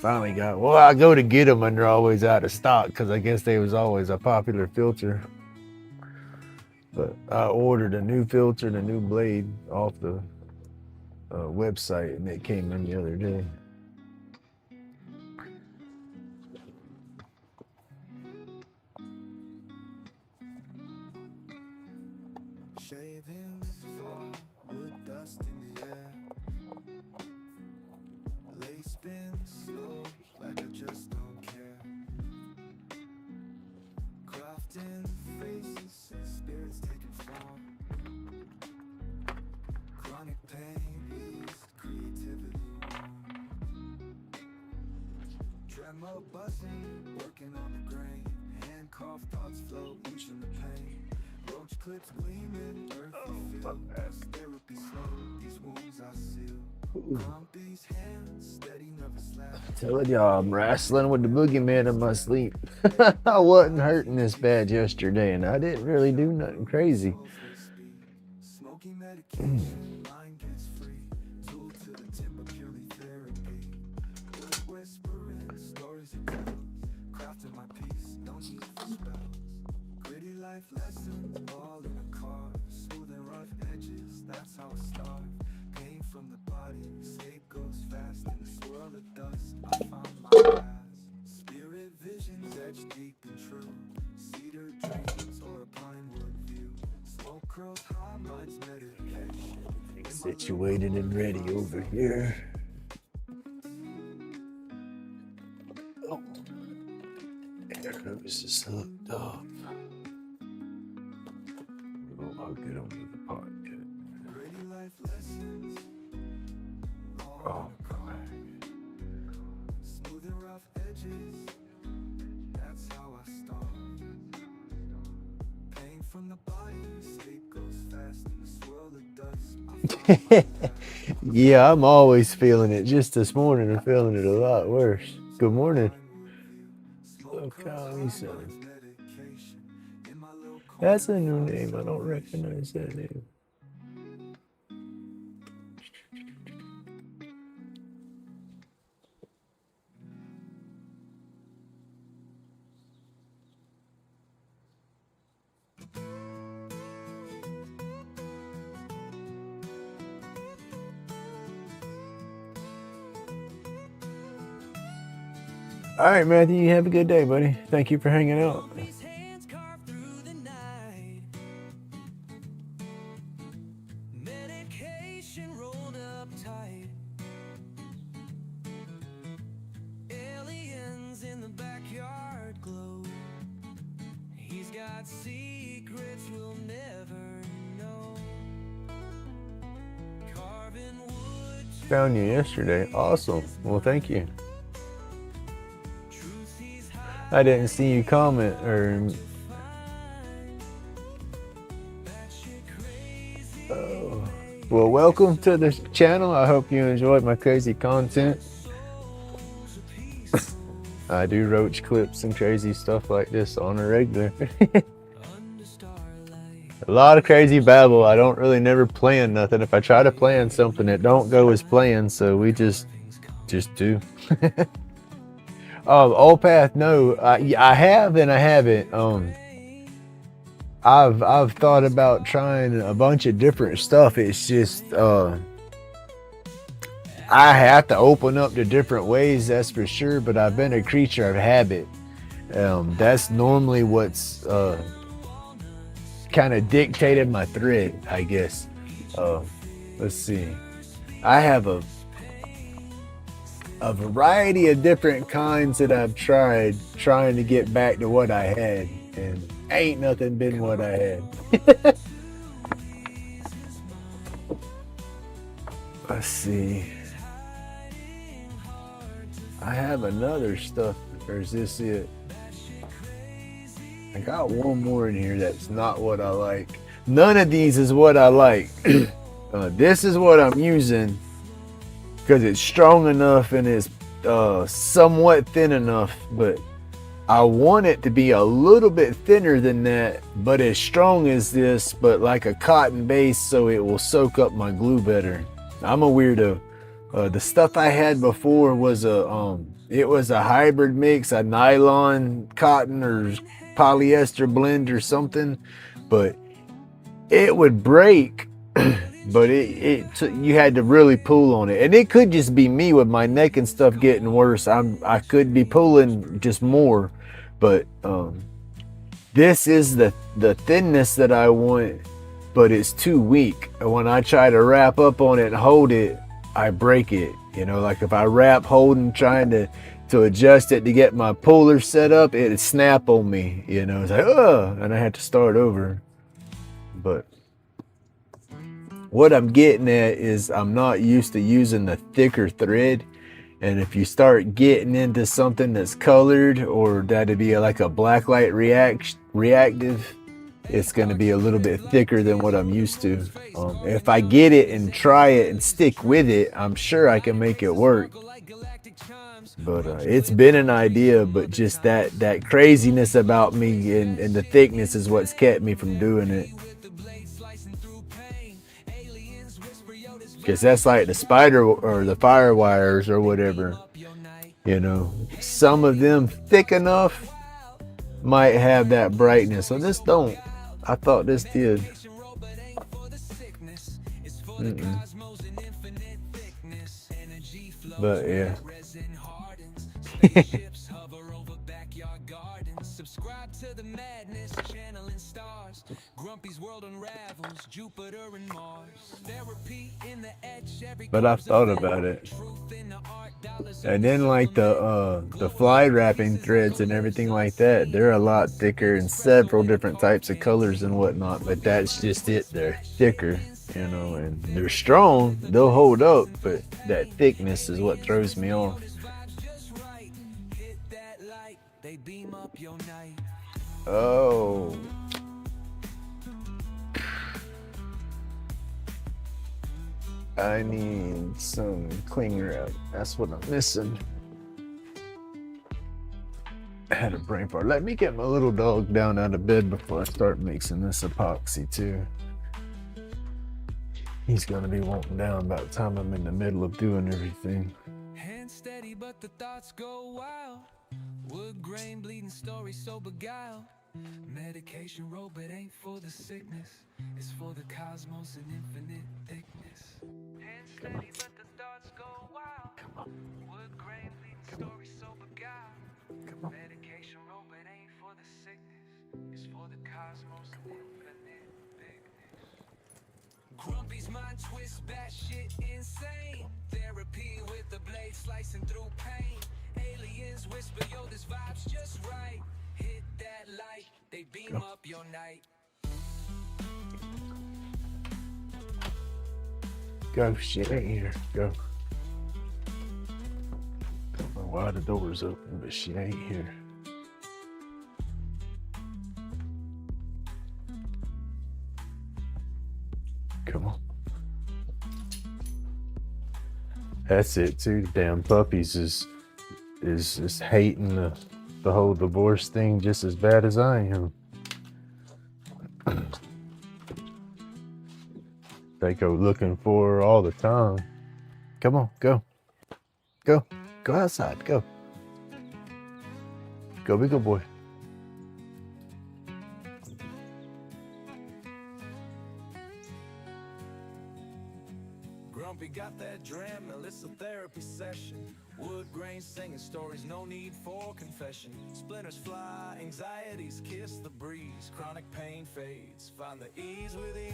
Finally got, well, I go to get them and they're always out of stock because I guess they was always a popular filter. But I ordered a new filter and a new blade off the website and it came in the other day. Shavings fall, wood dust in the air. Lace spins slow, like I just don't care. Crafting faces, spirits taking form. Chronic pain is creativity warm. Tremor buzzing, working on the grain. Handcuffed thoughts flow, each in the pain. clips gleaming, earthy feel. Therapy slow, these wounds I seal. Calm these hands, steady, never slap. Telling y'all, I'm wrestling with the boogeyman in my sleep. I wasn't hurting this bad yesterday, and I didn't really do nothing crazy. Smoking medication, mind gets free. Tool to the tip of purely therapy. Whispering stories of tell. Crafting my peace, don't need for spells. Gritty life lessons, all in a car. Smooth and rough edges, that's how it starts. Pain from the body, escape goes fast. In the swirl of dust, I found my path. Spirit visions etched deep and true. Cedar dreams or a pine wood view. Smoke curls high, mind's medication. Situated and ready over here. Oh, air hose is hooked up. Oh, I'll get on with the podcast. Gritty life lessons. Oh, Smooth and rough edges. That's how I start. Pain from the body, escape goes fast in the swirl of dust. I find my path. yeah, I'm always feeling it. Just this morning, I'm feeling it a lot worse. Good morning. Smoke Oh, curls golly, high, son. mind's medication. In my little That's a new name. I don't recognize that name. All right, Matthew, you have a good day, buddy. Thank you for hanging out. These hands carved through the night. Medication rolled up tight. Aliens in the backyard glow. He's got secrets we'll never know. Carving wood. Found you yesterday. Awesome. Well, thank you. Truth he's hiding. I didn't see you comment or. Oh. Well, welcome to the channel. I hope you enjoyed my crazy content. I do roach clips and crazy stuff like this on a regular. A lot of crazy babble. I don't really never plan nothing. If I try to plan something, it don't go as planned. So we just do. Old path. No, I have and I haven't. I've thought about trying a bunch of different stuff. It's just I have to open up to different ways, that's for sure. But I've been a creature of habit. That's normally what's kind of dictated my thread, I guess. Let's see. I have a variety of different kinds that I've tried trying to get back to what I had, and ain't nothing been what I had. Let's see. I have another stuff, or is this it? I got one more in here that's not what I like. None of these is what I like. This is what I'm using because it's strong enough and it's somewhat thin enough, but I want it to be a little bit thinner than that, but as strong as this, but like a cotton base, so it will soak up my glue better. I'm a weirdo. The stuff I had before was it was a hybrid mix, a nylon cotton or polyester blend or something, but it would break. But you had to really pull on it, and it could just be me with my neck and stuff getting worse. I could be pulling just more, but this is the thinness that I want, but it's too weak. And when I try to wrap up on it and hold it, I break it. You know, like if I wrap holding, trying to adjust it to get my puller set up, it'd snap on me. You know, it's like, and I had to start over. But what I'm getting at is I'm not used to using the thicker thread. And if you start getting into something that's colored, or that'd be like a blacklight reactive, it's going to be a little bit thicker than what I'm used to. If I get it and try it and stick with it, I'm sure I can make it work. But it's been an idea, but just that craziness about me and the thickness is what's kept me from doing it. Because that's like the spider or the fire wires or whatever. You know, some of them thick enough might have that brightness. So this don't. I thought this did. But yeah. Subscribe to the madness, channeling stars. Grumpy's world unravels, Jupiter and Mars. Therapy in the etch, every But I've thought about it. And then like the fly wrapping threads and everything like that, they're a lot thicker in several different types of colors and whatnot. But that's just it. They're thicker, you know, and they're strong. They'll hold up, but that thickness is what throws me off. Oh. I need some cling wrap. That's what I'm missing. I had a brain fart. Let me get my little dog down out of bed before I start mixing this epoxy too. He's gonna be wanting down by the time I'm in the middle of doing everything. Hand steady, but the thoughts go wild. Wood grain bleeding stories so beguiled. Medication robot ain't for the sickness, it's for the cosmos and infinite thickness. Hand steady, but the thoughts go wild. Wood grain bleeding stories so beguiled. Medication robot ain't for the sickness, it's for the cosmos and infinite thickness. Grumpy's mind twist, batshit insane. Therapy with the blade slicing through pain. Aliens whisper, yo, this vibe's just right. Hit that light, they beam up your night. Go, shit ain't here. Go. Don't know why the door's open, but she ain't here. Come on. That's it too. The damn puppies is hating the whole divorce thing just as bad as I am. They go looking for her all the time. Come on, go. Go. Go outside, go. Go be good boy. Grumpy got that dram, now it's a therapy session. Wood grain singing stories, no need for confession. Splinters fly, anxieties kiss the breeze. Chronic pain fades, find the ease with ease.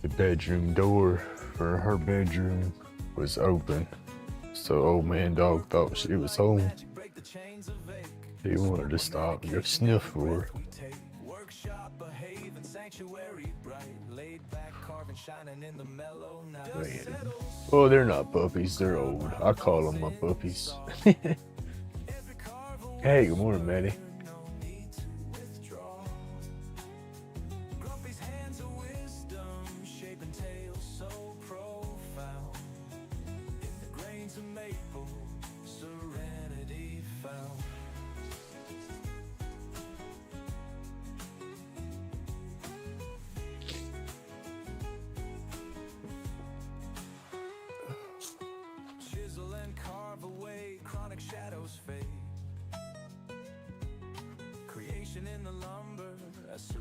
The bedroom door for her bedroom was open, so old man dog thought she was home. He wanted to stop and go sniff for her. Workshop, behave, and sanctuary bright. Laid back, carving, shining in the mellow night. Oh, they're not puppies, they're old. I call them my puppies. Hey, good morning, Maddie.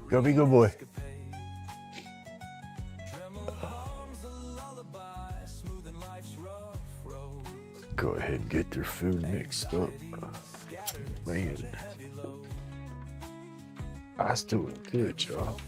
Go be good boy. Go ahead and get their food mixed up. Man, I was doing good, y'all.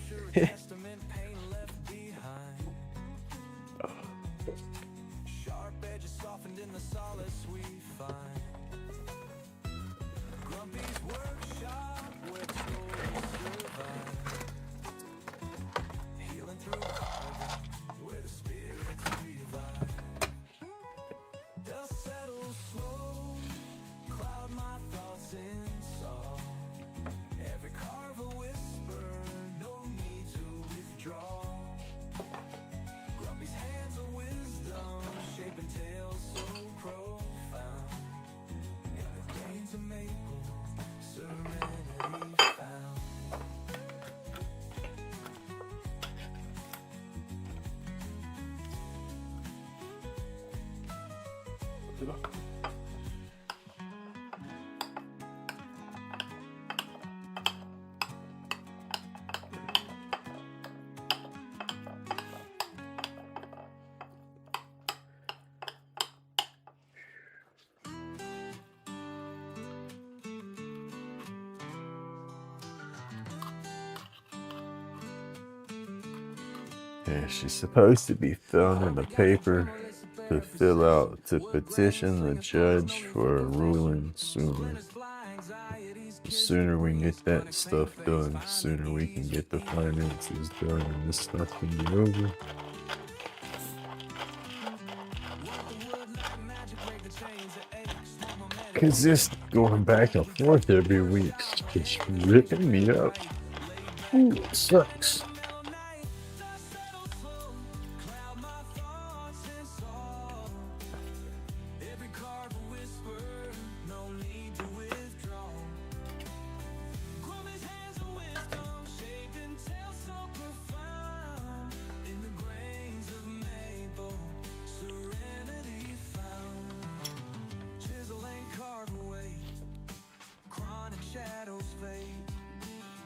And she's supposed to be filling in the paper to fill out to petition the judge for a ruling sooner. The sooner we can get that stuff done, the sooner we can get the finances done and this stuff can be over. Cause this going back and forth every week is just ripping me up. Ooh, it sucks.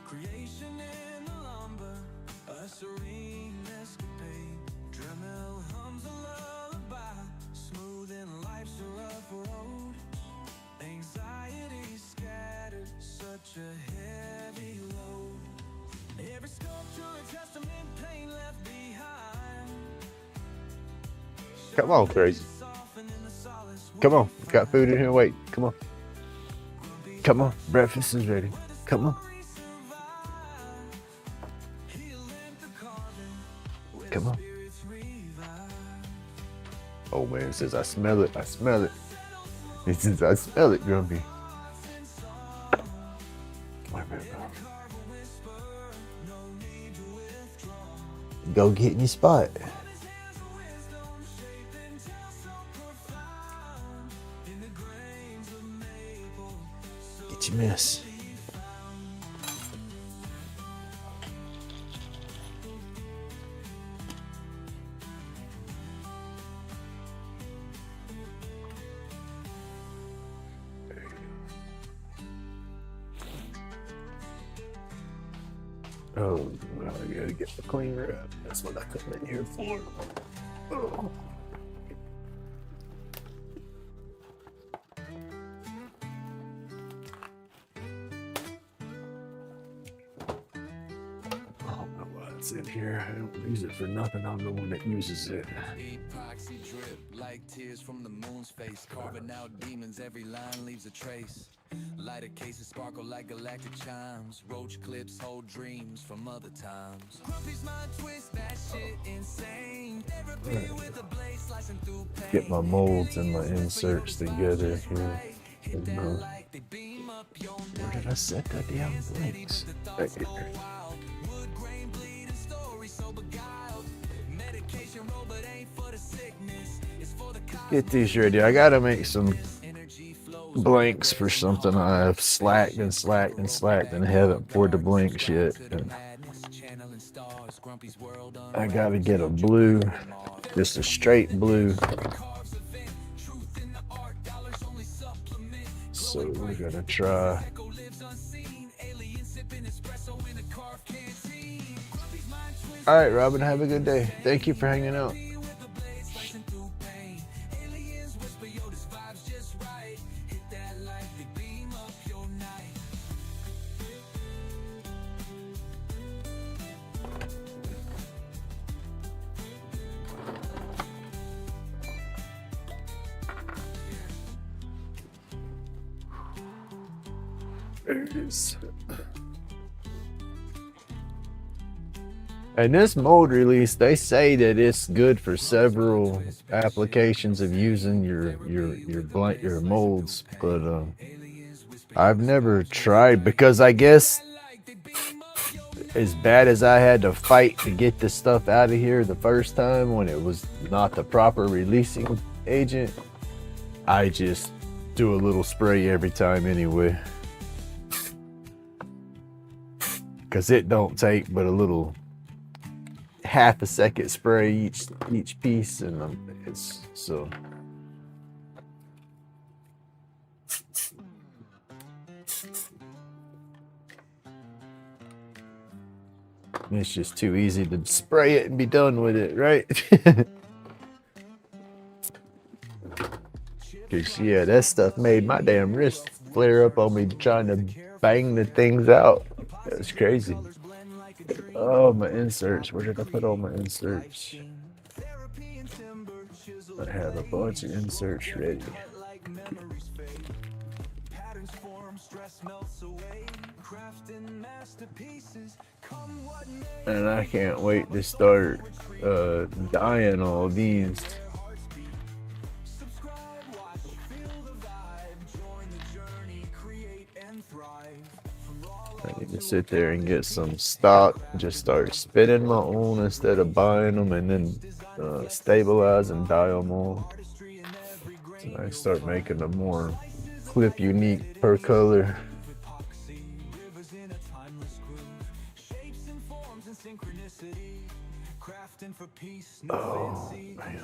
Creation in the lumber, a serene escapade. Dremel hums a lullaby, smoothing life's a rough road. Anxiety scattered, such a heavy load. Every sculpture a testament, pain left behind. Come on, crazy. Come on, got food in here. Wait, come on. Come on, breakfast is ready. Come on. Come on. Oh man says I smell it. I smell it. He says I smell it, Grumpy. Go get in your spot. Get your mess. Oh, well, I gotta get the cleaner up. That's what I come in here for. Oh. It's in here. I don't use it for nothing. I'm the one that uses it. Epoxy drip like tears from the moon's face, carving out demons. Every line leaves a trace. Lighter cases sparkle like galactic chimes. Roach clips hold dreams from other times. Grumpy's mind twist that shit insane. Therapy with a blade slicing through pain. Get my molds and my inserts together here. Where did I set that damn blinks? Right here. Get these ready. I gotta make some blanks for something. I've slacked and slacked and slacked and haven't poured the blanks yet. And I gotta get a blue, just a straight blue. So we're gonna try. All right, Robin, have a good day. Thank you for hanging out. There it is. And this mold release, they say that it's good for several applications of using your molds, but I've never tried because I guess as bad as I had to fight to get this stuff out of here the first time when it was not the proper releasing agent, I just do a little spray every time anyway. Cause it don't take but a little half a second spray each piece, and it's so. It's just too easy to spray it and be done with it, right? Cause yeah, that stuff made my damn wrist flare up on me trying to bang the things out. It was crazy. Oh, my inserts. Where did I put all my inserts? I have a bunch of inserts ready. And I can't wait to start dyeing all these. I need to sit there and get some stock, just start spinning my own instead of buying them, and then stabilize and dye them all. So I start making them more clip unique per color. Oh, man.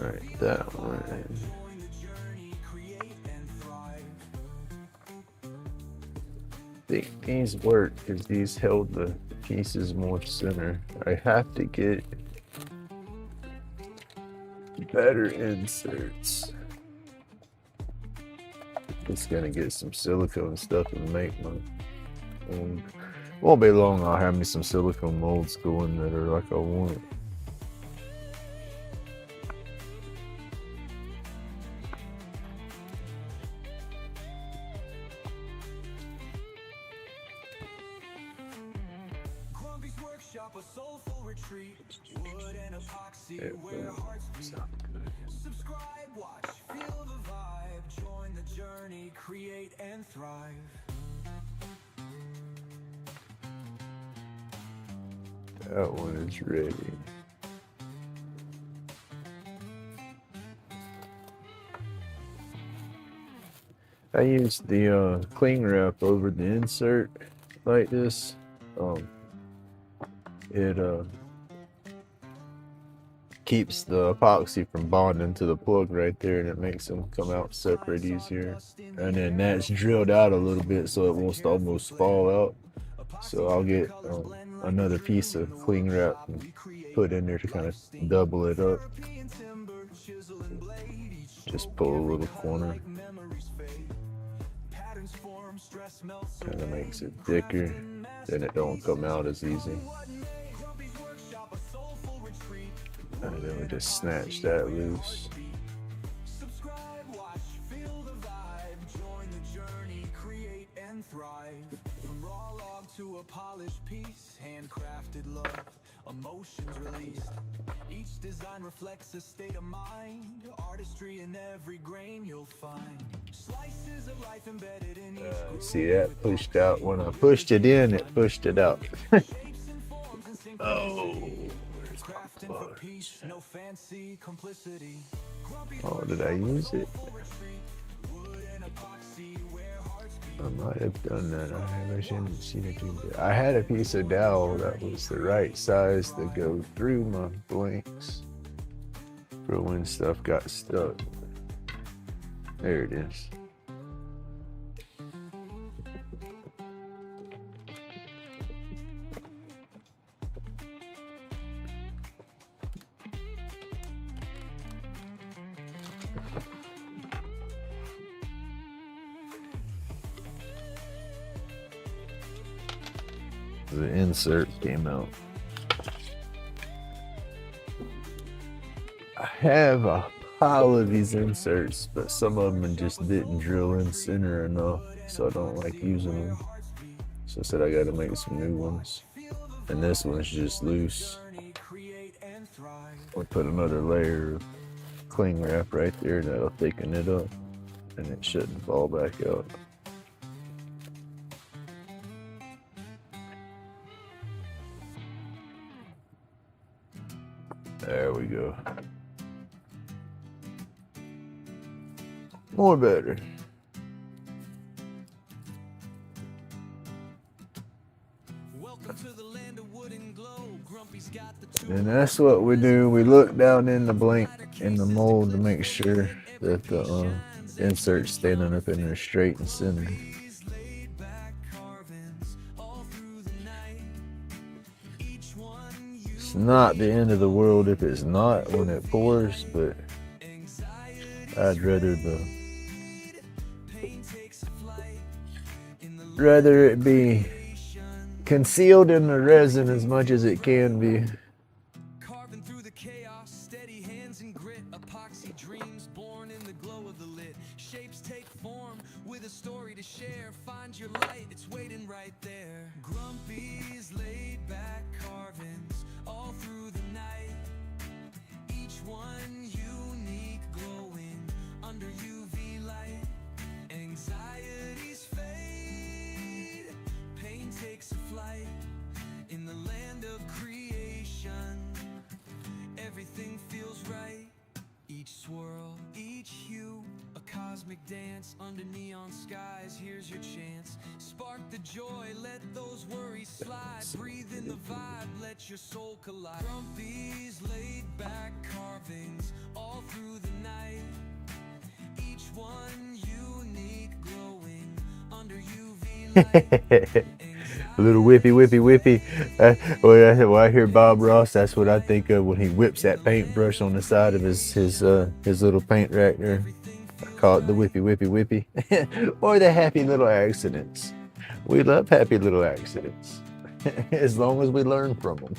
All right, that one. I think these work because these held the pieces more center. I have to get better inserts. Just gonna get some silicone stuff and make my own. Won't be long. I'll have me some silicone molds going that are like I want. Workshop, a soulful retreat, wood and epoxy, where hearts beat. Subscribe, watch, feel the vibe, join the journey, create and thrive. That one is ready. I used the cling wrap over the insert like this. It keeps the epoxy from bonding to the plug right there, and it makes them come out separate easier. And then that's drilled out a little bit so it won't almost fall out. So I'll get another piece of cling wrap and put in there to kind of double it up. Just pull a little corner. Kind of makes it thicker, then it don't come out as easy. And then we just snatch that loose. To a polished piece, handcrafted love, emotions released. Each design reflects a state of mind, artistry in every grain you'll find. Slices of life embedded in each. See that pushed out? When I pushed it in, it pushed it out. Oh. No fancy complicity. Oh, did I use it? I might have done that. I shouldn't seen it do that. I had a piece of dowel that was the right size to go through my blanks for when stuff got stuck. There it is. The insert came out. I have a pile of these inserts, but some of them just didn't drill in center enough, so I don't like using them. So I said I gotta make some new ones. And this one's just loose. I'll put another layer of cling wrap right there that'll thicken it up, and it shouldn't fall back out. There we go. More better. And that's what we do. We look down in the blank in the mold to make sure that the insert's standing up in there straight and center. It's not the end of the world if it's not when it pours, but I'd rather the rather it be concealed in the resin as much as it can be. Carving through the chaos, steady hands and grit. Epoxy dreams born in the glow of the lit. Shapes take form with a story to share. Find your light, it's waiting right there. Grumpy's laid back carvings all through the night. Each one unique, glowing under UV light. Anxieties fade, pain takes a flight. In the land of creation, everything feels right. Each swirl, each hue, a cosmic dance under neon skies. Here's your chance. Spark the joy, let those worries slide. Breathe in the vibe, let your soul collide. Grumpy's laid back carvings all through the night. Each one unique, glowing under UV light. A little whippy, whippy, whippy. When I hear Bob Ross, that's what I think of when he whips that paintbrush on the side of his little paint rack there. I call it the whippy, whippy, whippy. Or the happy little accidents. We love happy little accidents. As long as we learn from them.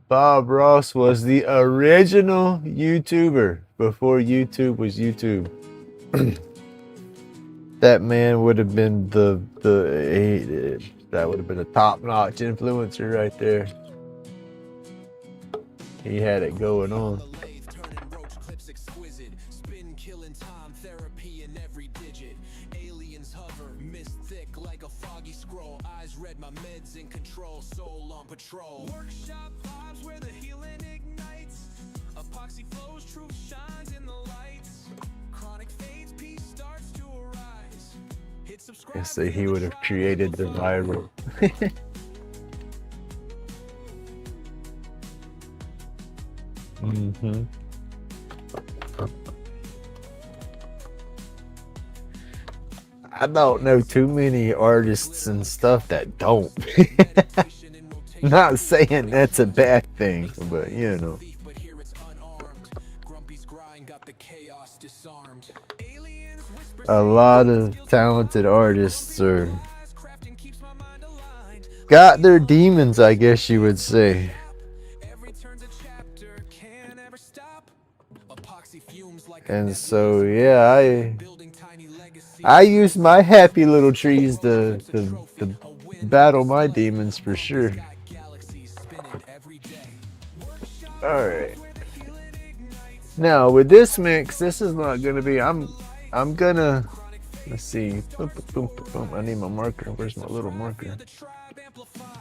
Bob Ross was the original YouTuber before YouTube was YouTube. That man would have been that would have been a top-notch influencer right there. He had it going on. Turning roach clips exquisite. Spin killing time, therapy in every digit. Aliens hover, mist thick like a foggy scroll. Eyes red, my meds in control, soul on patrol. Workshop vibes where the healing ignites. Epoxy flows, truth shines in the lights. Chronic fades, peace starts to arise. Hit subscribe. So he would have created the viral. Mm-hmm. I don't know too many artists and stuff that don't. Not saying that's a bad thing, but you know. But here it's unarmed. Grumpy's grind got the chaos disarmed. Aliens whisper A lot of talented artists are crafting keeps my mind aligned. got their demons, I guess you would say. Every turn's a chapter, can't ever stop. Epoxy fumes like And so yeah, building tiny legacy. I use my happy little trees to battle my demons for sure. Galaxies spinning every day. Alright. Now with this mix, this is not gonna be I'm gonna let's see. Boom, boom, boom, boom. I need my marker. Where's my little marker? The tribe amplify.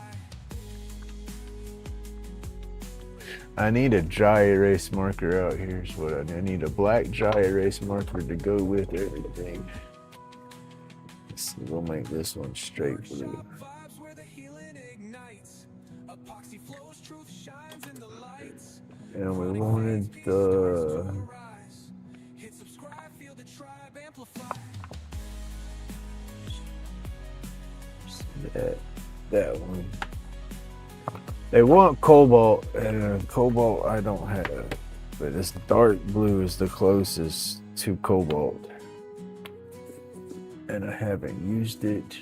I need a dry erase marker out here is what I need. I need a black dry erase marker to go with everything. Let's see, we'll make this one straight blue. Vibes where the healing ignites. Epoxy flows, truth shines in the lights. And we wanted the Rise. Hit subscribe, feel the tribe amplify. that one. They want cobalt, and cobalt I don't have, but this dark blue is the closest to cobalt, and I haven't used it,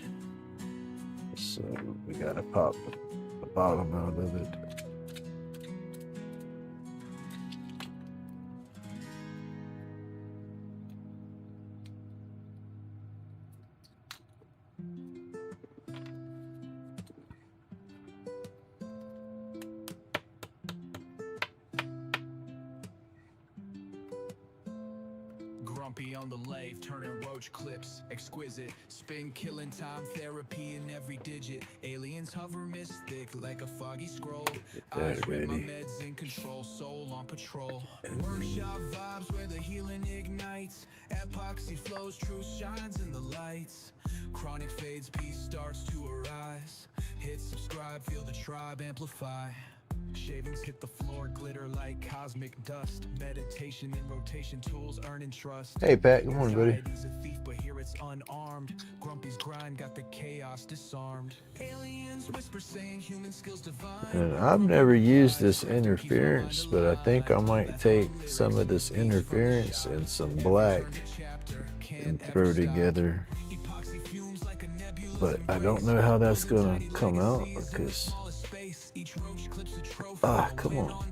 so we gotta pop the bottom out of it. Grumpy on the lathe, turning roach clips, exquisite. Spin killing time, therapy in every digit. Aliens hover mystic like a foggy scroll. Eyes read, my meds in control, soul on patrol. Workshop vibes where the healing ignites. Epoxy flows, truth shines in the lights. Chronic fades, peace starts to arise. Hit subscribe, feel the tribe amplify. Shavings hit the floor, glitter like cosmic dust. Meditation in rotation, tools earning trust. Hey, Pat. Good morning, buddy. Anxiety's a thief, but here it's unarmed. Grumpy's grind got the chaos disarmed. Aliens whisper saying human skills divine. And I've never used this interference, but I think I might take some of this interference and some black and throw together. But I don't know how that's gonna come out because come on.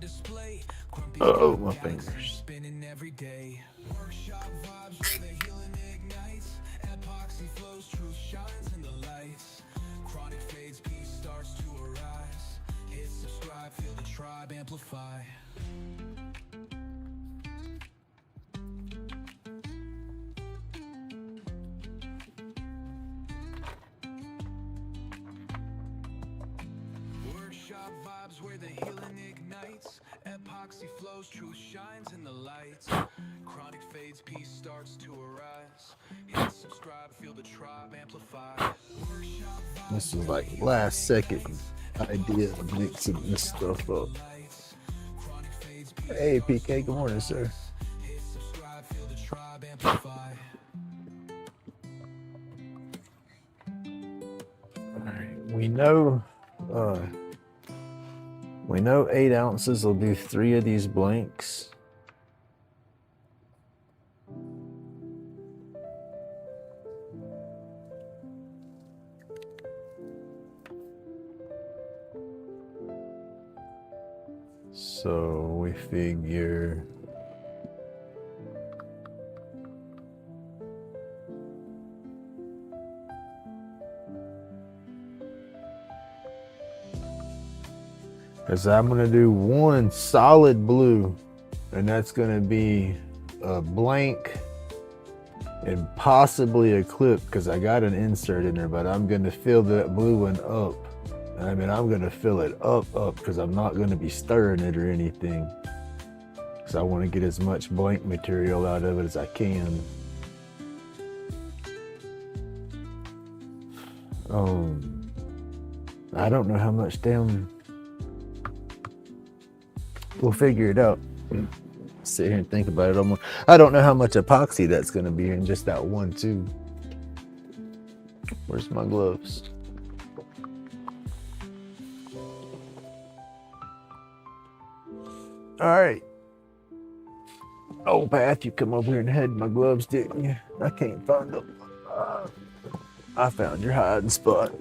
Oh, my fingers. Spinning every day. Workshop vibes where the healing ignites. Epoxy flows, truth shines in the lights. Chronic fades, peace starts to arise. Hit subscribe, feel the tribe amplify. Workshop vibes where the healing ignites. Epoxy flows, truth shines in the lights. Chronic fades, peace starts to arise. Hit subscribe, feel the tribe amplify. Workshop vibes This is like last second idea of mixing this stuff up. chronic fades, Hey, PK. Good morning, sir. hit subscribe, feel the tribe amplify. All right. We know 8 ounces will do 3 of these blanks. So we figure because I'm going to do one solid blue, and that's going to be a blank and possibly a clip because I got an insert in there, but I'm going to fill that blue one up. I mean, I'm going to fill it up because I'm not going to be stirring it or anything because I want to get as much blank material out of it as I can. I don't know how much damn. We'll figure it out. Sit here and think about it. I don't know how much epoxy that's going to be in just that one tube. Where's my gloves? All right. Oh, Pat, you come over here and had my gloves, didn't you? I can't find them. I found your hiding spot.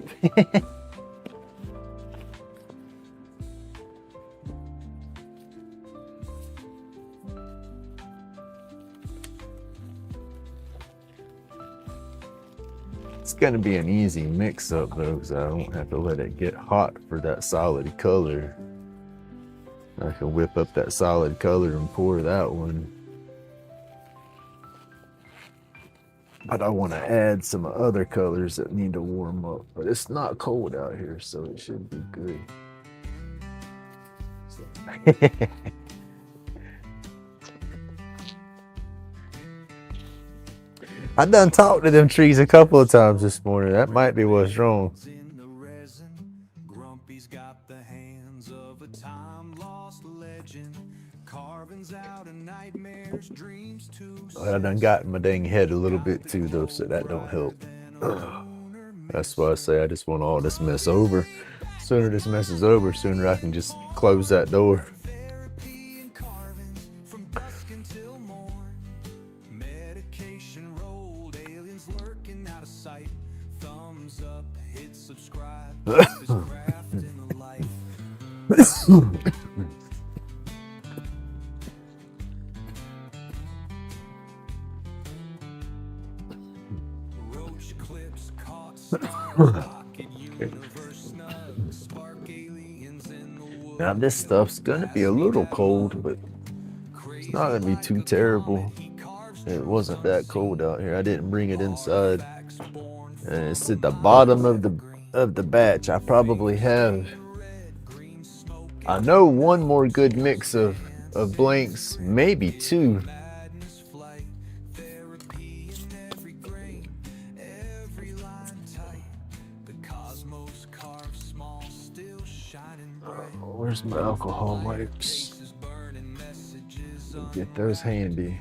It's going to be an easy mix up though, because I don't have to let it get hot for that solid color. I can whip up that solid color and pour that one. But I want to add some other colors that need to warm up. But it's not cold out here, so it should be good. I done talked to them trees a couple of times this morning. That might be what's wrong. In the resin, Grumpy's got the hands of a time-lost legend. Carvings out of nightmares, dreams too. I done got my dang head a little bit too though, so that don't help. That's why I say I just want all this mess over. Sooner this mess is over, sooner I can just close that door. Therapy and carving from dusk until morn. Medication rolled, aliens lurking out of sight. Thumbs up, hit subscribe. This craft in a life. Roach clips caught star rocket universe snug. Spark aliens in the woods. Now this stuff's gonna be a little cold, but it's not gonna be too terrible. It wasn't that cold out here. I didn't bring it inside. And it's at the bottom of the batch. I probably have, I know, one more good mix of blanks, maybe 2. Madness flight, therapy in every grain, every line tight. The cosmos carved small, still shining Where's my alcohol wipes? Get those handy.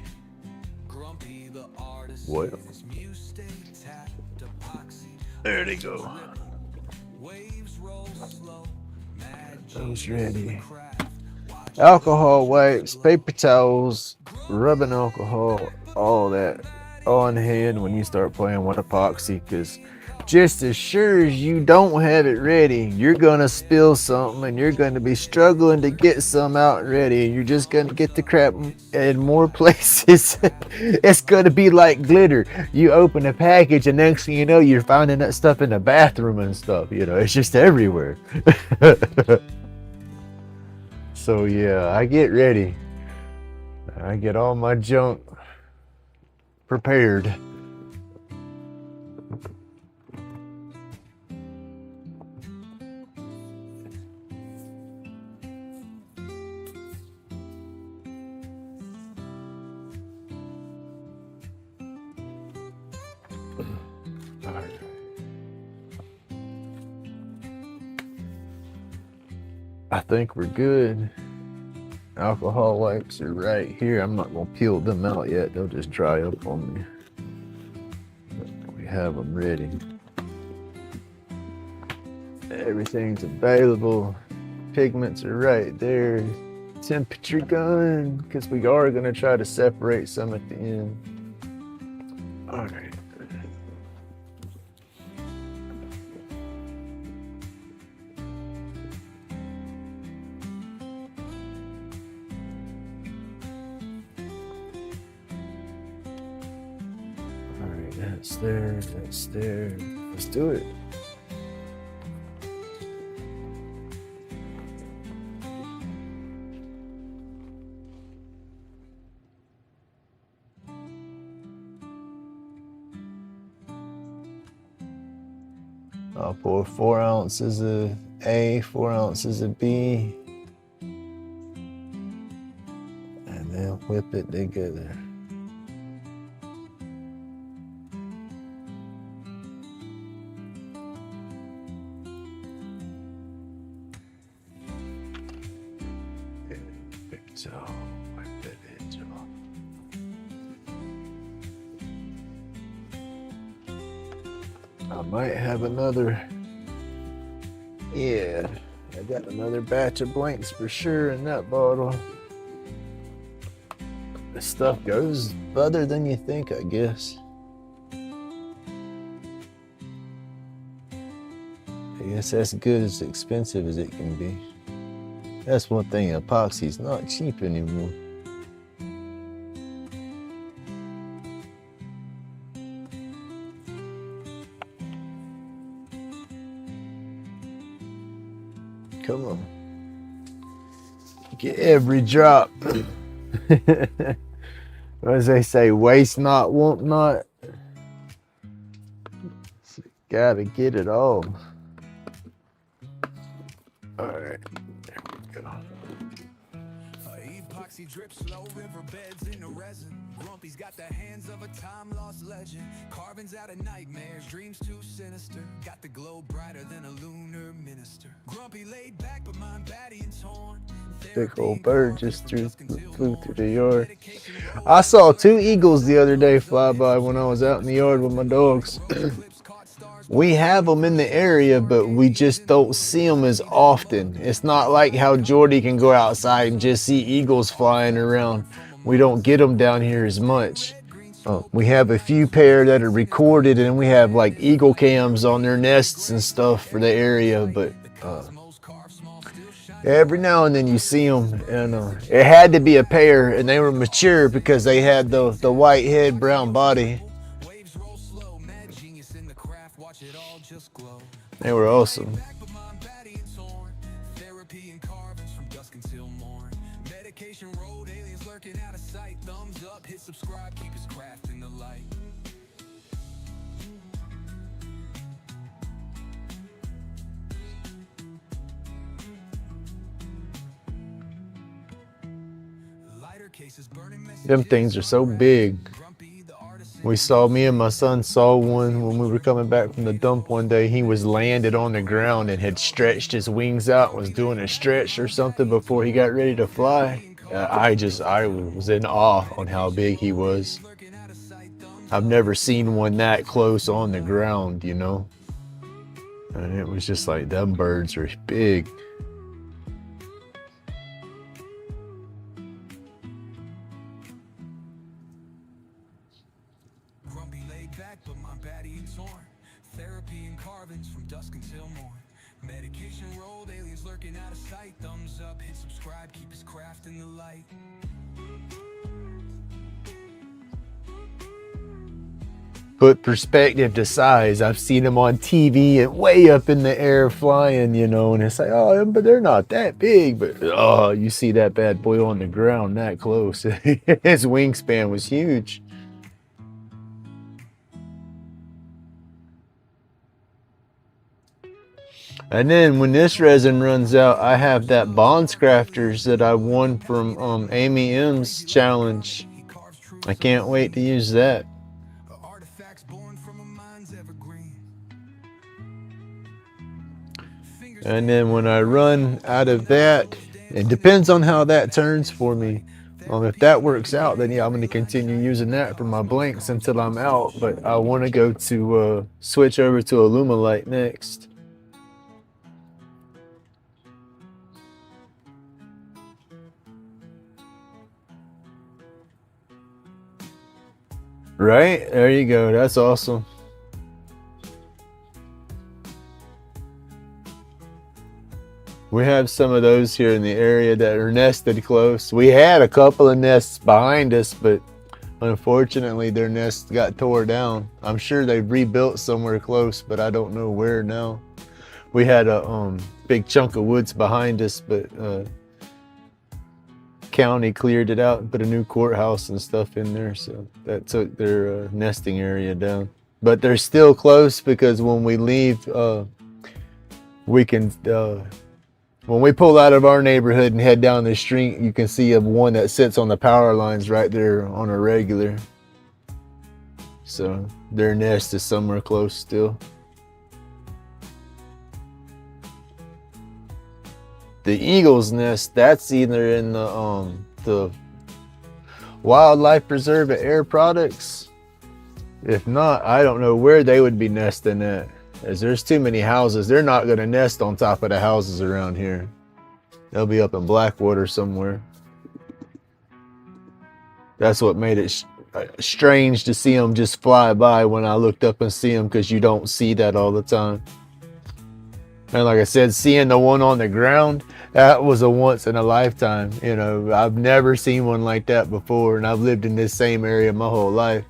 Well, there they go. Those ready. Alcohol wipes, paper towels, rubbing alcohol, all that on hand when you start playing with epoxy, because just as sure as you don't have it ready, you're gonna spill something and you're gonna be struggling to get some out ready, and you're just gonna get the crap in more places. It's gonna be like glitter. You open a package and next thing you know, you're finding that stuff in the bathroom and stuff. You know, it's just everywhere. So yeah, I get ready. I get all my junk prepared. I think we're good. Alcohol wipes are right here. I'm not gonna peel them out yet. They'll just dry up on me. We have them ready. Everything's available. Pigments are right there. Temperature gun, because we are gonna try to separate some at the end. All right. That's there, that's there. Let's do it. I'll pour 4 ounces of A, 4 ounces of B, and then whip it together. So, wipe that edge off. I might have another, yeah, I got another batch of blanks for sure in that bottle. This stuff goes further than you think, I guess. I guess that's good as expensive as it can be. That's one thing, epoxy's not cheap anymore. Come on. Get every drop. As they say, waste not, want not. Gotta get it all. All right. Epoxy drips slow, riverbeds in the resin. Grumpy's got the hands of a time-lost legend. Carvings out of nightmares, dreams too sinister. Got the glow brighter than a lunar minister. Grumpy laid back, but mind batty and torn. Big old bird just flew through the yard. I saw 2 eagles the other day fly by when I was out in the yard with my dogs. We have them in the area, but we just don't see them as often. It's not like how Jordy can go outside and just see eagles flying around. We don't get them down here as much. We have a few pair that are recorded, and we have like eagle cams on their nests and stuff for the area, but every now and then you see them, and it had to be a pair, and they were mature because they had the white head, brown body. They were awesome. Them things are so big. Me and my son saw one when we were coming back from the dump one day. He was landed on the ground and had stretched his wings out, was doing a stretch or something before he got ready to fly. I was in awe on how big he was. I've never seen one that close on the ground, you know. And it was just like, them birds are big. Grumpy laid back, but my baddie and torn. Therapy and carvings from dusk until morn. Medication rolled, aliens lurking out of sight. Thumbs up, hit subscribe, keep his craft in the light. Put perspective to size. I've seen them on TV and way up in the air flying, you know, and it's like, oh, but they're not that big. But oh, you see that bad boy on the ground that close. His wingspan was huge. And then when this resin runs out, I have that Bonds Crafters that I won from Amy M's challenge. I can't wait to use that. Artifacts born from a mind's evergreen. And then when I run out of that, it depends on how that turns for me. If that works out, then yeah, I'm going to continue using that for my blanks until I'm out. But I want to go to switch over to Alumilite next. Right? There you go. That's awesome. We have some of those here in the area that are nested close. We had a couple of nests behind us, but unfortunately their nests got tore down. I'm sure they've rebuilt somewhere close, but I don't know where now. We had a big chunk of woods behind us, but county cleared it out and put a new courthouse and stuff in there, so that took their nesting area down. But they're still close because when we leave, we can when we pull out of our neighborhood and head down the street, you can see one that sits on the power lines right there on a regular. So their nest is somewhere close still. The eagle's nest, that's either in the wildlife preserve at Air Products. If not, I don't know where they would be nesting at, as there's too many houses. They're not going to nest on top of the houses around here. They'll be up in Blackwater somewhere. That's what made it strange to see them just fly by when I looked up and see them, because you don't see that all the time. And like I said, seeing the one on the ground, that was a once in a lifetime. You know, I've never seen one like that before, and I've lived in this same area my whole life.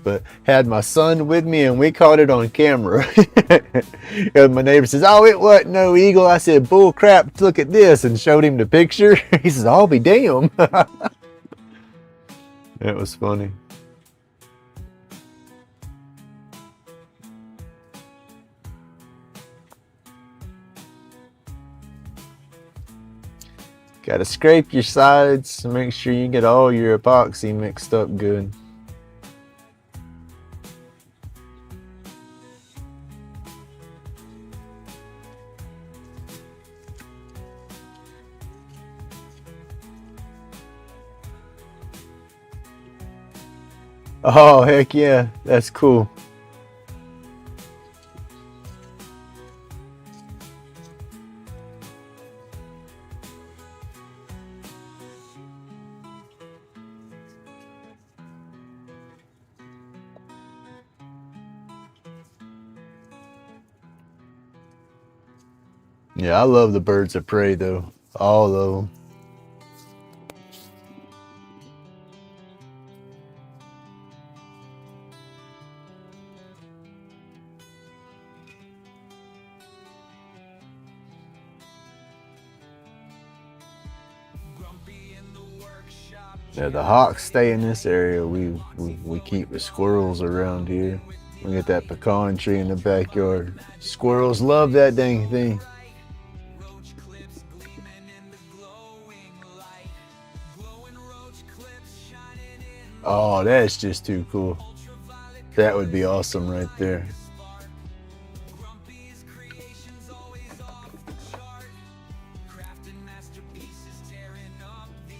But had my son with me, and we caught it on camera. And my neighbor says, "Oh, it wasn't no eagle." I said, "Bull crap, look at this," and showed him the picture. He says, "I'll be damned." It was funny. Got to scrape your sides to make sure you get all your epoxy mixed up good. Oh, heck yeah, that's cool. Yeah, I love the birds of prey though, all of them. Yeah, the hawks stay in this area. We keep the squirrels around here. We get that pecan tree in the backyard. Squirrels love that dang thing. Oh, that's just too cool. That would be awesome right there.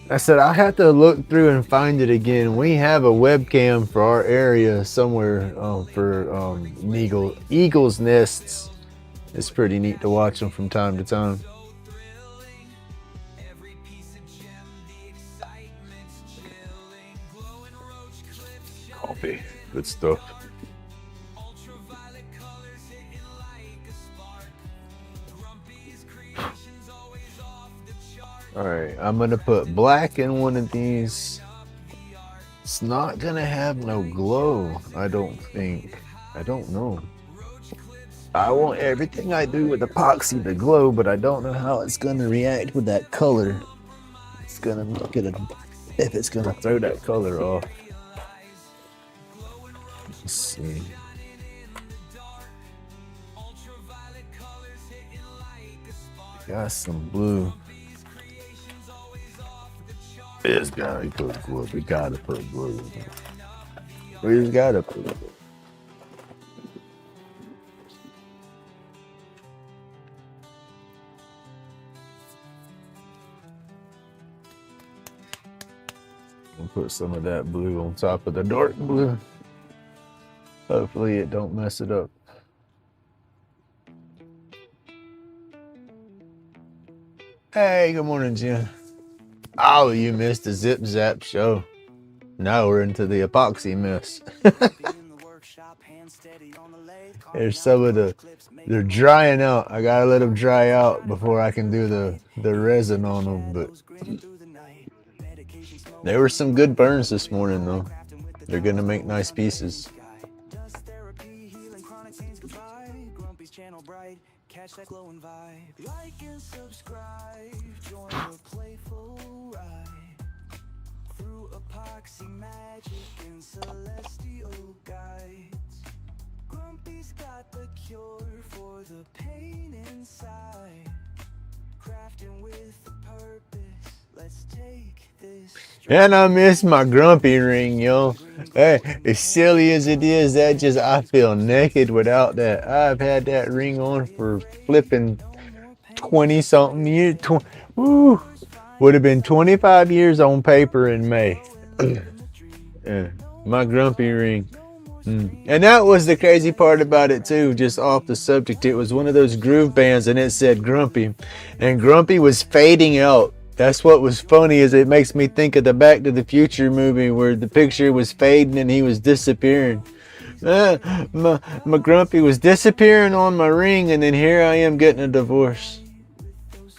I said I have to look through and find it again. We have a webcam for our area somewhere for eagles nests. It's pretty neat to watch them from time to time. Coffee, good stuff. All right, I'm gonna put black in one of these. It's not gonna have no glow, I don't think. I don't know. I want everything I do with epoxy to glow, but I don't know how it's gonna react with that color. It's gonna look at it if it's gonna throw that color off. Let's see. Got some blue. It's gotta put glue. We gotta put glue. We just gotta put it. We'll put some of that blue on top of the dark blue. Hopefully it don't mess it up. Hey, good morning, Jen. Oh, you missed the Zip Zap show. Now we're into the epoxy mess. There's some of they're drying out. I gotta let them dry out before I can do the resin on them, but there were some good burns this morning though. They're gonna make nice pieces. Catch that glowing vibe. Like and subscribe. Join the playful ride. Through epoxy magic and celestial guides. Grumpy's got the cure for the pain inside. Crafting with a purpose. Let's take this. And I miss my Grumpy ring, yo. Hey, as silly as it is, I feel naked without that. I've had that ring on for flipping 20 something years. Would have been 25 years on paper in May. Yeah, my Grumpy ring. And that was the crazy part about it too, just off the subject. It was one of those groove bands and it said Grumpy. And Grumpy was fading out. That's what was funny, is it makes me think of the Back to the Future movie where the picture was fading and he was disappearing. My Grumpy was disappearing on my ring, and then here I am getting a divorce.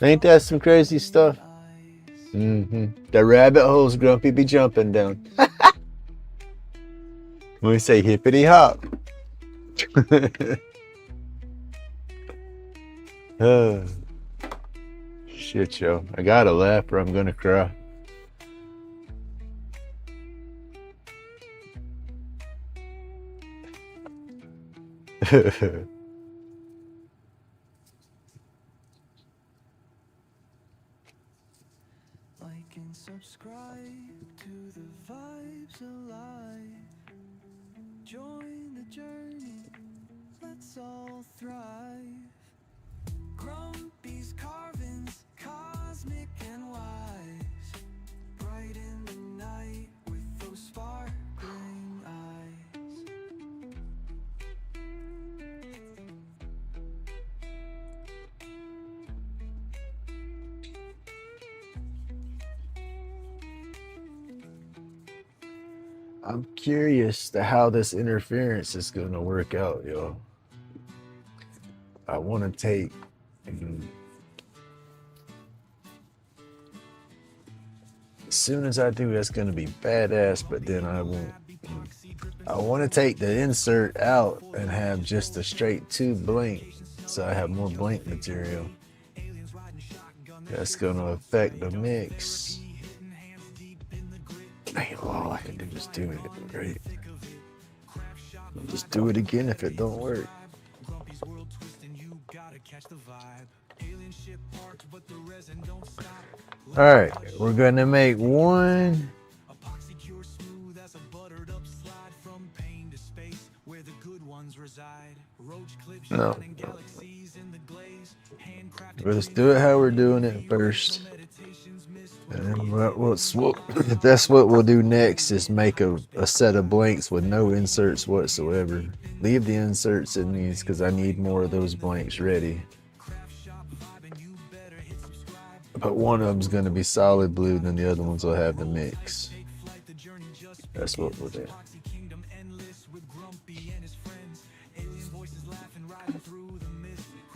Ain't that some crazy stuff? The rabbit holes Grumpy be jumping down. When we say hippity hop. Shit, yo. I gotta laugh or I'm gonna cry. Like and subscribe to the vibes alive. Join the journey. Let's all thrive. Grumpy's carvings, cosmic and wise, bright in the night with those sparkling eyes. I'm curious to how this interference is gonna work out, yo. I want to take as soon as I do, that's gonna be badass, but then I won't. I want to take the insert out and have just a straight tube blank, so I have more blank material. That's gonna affect the mix. Dang, all I can do is do it, right? I'll just do it again if it don't work. All right, we're gonna make one No. Let's do it how we're doing it first. And that's what we'll do next, is make a set of blanks with no inserts whatsoever. Leave the inserts in these because I need more of those blanks ready. But one of them's going to be solid blue, then the other ones will have the mix. That's what we'll do.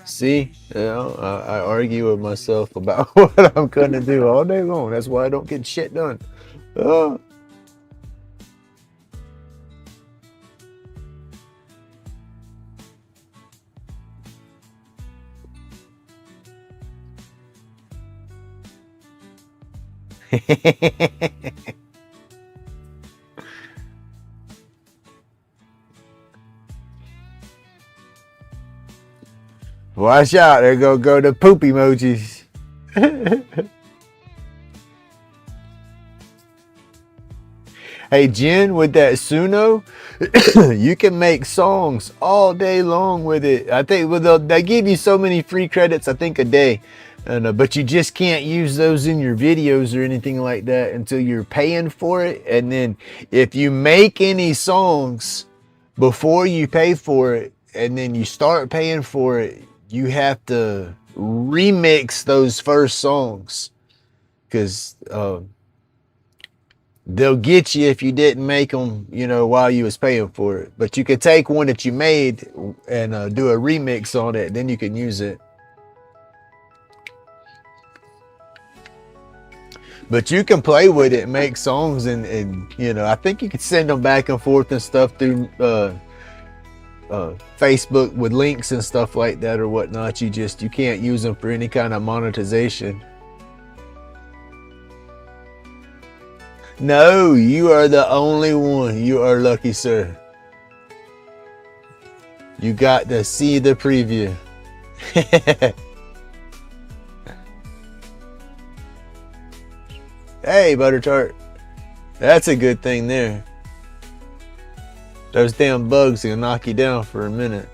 See, you know, I argue with myself about what I'm gonna do all day long. That's why I don't get shit done. Oh. Watch out, they're gonna go to poop emojis. Hey Jen, with that Suno, you can make songs all day long with it. I think they give you so many free credits, I think a day. But you just can't use those in your videos or anything like that until you're paying for it. And then if you make any songs before you pay for it, and then you start paying for it, you have to remix those first songs, because they'll get you if you didn't make them, you know, while you was paying for it. But you could take one that you made and do a remix on it, then you can use it. But you can play with it and make songs, and you know, I think you can send them back and forth and stuff through Facebook with links and stuff like that or whatnot. You can't use them for any kind of monetization. No, you are the only one. You are lucky, sir. You got to see the preview. Hey, Butter Tart. That's a good thing there. Those damn bugs will knock you down for a minute.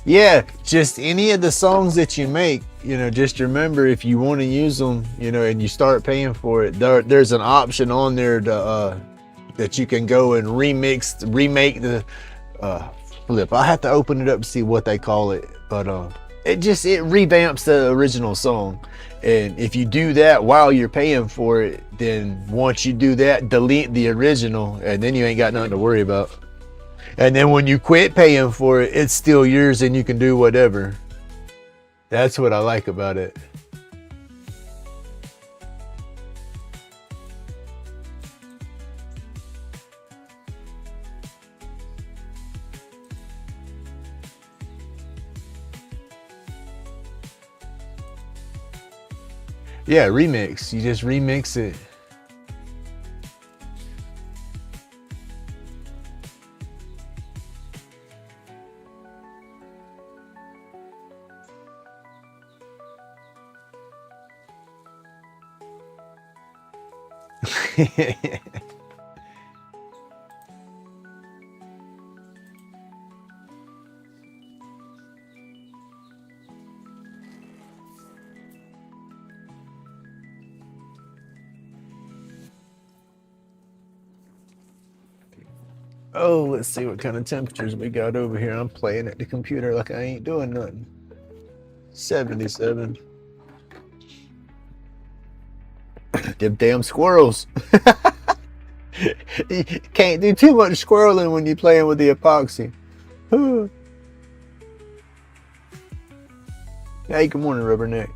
Yeah, just any of the songs that you make, you know, just remember, if you want to use them, you know, and you start paying for it, there's an option on there to that you can go and remake the flip. I have to open it up to see what they call it, but it revamps the original song. And if you do that while you're paying for it, then once you do that, delete the original, and then you ain't got nothing to worry about. And then when you quit paying for it, it's still yours and you can do whatever. That's what I like about it. Yeah, remix. You just remix it. Oh, let's see what kind of temperatures we got over here. I'm playing at the computer like I ain't doing nothing. 77. Them damn squirrels. You can't do too much squirreling when you're playing with the epoxy. Hey, good morning, Rubberneck.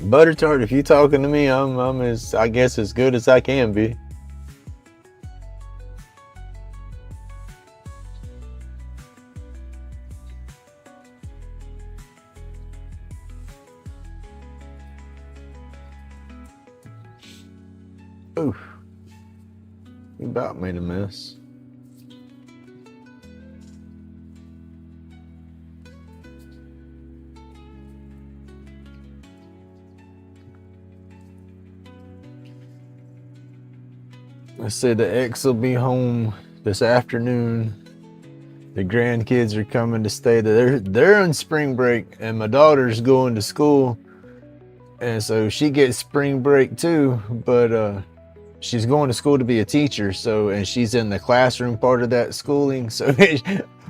Butter Tart, if you're talking to me, I'm I guess as good as I can be. Oof. You about made a mess. I said the ex will be home this afternoon. The grandkids are coming to stay. They're on spring break, and my daughter's going to school, and so she gets spring break too. But she's going to school to be a teacher, and she's in the classroom part of that schooling. So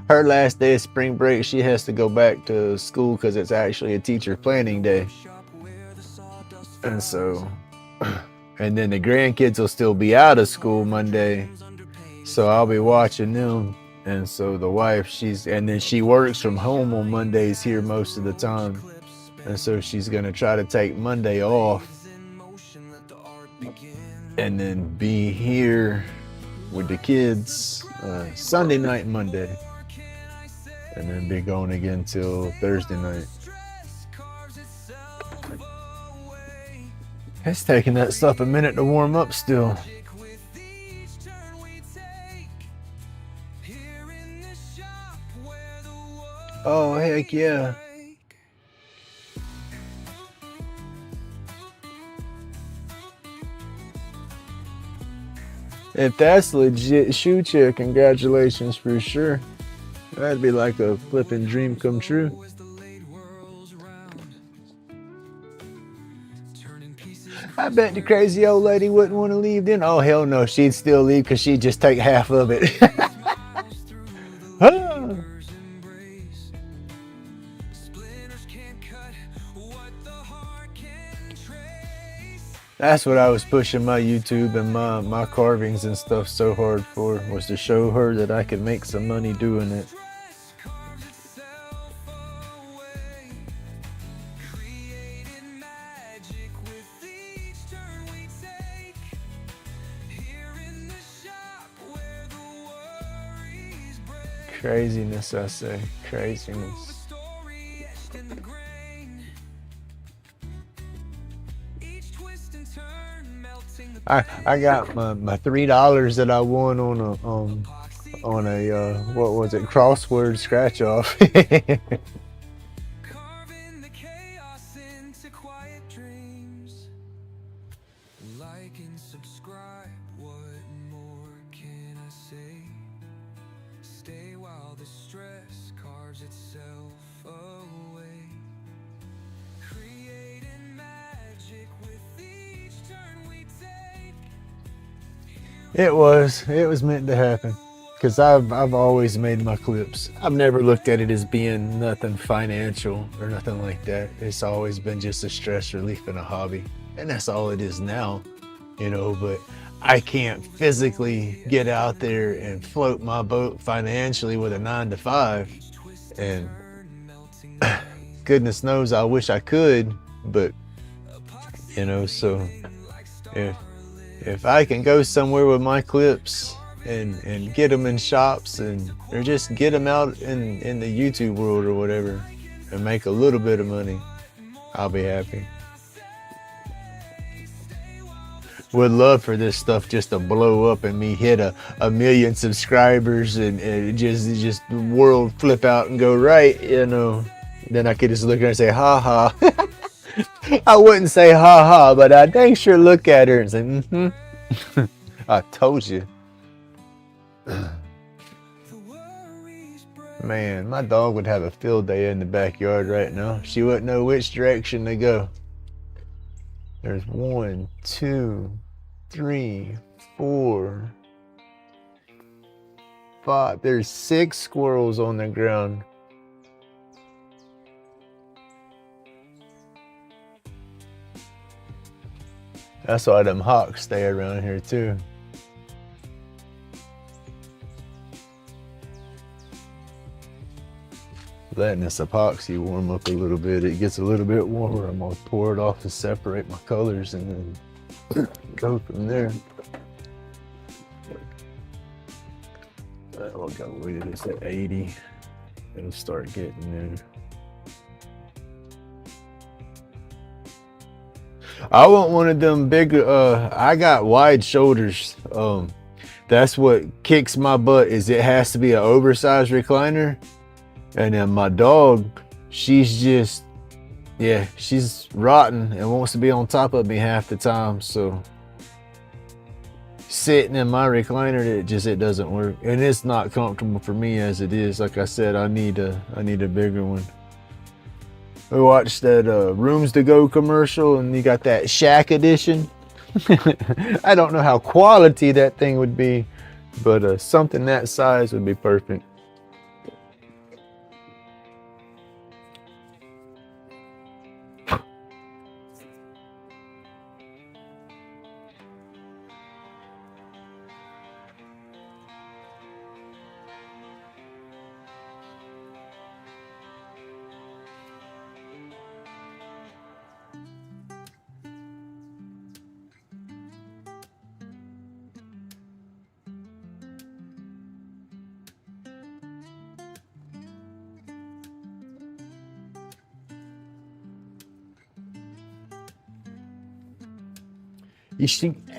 her last day of spring break, she has to go back to school because it's actually a teacher planning day, and so. And then the grandkids will still be out of school Monday, so I'll be watching them. And so the wife, and then she works from home on Mondays here most of the time. And so she's gonna try to take Monday off and then be here with the kids Sunday night, Monday, and then be going again till Thursday night. It's taking that stuff a minute to warm up still. Oh, heck yeah. If that's legit shoe check, congratulations for sure. That'd be like a flipping dream come true. I bet the crazy old lady wouldn't want to leave then. Oh, hell no. She'd still leave because she'd just take half of it. That's what I was pushing my YouTube and my carvings and stuff so hard for, was to show her that I could make some money doing it. Craziness, I say. Craziness. I got my $3 that I won on a what was it, crossword scratch off. Carving the chaos into quiet dreams. Like and subscribe, what more can I say? Stay while the stress carves itself away. Creating magic with each turn we take. It was meant to happen, because I've always made my clips. I've never looked at it as being nothing financial or nothing like that. It's always been just a stress relief and a hobby, and that's all it is now, you know. But I can't physically get out there and float my boat financially with a 9-to-5, and goodness knows I wish I could, but you know, so if I can go somewhere with my clips and get them in shops or just get them out in the YouTube world or whatever and make a little bit of money, I'll be happy. Would love for this stuff just to blow up and me hit a million subscribers and just the world flip out and go right, you know. Then I could just look at her and say, ha ha. I wouldn't say ha ha, but I'd dang sure look at her and say, mm-hmm. I told you. Man, my dog would have a field day in the backyard right now. She wouldn't know which direction to go. There's 1, 2, 3, 4, 5. There's 6 squirrels on the ground. That's why them hawks stay around here too. Letting this epoxy warm up a little bit. It gets a little bit warmer. I'm gonna pour it off to separate my colors and then go from there. We'll go with this at 80. It'll start getting there. I want one of them big. I got wide shoulders. That's what kicks my butt. Is it has to be an oversized recliner, and then my dog, she's just, yeah, she's rotten and wants to be on top of me half the time. So sitting in my recliner, it doesn't work, and it's not comfortable for me as it is. Like I said, I need a bigger one. We watched that Rooms to Go commercial, and you got that Shack edition. I don't know how quality that thing would be, but something that size would be perfect.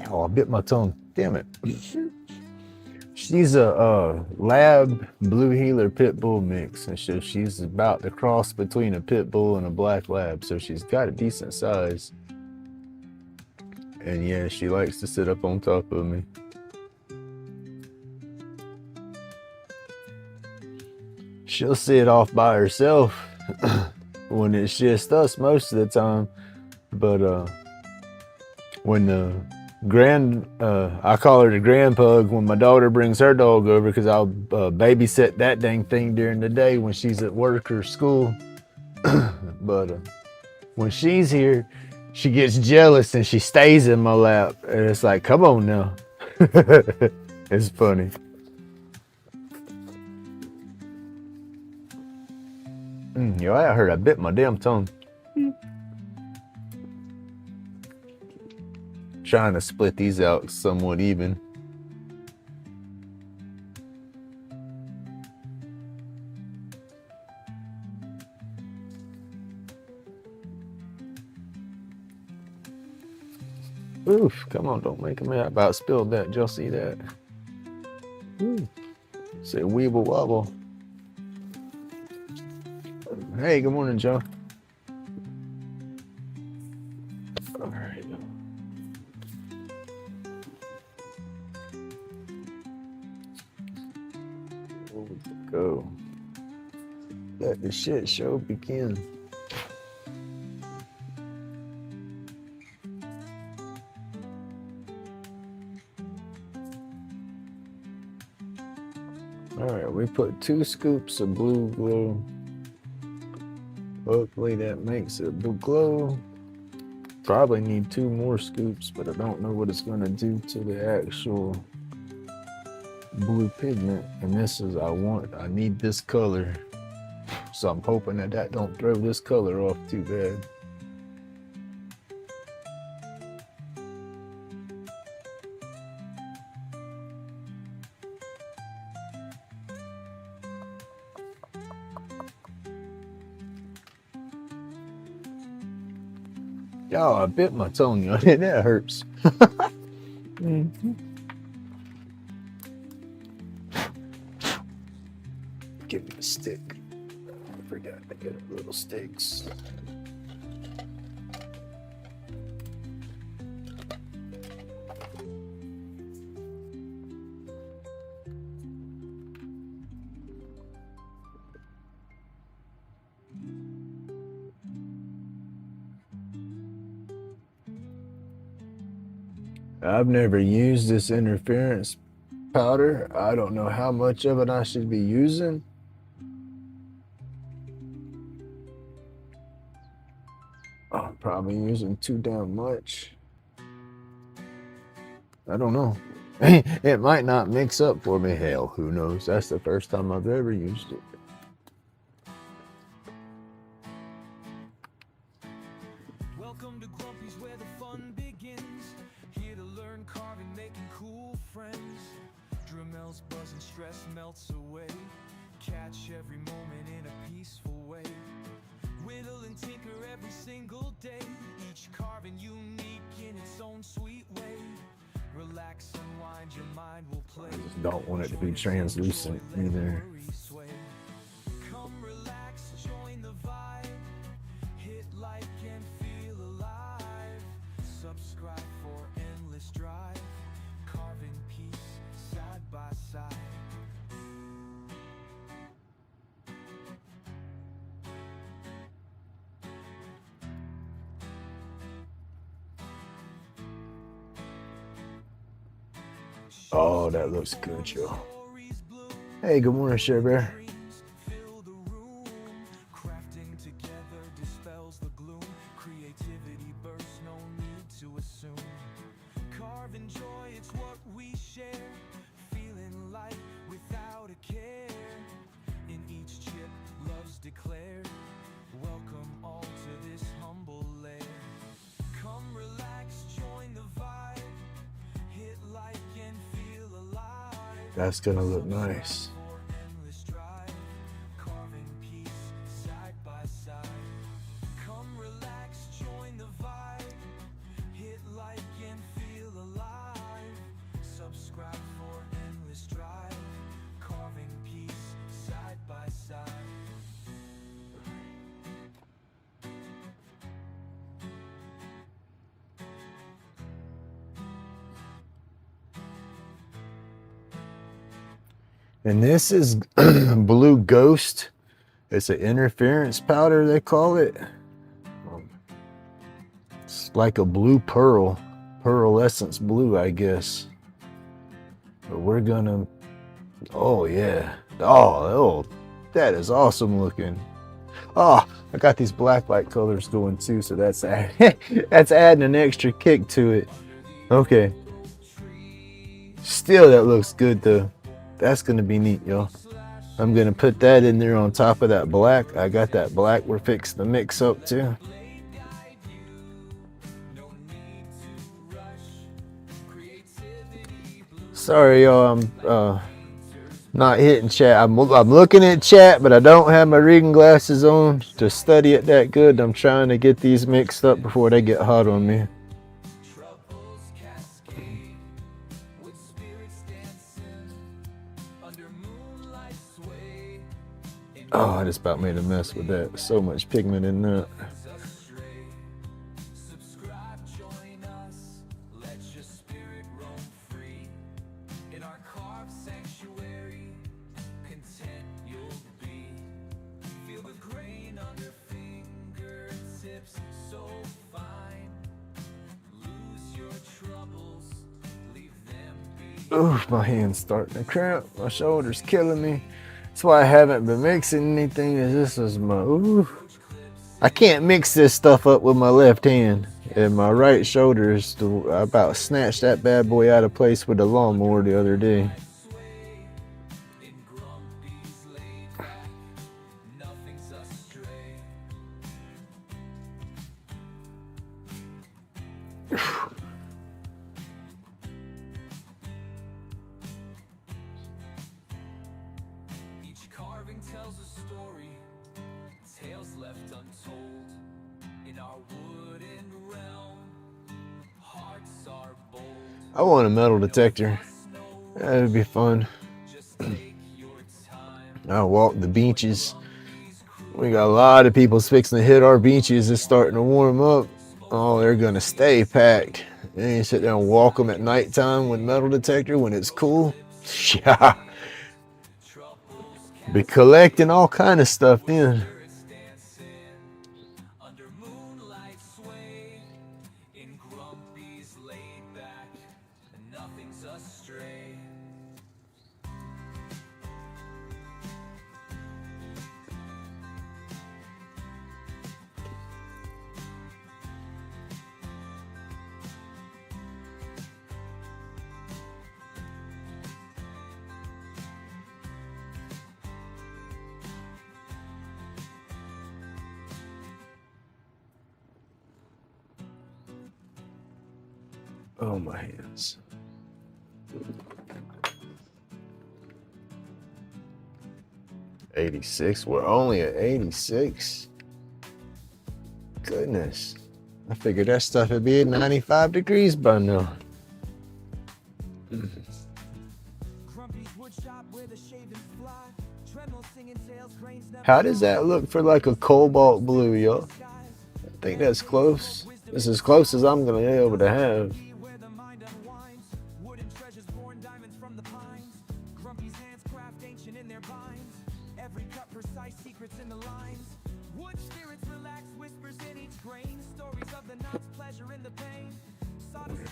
Oh, I bit my tongue. Damn it. She's a lab blue heeler pit bull mix, and so she's about the cross between a pit bull and a black lab, so she's got a decent size. And yeah, she likes to sit up on top of me. She'll sit off by herself when it's just us most of the time, but when I call her the grand pug, when my daughter brings her dog over, because I'll babysit that dang thing during the day when she's at work or school. But when she's here, she gets jealous and she stays in my lap, and it's like, come on now. It's funny. Yo, I heard I bit my damn tongue. Trying to split these out somewhat even. Oof, come on, don't make me. I about spilled that. Did y'all see that? Ooh. Say weeble wobble. Hey, good morning, Joe. All right. Go. Let the shit show begin. All right, we put 2 scoops of blue glow. Hopefully that makes it blue glow. Probably need 2 more scoops, but I don't know what it's gonna do to the actual blue pigment. And this is, I need this color. So I'm hoping that don't throw this color off too bad. Y'all, I bit my tongue, y'all. That hurts. Give me a stick. I forgot to get little sticks. I've never used this interference powder. I don't know how much of it I should be using. I'm probably using too damn much. I don't know. It might not mix up for me. Hell, who knows? That's the first time I've ever used it. Welcome to Grumpy's, where the fun begins. Here to learn carving, making cool friends. Dremel's buzzing, stress melts away. Catch every moment in a peaceful way. Whittle and tinker every single day. Each carving unique. its own sweet way. Relax, unwind, your mind will play. I just don't want it to be translucent either. Come relax, join the vibe. Hit like and feel alive. Subscribe for endless drive. Carving peace side by side. Oh, that looks good, yo. Hey, good morning, Share Bear. Fill the room. Crafting together dispels the gloom. Creativity bursts, no need to assume. Carve and joy, it's what we share. Feeling light without a care. In each chip, love's declared. Welcome all to this humble lair. Come relax, join the vibe. Hit like and feel alive. That's gonna look nice. For endless drive, carving peace side by side. Come relax, join the vibe. Hit like and feel alive. Subscribe for endless drive, carving peace side by side. And this is Blue Ghost. It's an interference powder, they call it. It's like a blue pearl, pearlescence blue, I guess. But we're gonna, oh yeah. Oh, that is awesome looking. Oh, I got these black light colors going too, so that's that's adding an extra kick to it. Okay. Still, that looks good though. That's gonna be neat, y'all. I'm gonna put that in there on top of that black. I got that black we're fixing to mix up too. Sorry, y'all. I'm not hitting chat. I'm looking at chat, but I don't have my reading glasses on to study it that good. I'm trying to get these mixed up before they get hot on me. Oh, I just about made a mess with that. So much pigment in that. Subscribe, join us. Let your spirit roam free. In our carved sanctuary, content you'll be. Feel the grain under fingertips, so fine. Lose your troubles, leave them be. Oof, my hand's starting to cramp. My shoulder's killing me. That's why I haven't been mixing anything. This is my, ooh. I can't mix this stuff up with my left hand. And my right shoulder is, I about snatched that bad boy out of place with the lawnmower the other day. Carving tells a story, tales left untold. In our wooden realm, hearts are bold. I want a metal detector. That would be fun. Just take your time. I walk the beaches. We got a lot of people fixing to hit our beaches. It's starting to warm up. Oh, they're gonna stay packed. And you sit there and walk them at nighttime with metal detector when it's cool. Yeah. Be collecting all kind of stuff then. Under moonlight sway, in Grumpy's laid back, nothing's astray. Oh, my hands. $86. We're only at 86. Goodness. I figured that stuff would be at 95 degrees by now. How does that look for like a cobalt blue, yo? I think that's close. It's as close as I'm gonna be able to have.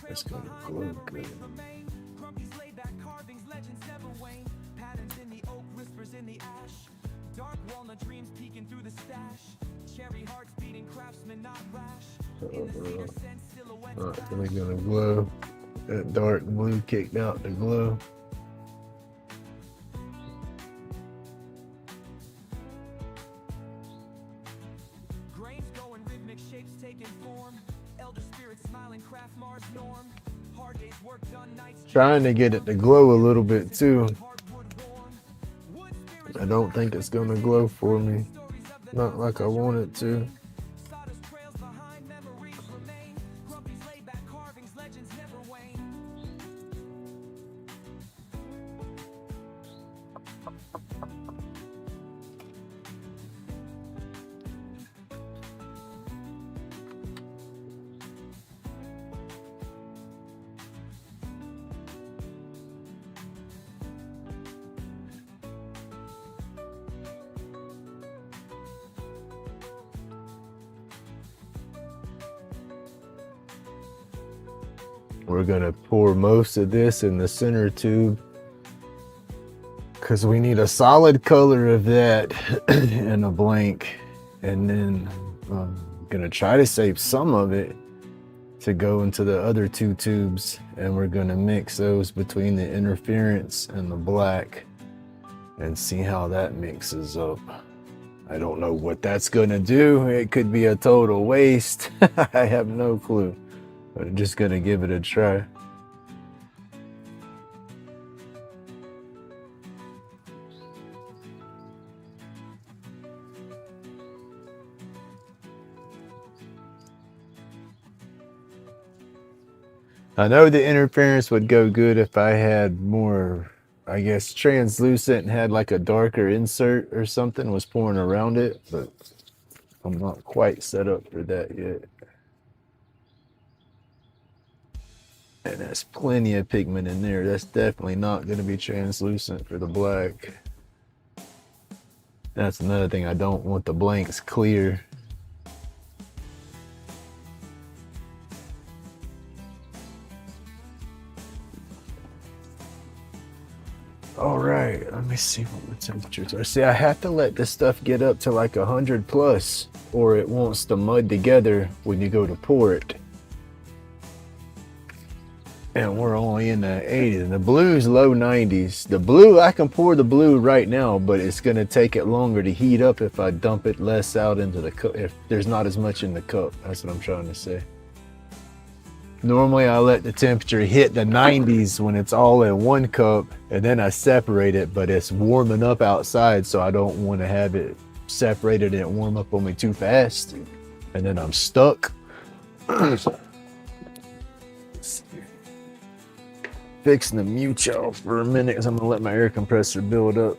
That's gonna glow good. Grumpy's laid-back carvings, legends never wane. Patterns in the oak, whispers in the ash. Dark walnut dreams peeking through the stash. Cherry hearts beating, craftsmen not rash. In the cedar scent, silhouettes Not really gonna glow. That dark blue kicked out the glow. grains going, rhythmic shapes taking form. Elder spirits smiling, craft Mars norm. Hard days work done, nights Trying to get it to glow a little bit too. hardwood warm. Wood spirits I don't think it's gonna glow for me. Not like I want it to. sawdust trails behind, memories remain. Grumpy's laid-back carvings, legends never wane. We're gonna pour most of this in the center tube because we need a solid color of that and a blank. And then I'm gonna try to save some of it to go into the other two tubes, and we're gonna mix those between the interference and the black and see how that mixes up. I don't know what that's gonna do. It could be a total waste. I have no clue. But I'm just gonna give it a try. I know the interference would go good if I had more, I guess, translucent and had like a darker insert or something was pouring around it, but I'm not quite set up for that yet. And there's plenty of pigment in there. That's definitely not going to be translucent for the black. That's another thing. I don't want the blanks clear. All right, let me see what the temperatures are. See, I have to let this stuff get up to like 100 plus, or it wants to mud together when you go to pour it. And we're only in the 80s. And the blue's low 90s. The blue, I can pour the blue right now, but it's gonna take it longer to heat up if I dump it less out into the cup, if there's not as much in the cup. That's what I'm trying to say. Normally I let the temperature hit the 90s when it's all in one cup, and then I separate it, but it's warming up outside, so I don't want to have it separated and warm up on me too fast, and then I'm stuck. Fixing to mute y'all for a minute because I'm gonna let my air compressor build up.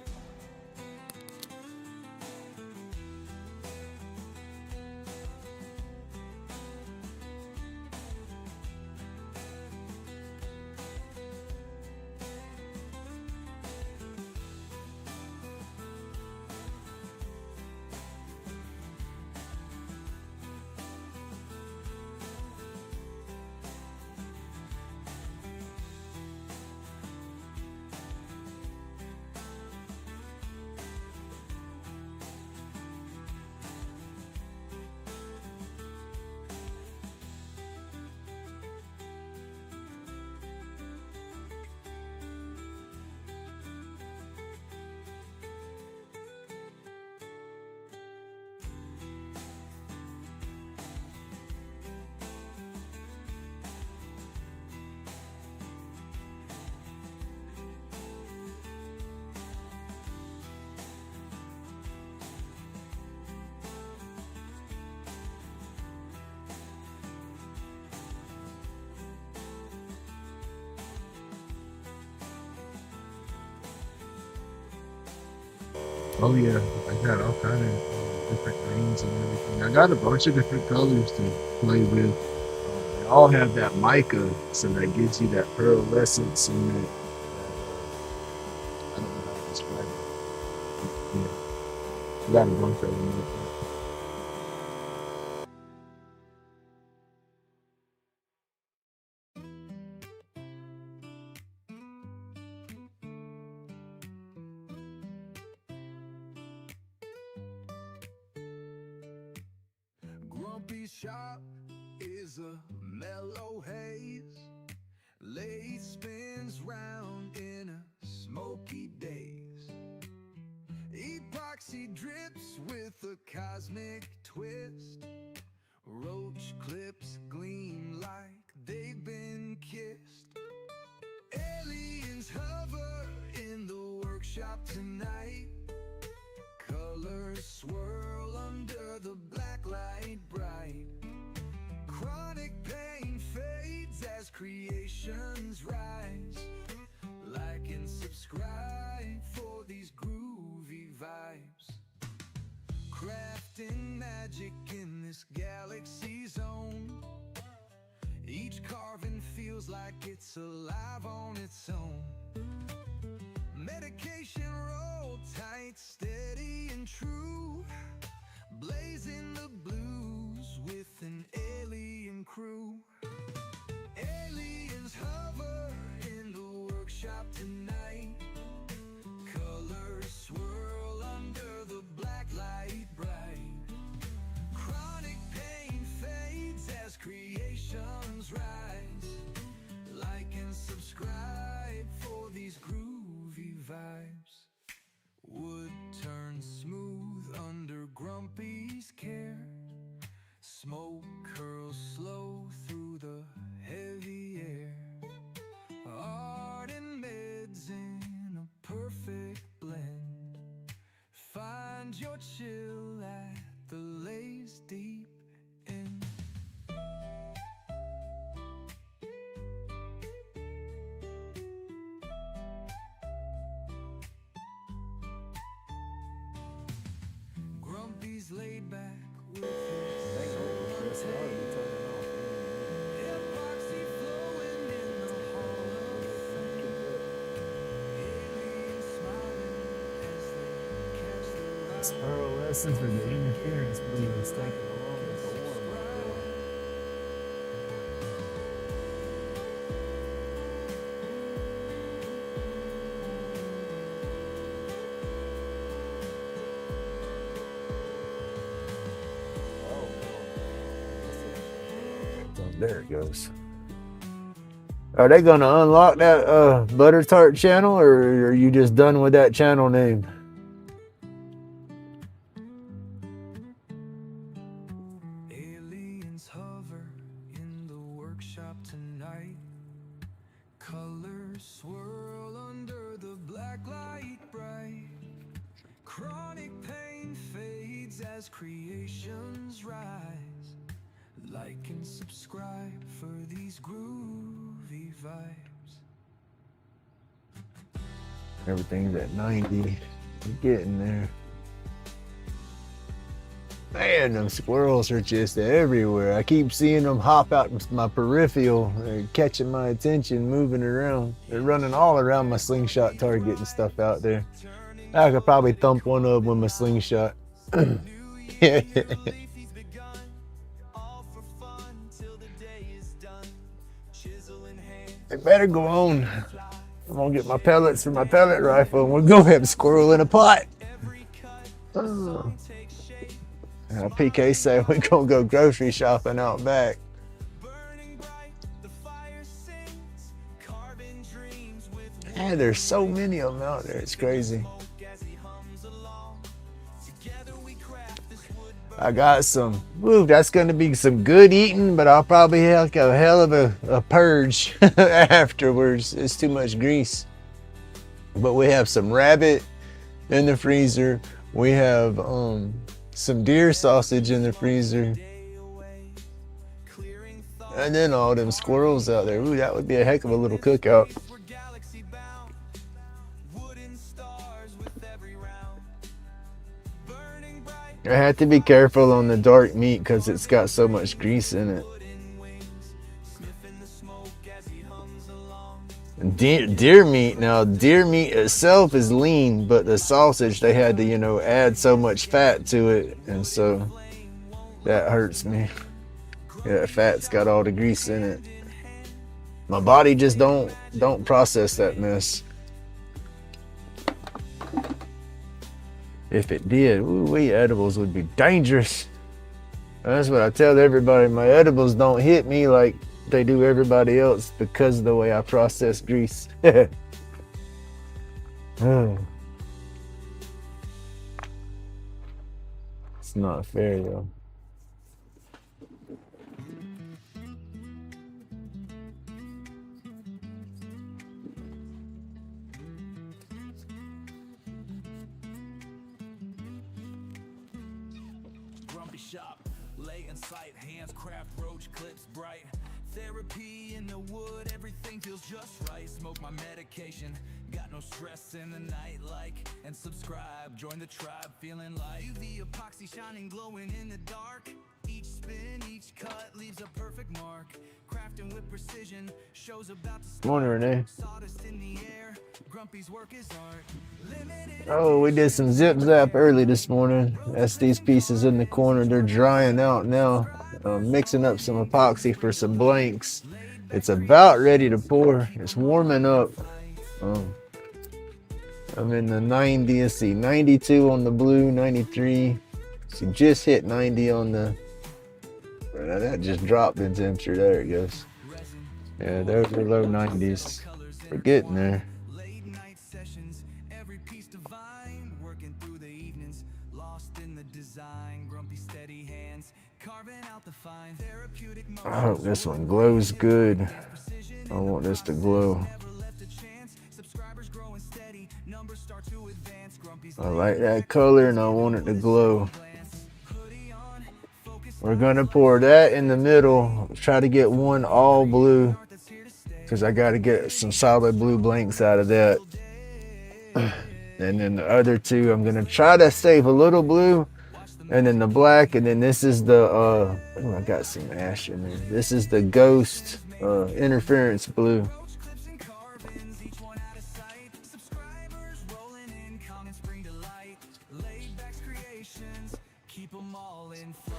Oh yeah, I got all kind of different greens and everything. I got a bunch of different colors to play with. They all have that mica, so that gives you that pearlescence and that, I don't know how to describe it. Yeah, I got a bunch of them. Like that. Grumpy's shop is a mellow haze. Lace spins round in a smoky daze. Epoxy drips with a cosmic twist. Roach clips gleam like they've been kissed. Aliens hover in the workshop tonight. Colors swirl under the black light bright. Chronic pain fades as creations rise. Like and subscribe for these groovy vibes. Crafting magic in this galaxy zone. Each carving feels like it's alive on its own. Medication roll tight, steady and true. Blazing the blues with an alien crew. Aliens hover in the workshop tonight. Colors swirl under the black light bright. Chronic pain fades as creations rise. Like and subscribe for these groovy vibes. Wood turns smooth under Grumpy's care. Smoke curls slow through the heavy air. Art and meds in a perfect blend. Find your chill at the Lay's deep end. Grumpy's laid back with his epoxy flowing in the hall of fame. Aliens smiling as they catch the It's light. pearlescence for the interference bleed is taking along with the warm up. There it goes. Are they gonna unlock that butter tart channel, or are you just done with that channel name? Aliens hover in the workshop tonight. Colors swirl under the black light bright. Chronic pain fades as creations rise. Like and subscribe for these groovy vibes. Everything's at 90. We're getting there. Man, them squirrels are just everywhere. I keep seeing them hop out my peripheral. They're catching my attention, moving around. They're running all around my slingshot target and stuff out there. I could probably thump one of them with my slingshot. Yeah. They better go on. I'm gonna get my pellets for my pellet rifle and we'll go have a squirrel in a pot. Oh. PK said we're gonna go grocery shopping out back. Man, there's so many of them out there. It's crazy. I got some. Woo, that's gonna be some good eating, but I'll probably have a hell of a purge afterwards. It's too much grease. But we have some rabbit in the freezer. We have some deer sausage in the freezer. And then all them squirrels out there. Ooh, that would be a heck of a little cookout. I have to be careful on the dark meat because it's got so much grease in it. Deer meat, now deer meat itself is lean, but the sausage, they had to, you know, add so much fat to it, and so that hurts me. Yeah, fat's got all the grease in it. My body just don't process that mess. If it did, ooh-wee, edibles would be dangerous. That's what I tell everybody. My edibles don't hit me like they do everybody else because of the way I process grease. Oh. It's not fair, though. Grumpy shop, lay in sight, hands craft, roach clips bright. Therapy in the wood, everything feels just right. Smoke my medication, got no stress in the night. Like and subscribe, join the tribe, feeling like UV epoxy shining, glowing in the dark. Each spin, each cut leaves a perfect mark. Crafting with precision, shows about to start. Morning, Renee. Sawdust in the air, Grumpy's work is art. Limited Oh, we did some zip zap early this morning. That's these pieces in the corner. They're drying out now. Mixing up some epoxy for some blanks. It's about ready to pour. It's warming up. I'm in the 90, let's see, 92 on the blue, 93. So just hit 90 on the, that just dropped in temperature. There it goes. Yeah, those are low 90s. We're getting there. late night sessions, every piece divine, working through the evenings, lost in the design. Grumpy steady hands, carving out the fine therapeutic I hope this one glows good. I want this to glow. never left a chance. Subscribers growing steady, numbers start to advance. Grumpy's I like that color and I want it to glow. glance, hoodie on, focus We're gonna pour that in the middle. Try to get one all blue that's here to stay. because I got to get some solid blue blanks out of that. And then the other two, I'm gonna try to save a little blue, and then the black, and then this is the oh, I got some ash in there. This is the ghost interference blue. Clips and carbons, each one out of sight. Subscribers rolling in, comments bring delight. LaidBak's creations, keep them all in flight.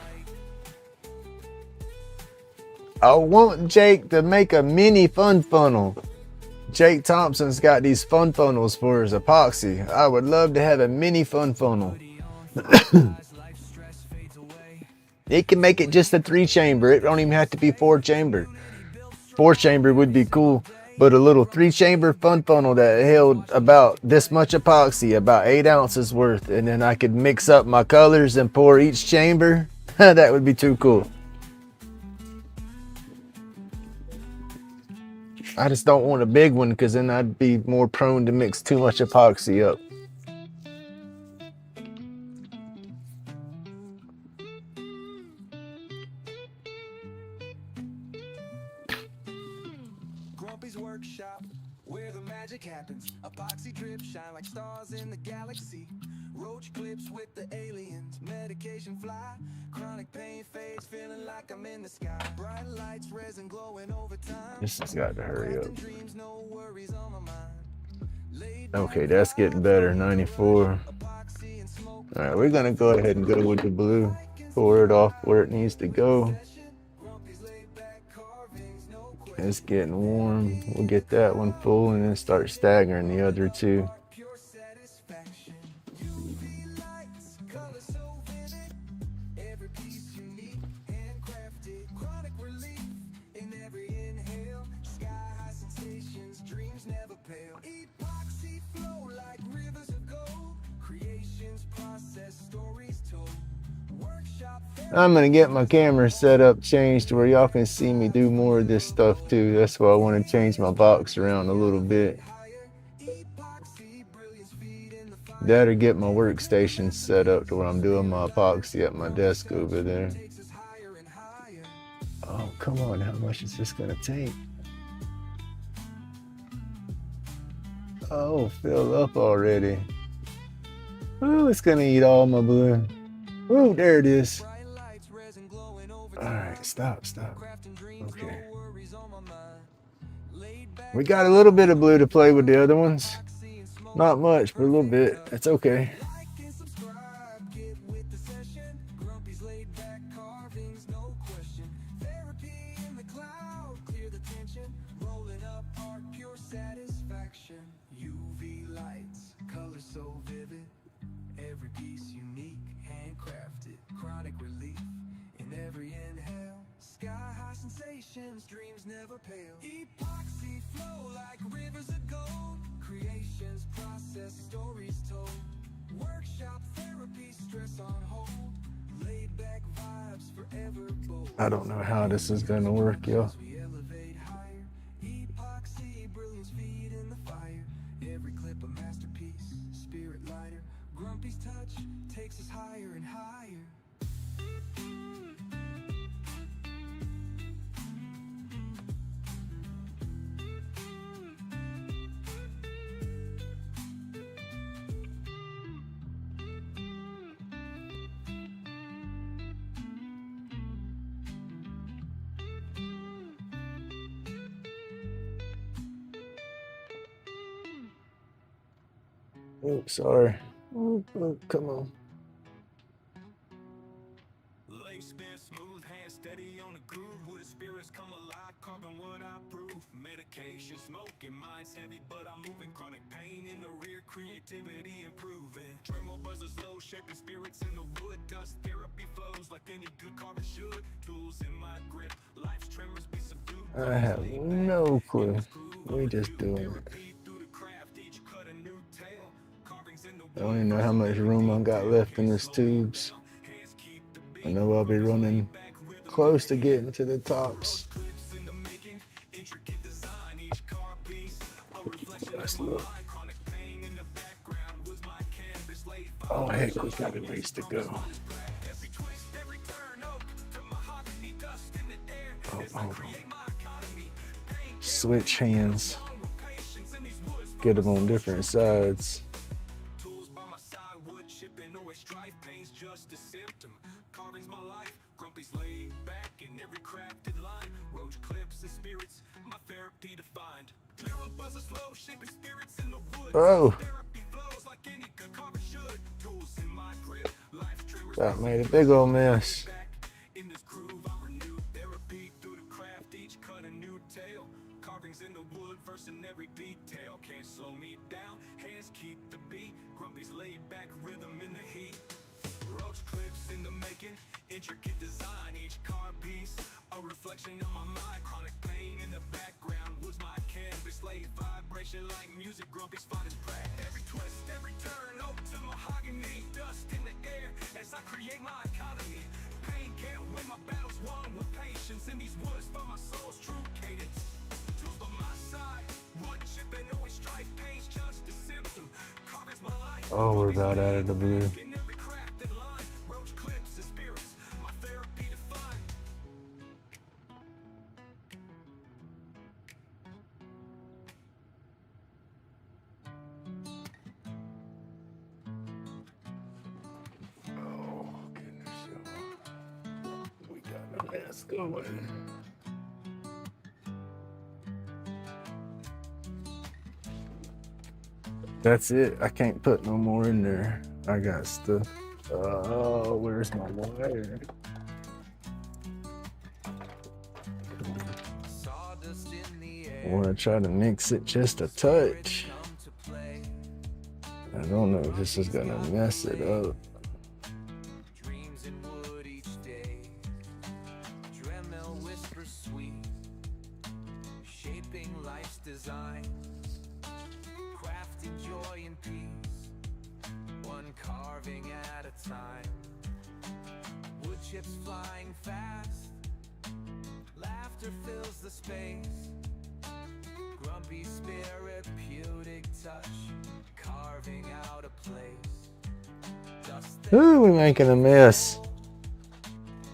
I want Jake to make a mini fun funnel. Jake Thompson's got these fun funnels for his epoxy. I would love to have a mini fun funnel. Life stress fades away. It can make it just a 3-chamber. It don't even have to be 4-chamber. 4-chamber would be cool, but a little 3-chamber fun funnel that held about this much epoxy, about 8 ounces worth, and then I could mix up my colors and pour each chamber. That would be too cool. I just don't want a big one because then I'd be more prone to mix too much epoxy up. Grumpy's workshop, where the magic happens. Epoxy drips shine like stars in the galaxy. Roach clips with the aliens, medication fly. Chronic pain fades, feeling like I'm in the sky. Bright lights, resin glowing over time. This has got to hurry up. Crafting dreams, no worries on my mind. Okay, that's getting better. 94. Epoxy and smoke. All right, we're gonna go ahead and go with the blue. Pour it off where it needs to go. Grumpy's laid back carvings, no question. It's getting warm. We'll get that one full and then start staggering the other two. Pure satisfaction. UV lights, color so vivid. Every piece unique, handcrafted. Chronic relief in every inhale. Sky high sensations, dreams never pale. Epoxy flow like rivers of gold. Creations process, stories told. Workshop I'm gonna get my camera set up, changed to where y'all can see me do more of this stuff too. That's why I want to change my box around a little bit. epoxy, brilliance feed in the fire. That'll get my workstation set up to where I'm doing my epoxy at my desk over there. Takes us higher and higher. Oh, come on, how much is this gonna take? Oh, filled up already. Oh, it's gonna eat all my blue. Ooh, there it is. Bright lights, resin glowing over All right, stop. crafting dreams, Okay. no worries on my mind. Laid back, We got a little bit of blue to play with the other ones. seeing smoke. Not much, but a little bit. That's okay. Like and subscribe, get with the session. Grumpy's laid back carvings, no question. Therapy in the cloud, clear the tension. Rolling up art, pure satisfaction. UV lights, colors so vivid. Every piece unique, handcrafted. Chronic relief in every inhale. Sky high sensations, dreams never pale. Epoxy flow like rivers of gold. Creations process, stories told. Workshop therapy, stress on hold. Laid back vibes forever bold. I don't know how this is gonna work, y'all. We elevate higher. Epoxy, brilliance feed in the fire. Every clip a masterpiece, spirit lighter. Grumpy's touch takes us higher and higher. Oh, sorry. Oh, come on. Late spin smooth, hand steady on the groove. With spirits come alive, carbon what I prove. Medication smoking, mind's heavy, but I'm moving. Chronic pain in the rear, creativity improving. Tremor buzzers low, shaping spirits in the wood. Dust therapy flows like any good carving should. Tools in my grip, life's tremors be subdued. I have no clue. We just doing it. Through the craft, each cut a new tale. Carvings in the I don't even know how much room I got left in this tubes. hands keep the beat. I know I'll be running close to getting to the tops. Clips in the making, intricate design, each car piece. A reflection Let's of my look. mind, chronic pain in the background was my canvas laid Oh heck, we got a ways to go. every twist, every turn, oak to mahogany dust in the air. As I create my economy, pain Switch hands. along with patience in these woods. Get them on different sides. Tools by my side, wood chipping, always strife, pain's just a symptom. Carving's my life, Grumpy's laid back in every crafted line. Roach clips and spirits, my therapy defined. Clear up buzz slow, shaping spirits in the wood. Oh, Therapy flows like any good carver should. Tools in my grip, life tremors. that made a big old mess. Back in this groove, I renew therapy through the craft. Each cut a new tale. Carvings in the wood, verse in every detail. Can't slow me down, hands keep the beat. Grumpy's laid back rhythm in the heat. Roach clips in the making, intricate design. Each car piece, a reflection of my mind. Chronic pain in the background was my canvas laid. Vibration like music, Grumpy's finest pride. Every twist, every turn, oak to mahogany. Dust in the air as I create my economy. Pain can't win my battles, won with patience. In these woods, find my soul's true cadence. Tools by my side, wood chipping, always strife. Pain's just a symptom. Carving's my life. Oh, we're about out of the blue. In every crafted line, roach clips and spirits, my therapy defined. Oh, goodness, y'all. We got a mess going. That's it. I can't put no more in there. I got stuff. Oh, where's my wire? Sawdust in the I air, want to try to mix it just a touch. come to play. I don't know if this is gonna mess it up. Dreams in wood each day. Dremel whispers sweet, shaping life's design. Crafting joy and peace, one carving at a time. Wood chips flying fast, laughter fills the space. Grumpy spirit, therapeutic touch, carving out a place. Dust Ooh, we're making a mess.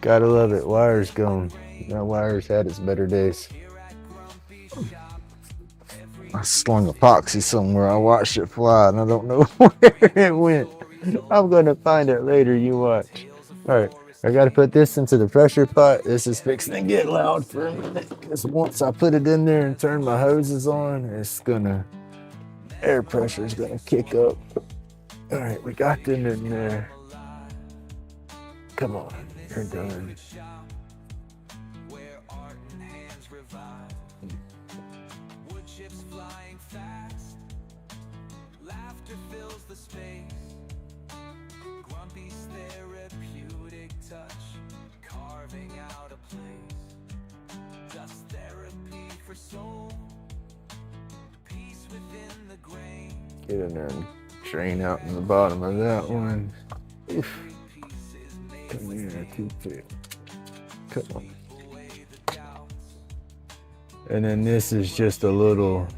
Gotta love it. Wire's gone. That wire's had its better days. here at Grumpy's shop. I slung epoxy somewhere. I watched it fly and I don't know where it went. I'm gonna find it later. You watch. Tales All right, I got to put this into the pressure pot. This is fixing to get loud for a minute because once I put it in there and turn my hoses on, it's gonna, air pressure is gonna kick up. All right, we got them in there. Come on, you're done. Where art and hands revive. Wood chips flying fast. Laughter fills the space. Grumpy's therapeutic touch. Carving out a place. Dust therapy for soul. Peace within the grain. Get in there and drain out in the bottom of that one. Oof. Come here, toothpick. Come on. And then this is just a little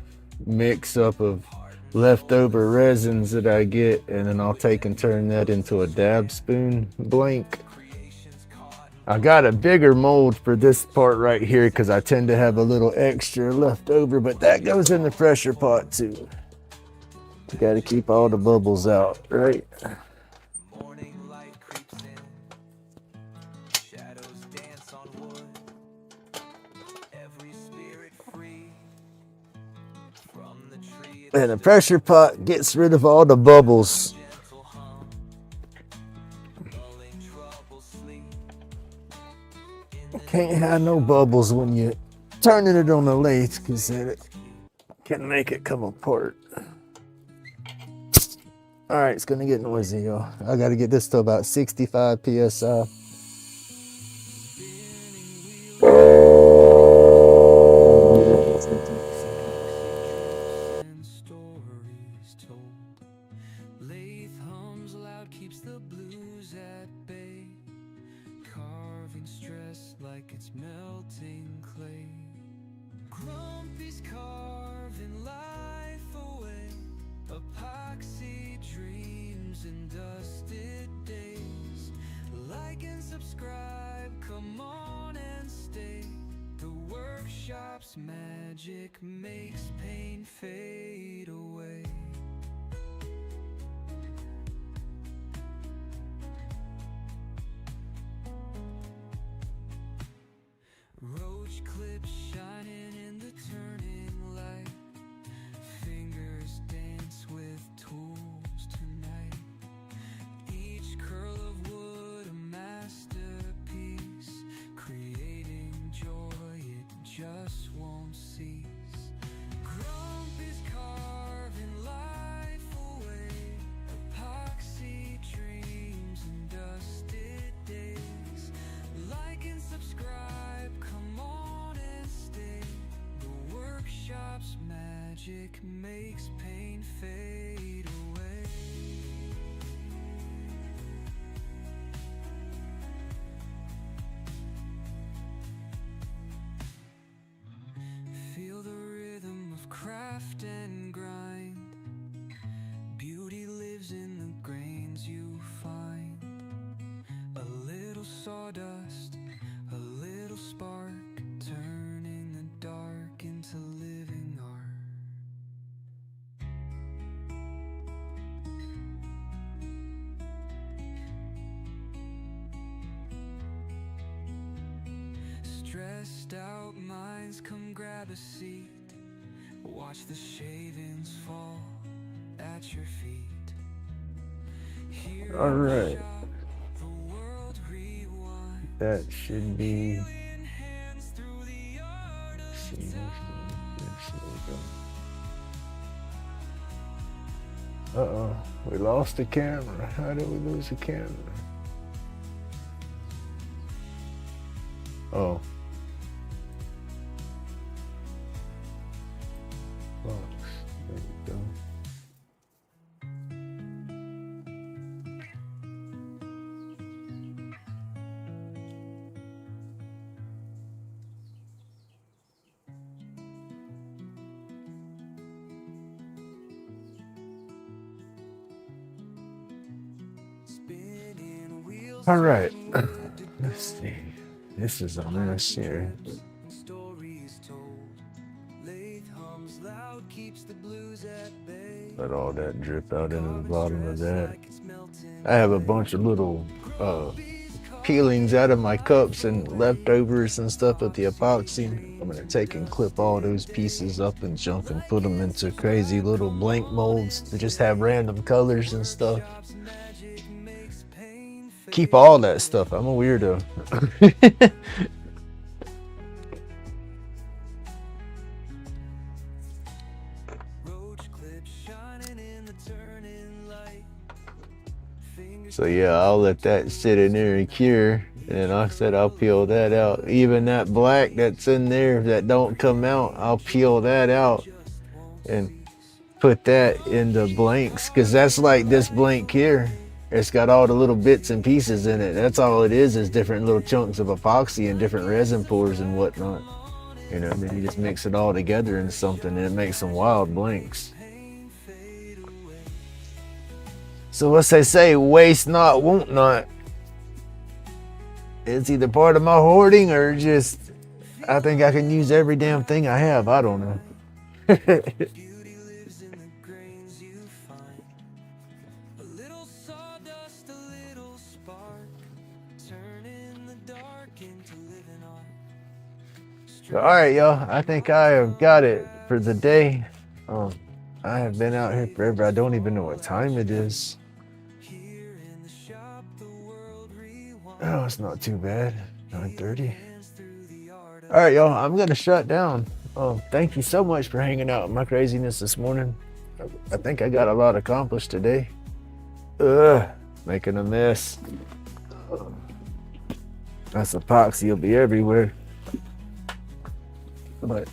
mix up of leftover resins that I get, and then I'll take and turn that into a dab spoon blank. I got a bigger mold for this part right here because I tend to have a little extra left over, but that goes in the pressure pot too. You got to keep all the bubbles out, right? Morning light creeps in. Shadows dance on wood. Every spirit free from the tree. And the pressure pot gets rid of all the bubbles. Gentle hum. Lulling trouble sleep. Can't have no bubbles when you're turning it on the lathe because then it can make it come apart. All right, it's gonna get noisy, y'all. I gotta get this to about 65 PSI. And stories told. Lathe hums loud, keeps the blues at bay. Carving stress like it's melting clay. Grumpy's carving life away. Epoxy dreams and dusted days. Like and subscribe, come on and stay. The workshop's magic makes pain fade away. Roach clips shining in the turning light. Fingers dance with tools tonight. Each curl of wood a masterpiece, creating joy it just won't cease. Grumpy's carving life away. Epoxy dreams and dusted days. Like and subscribe, come on and stay. The workshop's magic makes pain fade away. Feel the rhythm of craft and grind. Beauty lives in the grains you find. A little sawdust, a little spark, turning the dark into living art. Stressed out minds, come grab a seat. Watch the shavings fall at your feet. Here All in the right. shop, the world rewinds. That should be. Feeling hands through the art of Uh-oh, we lost the camera. How did we lose the camera? Oh. Box. There we go. Spinning wheels. All right. Let's see. This is a mess here. Stories told. Lathe hums loud, keeps the blues at bay. Let all that drip out into the bottom of that. Like it's melting. I have a bunch of little peelings out of my cups and leftovers and stuff with the epoxy. I'm gonna take and clip all those pieces up and junk and put them into crazy little blank molds to just have random colors and stuff. Keep all that stuff. I'm a weirdo. So yeah, I'll let that sit in there and cure. And like I said, I'll peel that out. Even that black that's in there that don't come out, I'll peel that out and put that in the blanks. Cause that's like this blank here. It's got all the little bits and pieces in it. That's all it is different little chunks of epoxy and different resin pores and whatnot. You know, then you just mix it all together in something and it makes some wild blanks. So what's they say, waste not, want not. It's either part of my hoarding or just, I think I can use every damn thing I have. I don't know. Beauty lives in the grains you find. A little sawdust, a little spark, turning the dark into living art. All right, y'all. I think I have got it for the day. I have been out here forever. I don't even know what time it is. Here in the shop, the world rewind. Oh, it's not too bad. 9:30. Hands through the art of All right, y'all. I'm gonna shut down. Thank you so much for hanging out with my craziness this morning. I think I got a lot accomplished today. Making a mess. That's epoxy will be everywhere. But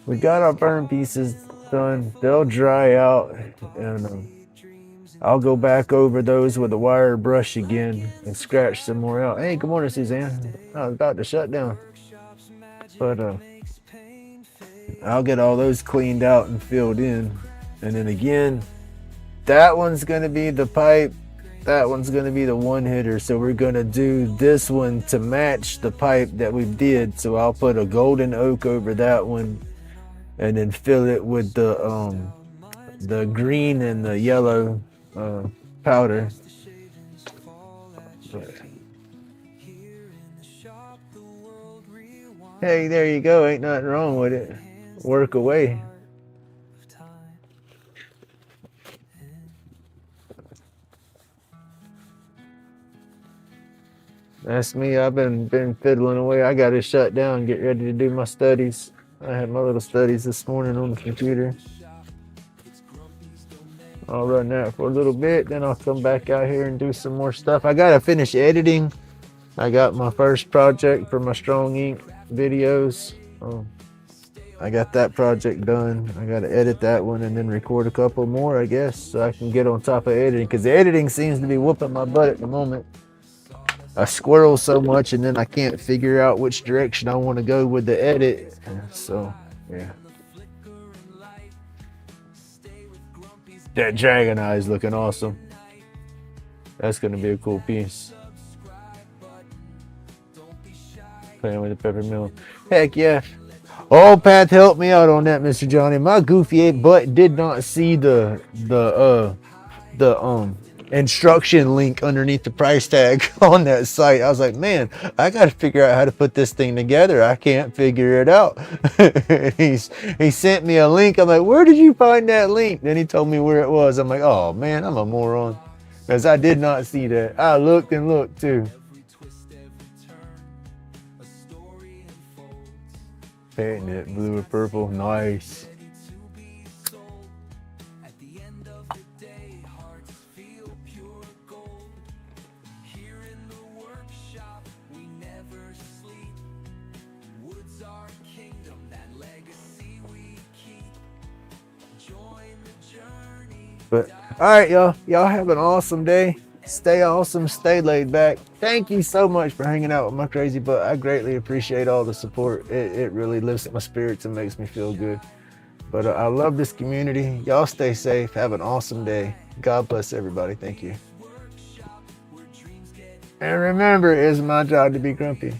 we got our burn pieces done. They'll dry out, and I'll go back over those with a wire brush again and scratch some more out. Hey, good morning, Suzanne. I was about to shut down, but I'll get all those cleaned out and filled in. And then again, that one's gonna be the pipe. That one's gonna be the one hitter. So we're gonna do this one to match the pipe that we did. So I'll put a golden oak over that one, and then fill it with the green and the yellow powder. But, hey, there you go. Ain't nothing wrong with it. Work away. That's me. I've been fiddling away. I got to shut down, get ready to do my studies. I had my little studies this morning on the computer. I'll run that for a little bit, then I'll come back out here and do some more stuff. I gotta finish editing. I got my first project for my Strong Ink videos. I got that project done. I gotta edit that one and then record a couple more, I guess, so I can get on top of editing, because the editing seems to be whooping my butt at the moment. I squirrel so much and then I can't figure out which direction I want to go with the edit. So, yeah. That dragon eye is looking awesome. That's going to be a cool piece. Playing with the peppermint. Heck yeah. Oh, Pat, help me out on that, Mr. Johnny. My goofy butt did not see the instruction link underneath the price tag on that site. I was like, man, I got to figure out how to put this thing together. I can't figure it out. He sent me a link. I'm like, where did you find that link? Then he told me where it was. I'm like, oh man, I'm a moron, because I did not see that. I looked and looked too. Painting it blue or purple. Nice. But all right, y'all have an awesome day. Stay awesome, stay laid back. Thank you so much for hanging out with my crazy butt. I greatly appreciate all the support. It really lifts my spirits and makes me feel good. But I love this community. Y'all stay safe. Have an awesome day. God bless everybody. Thank you. And remember, it's my job to be grumpy.